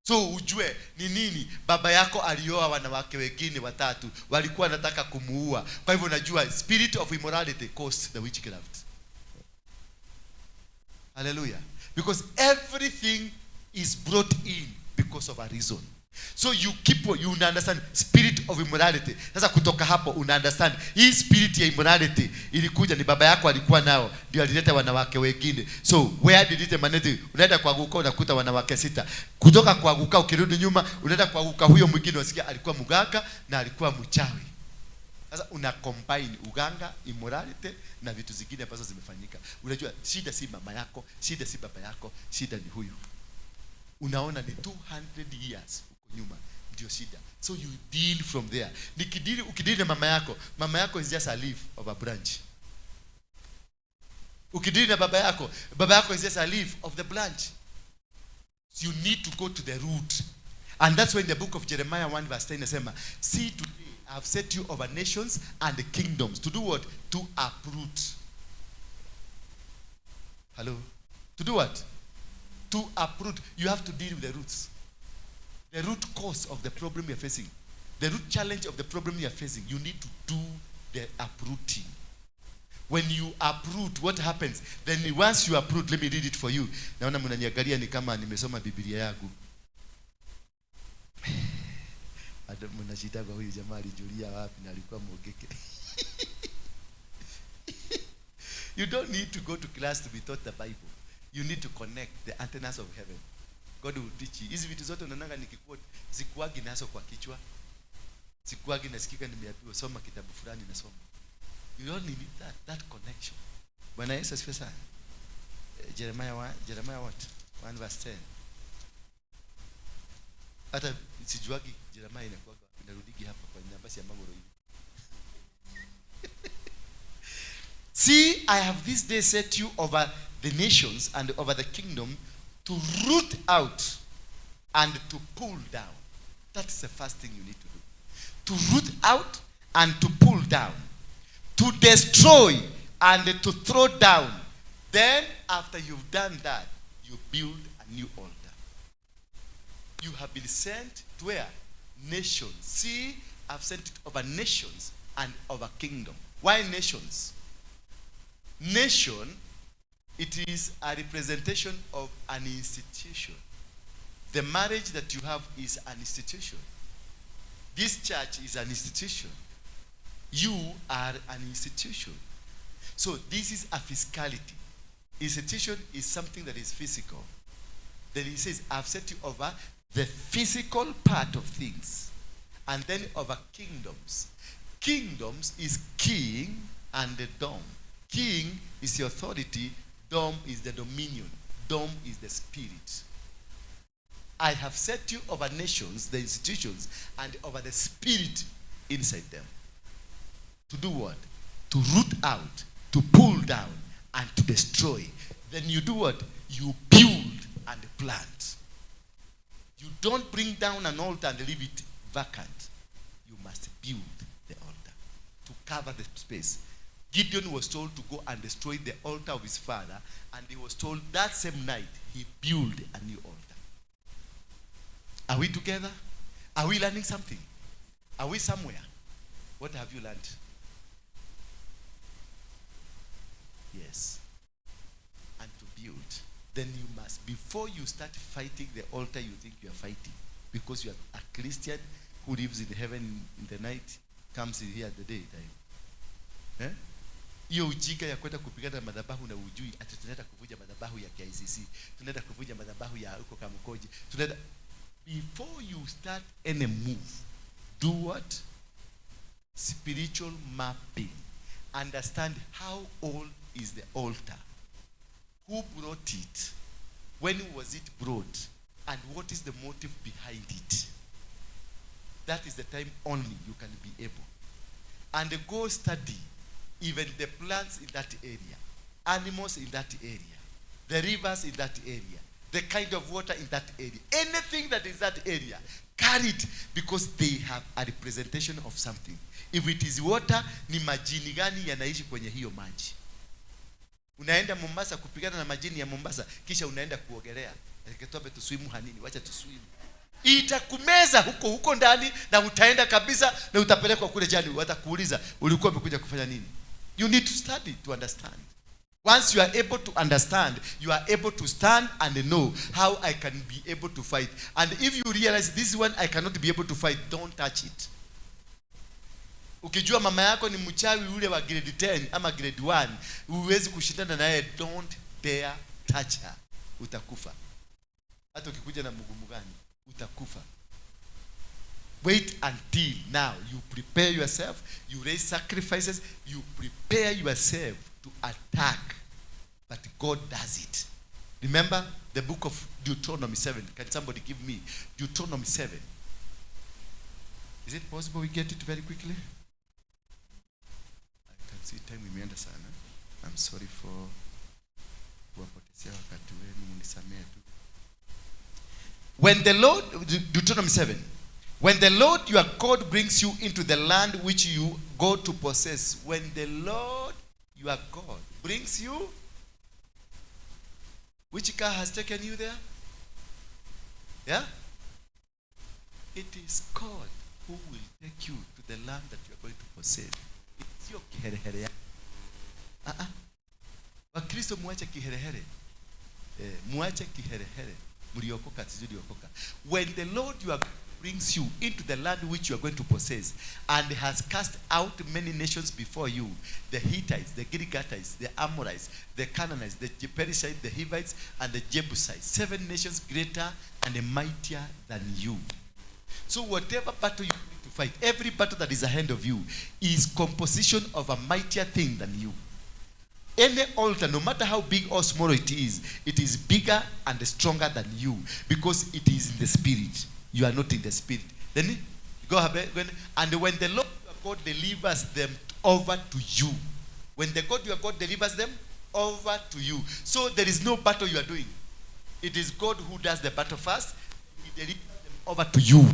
So ujue ni nini baba yako alioa wanawake wengine 3 walikuwa wanataka kumuua. Kwa hivyo unajua spirit of immorality caused the witchcraft. Hallelujah. Because everything is brought in because of a reason. So you understand spirit of immorality. Sasa kutoka hapo una understand hii spirit ya immorality ilikuja ni baba yako alikuwa nao, ndio alileta wanawake wengine. So where did it emanate? Unaenda kwa Guka unakuta wanawake 6. Kutoka kwa Guka ukirudi nyuma unaenda kwa Guka huyo mwingine wasikia alikuwa mganga na alikuwa mchawi. Sasa una combine uganga, immorality na vitu zingine ambazo zimefanyika. Unajua shida si mama yako, shida si baba yako, shida ni huyu. Unaona ni 200 years huko nyuma ndio shida. So you deal from there. Ukidili na mama yako is just a leaf of a branch. Ukidili na baba yako is just a leaf of the branch. So you need to go to the root. And that's why in the book of Jeremiah 1 verse 10 inasema, see today I have set you over nations and the kingdoms. To do what? To uproot. Hello? To do what? To uproot. You have to deal with the roots. The root cause of the problem you're facing. The root challenge of the problem you're facing. You need to do the uprooting. When you uproot, what happens? Then once you uproot, let me read it for you. Naona mnaniangalia ni kama nimesoma Biblia yangu. Mnashitaka huyu jamaa alijulia wapi na alikuwa mwogeke. You don't need to go to class to be taught the Bible. You need to connect the antennas of heaven. God will teach you. Hizi vitu zote unaonanga nikikuwa sikuagi nazo kwa kichwa. Sikuagi nasikika nimeambiwa soma kitabu fulani na soma. You don't need that connection. Bwana Yesu asifiwe sana. Jeremiah what? 1 verse 10. Hata sijuagi Jeremiah inakuwa inarudigi hapa kwa nafasi ya Magoro hivi. See, I have this day set you over the nations and over the kingdom to root out and to pull down. That's the first thing you need to do. To root out and to pull down. To destroy and to throw down. Then after you've done that, you build a new altar. You have been sent to where? Nations. See, I've sent it over nations and over kingdom. Why nations? Nation, it is a representation of an institution. The marriage that you have is an institution. This church is an institution. You are an institution. So this is a physicality. Institution is something that is physical. Then he says, I've set you over the physical part of things. And then over kingdoms. Kingdoms is king and the dome. King is the authority, dome is the dominion, dome is the spirit. I have set you over nations, the institutions, and over the spirit inside them. To do what? To root out, to pull down, and to destroy. Then you do what? You build and plant. You don't bring down an altar and leave it vacant. You must build the altar to cover the space. Gideon was told to go and destroy the altar of his father, and he was told that same night he built a new altar. Are we together? Are we learning something? Are we somewhere? What have you learned? Yes. And to build. Then you must, before you start fighting the altar you think you are fighting, because you are a Christian who lives in heaven in the night, comes in here at the daytime. Eh? Hiyo ujinga ya kwenda kupigana madhabahu na ujui ati tunaenda kuvunja madhabahu ya KICC, tunaenda kuvunja madhabahu ya huko Kamukoji, tunaenda. Before you start any move, do what? Spiritual mapping. Understand how old is the altar, who brought it, when was it brought, and what is the motive behind it. That is the time only you can be able. And go study even the plants in that area, animals in that area, the rivers in that area, the kind of water in that area, anything that is that area, carry it, because they have a representation of something. If it is water, ni majini gani yanaishi kwenye hiyo maji. Unaenda Mombasa kupigana na majini ya Mombasa, kisha unaenda kuogelea. Nikitobe tuswimu hanini, wacha tuswimu. Itakumeza huko ndani na utaenda kabisa na utapelekwa kule jani, watakuuliza ulikuwa umekuja kufanya nini? You need to study to understand. Once you are able to understand, you are able to stand and know how I can be able to fight. And if you realize this one I cannot be able to fight, don't touch it. Ukijua mama yako ni mchawi ule wa grade 10 ama grade 1, huwezi kushindana naye, don't dare touch her. Utakufa. Hata ukikuja na mgumu gani, utakufa. Wait until now you prepare yourself, you raise sacrifices, you prepare yourself to attack. But God does it. Remember the book of Deuteronomy 7. Can somebody give me Deuteronomy 7? Is it possible we get it very quickly? I can see time imeenda sana. I'm sorry for kuwapotesia wakati wenu, mnisamehe tu. When the Lord, Deuteronomy 7, when the Lord your God brings you into the land which you go to possess, when the Lord your God brings you, which car has taken you there? Yeah? It is God who will take you to the land that you are going to possess. It's your kiherehere. Wakristo muache kiherehere. Muache kiherehere. Mliokoka sizuliokoka. When the Lord your God brings you into the land which you are going to possess, and has cast out many nations before you, the Hittites, the Girgashites, the Amorites, the Canaanites, the Perizzites, the Hivites, and the Jebusites, 7 nations greater and mightier than you. So whatever battle you need to fight, every battle that is ahead of you is composition of a mightier thing than you. Any altar, no matter how big or small it is bigger and stronger than you, because it is in the spirit. You are not in the spirit. Then go ahead, and when the Lord your God delivers them over to you, when the God your God delivers them over to you, so there is no battle you are doing. It is God who does the battle first. He delivers them over to you.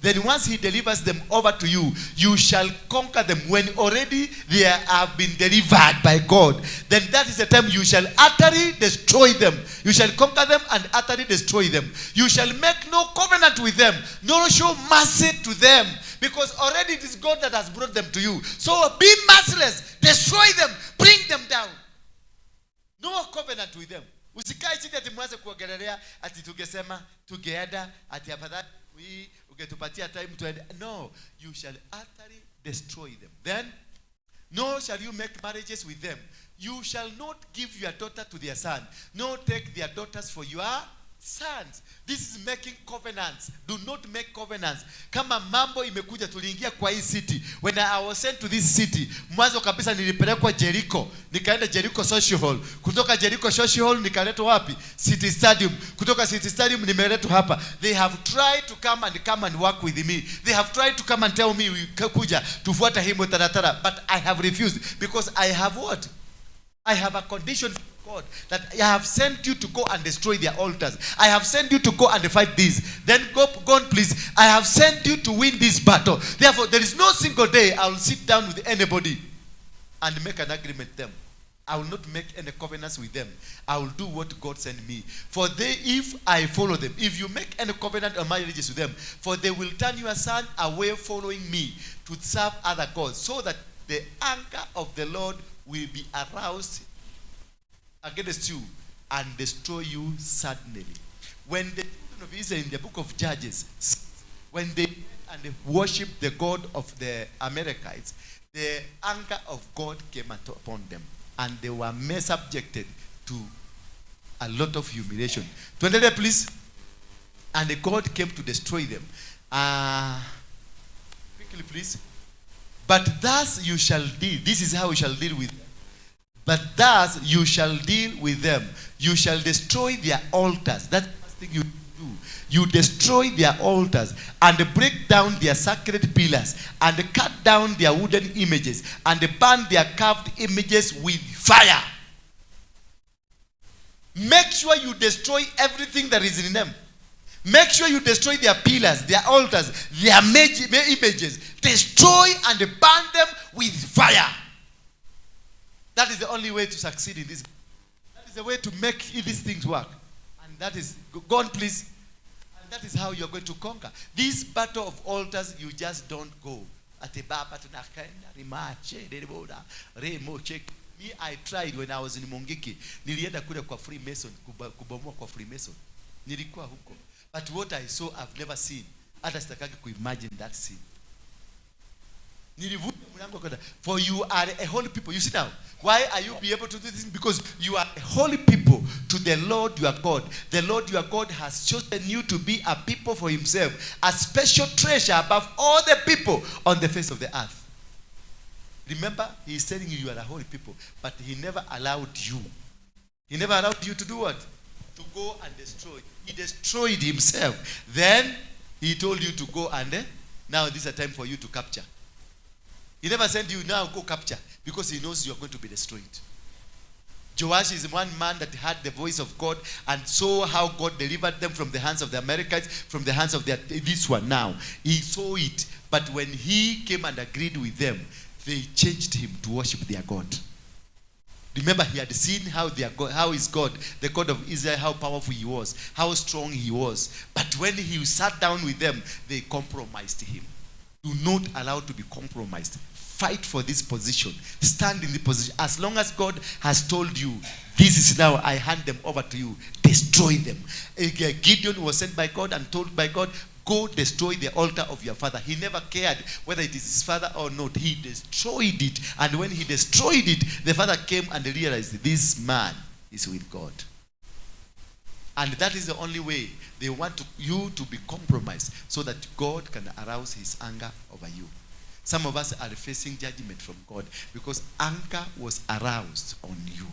Then once he delivers them over to you, you shall conquer them. When already they have been delivered by God, then that is the time you shall utterly destroy them. You shall conquer them and utterly destroy them. You shall make no covenant with them, nor show mercy to them, because already it is God that has brought them to you. So be merciless, destroy them, bring them down. No covenant with them. Usikae chini ati mwanze kuogelelea ati tungesema together ati afadhali ungetupatia time to. No, you shall utterly destroy them. Then nor shall you make marriages with them. You shall not give your daughter to their son, nor take their daughters for your Sons, this is making covenants. Do not make covenants. Kama mambo imekuja, tuliingia kwa hii city. When I was sent to this city, mwanzo kabisa nilipelekwa Jericho. Nikaenda Jericho Social Hall. Kutoka Jericho Social Hall nikaletwa wapi? City Stadium. Kutoka City Stadium nimeletwa hapa. They have tried to come and work with me. They have tried to come and tell me kuja tufuata himo taratara, but I have refused because I have what? I have a condition for God that I have sent you to go and destroy their altars. I have sent you to go and fight this. Then go on, please. I have sent you to win this battle. Therefore, there is no single day I will sit down with anybody and make an agreement with them. I will not make any covenants with them. I will do what God sent me. For they, if I follow them, if you make any covenant or marriages with them, for they will turn your son away following me to serve other gods, so that the anger of the Lord will be aroused against you and destroy you suddenly. When the children of Israel in the book of Judges, when they and they worshiped the God of the Amalekites, the anger of God came upon them, and they were subjected to a lot of humiliation. 20, please. And God came to destroy them. Quickly, please. But thus you shall deal. This is how you shall deal with them. But thus you shall deal with them. You shall destroy their altars. That's the first thing you do. You destroy their altars and break down their sacred pillars and cut down their wooden images and burn their carved images with fire. Make sure you destroy everything that is in them. Make sure you destroy their pillars, their altars, their images. Destroy and burn them with fire. That is the only way to succeed in this. That is the way to make these things work. And that is, go on please. And that is how you are going to conquer. This battle of altars, you just don't go. Me, I tried when I was in Mongiki. Nilienda kule kwa Freemason, kubomoa kwa Freemason. Nilikuwa huko. But what I saw, I've never seen. Hata sitakagi kuimagine that scene. For you are a holy people. You see now, why are you be able to do this? Because you are a holy people to the Lord your God. The Lord your God has chosen you to be a people for himself, a special treasure above all the people on the face of the earth. Remember, he is telling you you are a holy people, but he never allowed you. He never allowed you to do what? To go and destroy. He destroyed himself. Then he told you to go and now this is a time for you to capture. He never sent you now go capture because he knows you are going to be destroyed. Joash is one man that heard the voice of God and saw how God delivered them from the hands of the Amalekites, from the hands of this one now. He saw it, but when he came and agreed with them, they changed him to worship their God. Remember, he had seen how is God, the God of Israel, how powerful he was, how strong he was. But when he sat down with them, they compromised him. Do not allow to be compromised. Fight for this position. Stand in the position. As long as God has told you, this is now, I hand them over to you. Destroy them. Gideon was sent by God and told by God, go destroy the altar of your father. He never cared whether it is his father or not. He destroyed it. And when he destroyed it, the father came and realized this man is with God. And that is the only way. They want you to be compromised so that God can arouse his anger over you. Some of us are facing judgment from God because anger was aroused on you.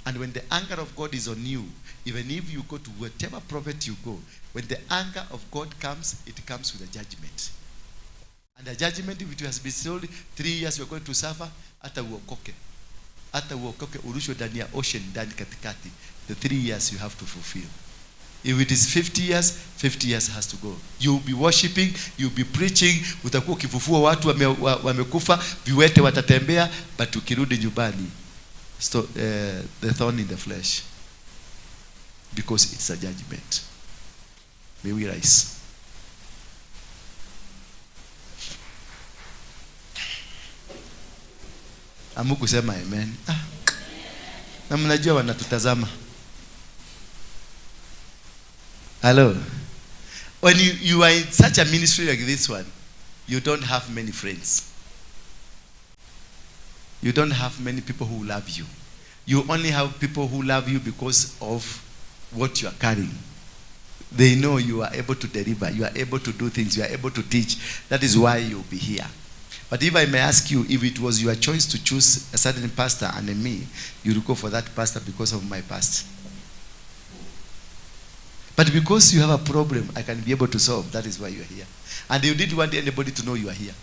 And when the anger of God is on you, even if you go to whatever prophet you go, when the anger of God comes, it comes with a judgment. And the judgment, if it has been told 3 years you are going to suffer, hata uokoke. Hata uokoke urushwe ndani ya ocean ndani katikati. The 3 years you have to fulfill. If it is 50 years, 50 years has to go. You'll be worshiping, you'll be preaching, utakuwa ukifufua watu wamekufa, viwete watatembea, but ukirudi nyumbani, the thorn in the flesh. Because it's a judgment. May we rise. Amu kusema amen. Na mnajua wanatutazama. Hello. When you are in such a ministry like this one, you don't have many friends. You don't have many people who love you. You only have people who love you because of what you are carrying. They know you are able to deliver, you are able to do things, you are able to teach. That is why you'll be here. But if I may ask you, if it was your choice to choose a certain pastor and me, you will go for that pastor because of my past. But because you have a problem I can be able to solve, that is why you are here. And you didn't want anybody to know you are here.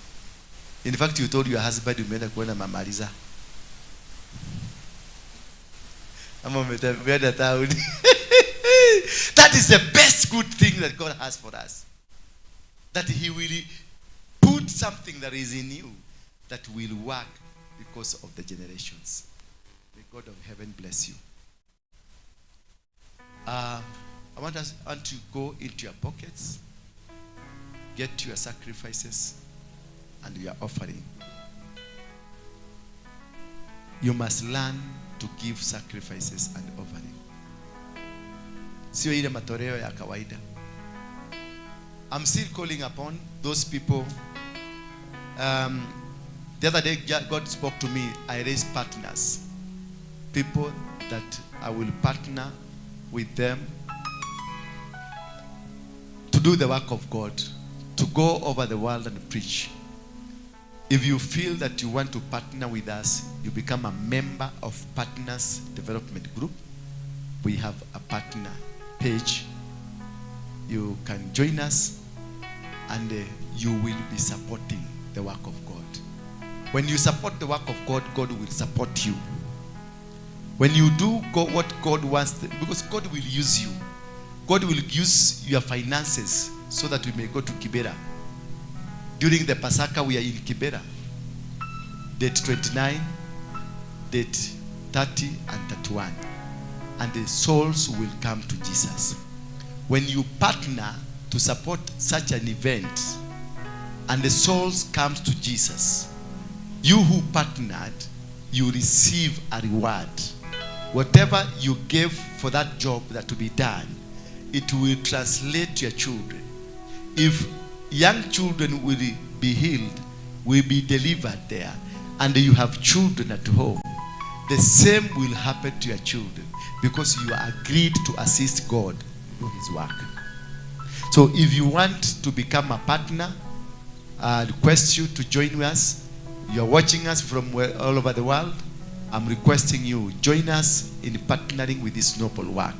In fact, you told your husband you made a kuona Mama Liza. That is the best good thing that God has for us. That He will put something that is in you that will work because of the generations. May God of heaven bless you. I want to go into your pockets, get your sacrifices and your offering. You must learn to give sacrifices and offering. Sio ile matoleo ya kawaida. I'm still calling upon those people. The other day God spoke to me. I raised partners. People that I will partner with them to do the work of God, to go over the world and preach. If you feel that you want to partner with us, you become a member of Partners Development Group. We have a partner page. You can join us and you will be supporting the work of God. When you support the work of God, God will support you. When you do what God wants, because God will use you. God will use your finances so that we may go to Kibera. During the Pasaka, we are in Kibera. Date 29, date 30 and 31. And the souls will come to Jesus. When you partner to support such an event and the souls comes to Jesus, you who partnered, you receive a reward. Whatever you gave for that job that to be done, it will translate to your children. If young children will be healed, will be delivered there, and you have children at home, the same will happen to your children because you are agreed to assist God in His work. So if you want to become a partner, I request you to join us. You are watching us from all over the world. I'm requesting you, join us in partnering with this noble work.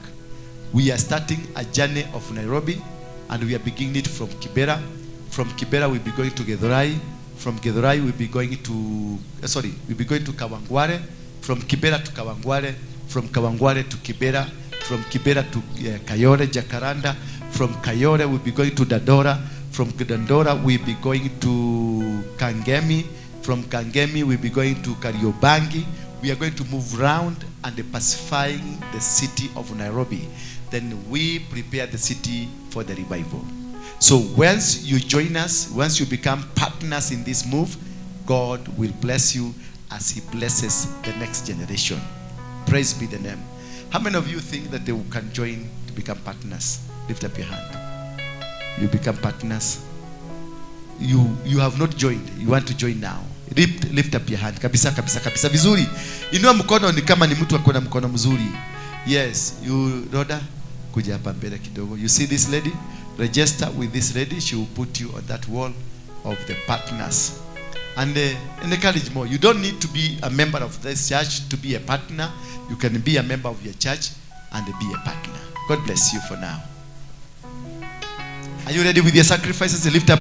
We are starting a journey of Nairobi, and we are beginning it from Kibera. From Kibera we'll be going to Githurai. From Githurai we'll be going to Kawangware. From Kibera to Kawangware. From Kawangware to Kibera. From Kibera to Kayore, Jacaranda. From Kayore we'll be going to Dandora. From Dandora we'll be going to Kangemi. From Kangemi we'll be going to Kariobangi. We are going to move around and pacifying the city of Nairobi. Then we prepare the city for the revival. So once you join us, once you become partners in this move, God will bless you as He blesses the next generation. Praise be the name. How many of you think that they can join to become partners? Lift up your hand. You become partners. You have not joined. You want to join now. Lift up your hand. Kabisa, kabisa, kabisa. Vizuri. Inua mkono ni kama ni mtu akona mkono mzuri. Yes, you Rhoda, kuja hapa mbele kidogo. You see this lady? Register with this lady. She will put you on that wall of the partners. And encourage more. You don't need to be a member of this church to be a partner. You can be a member of your church and be a partner. God bless you for now. Are you ready with your sacrifices? Lift up.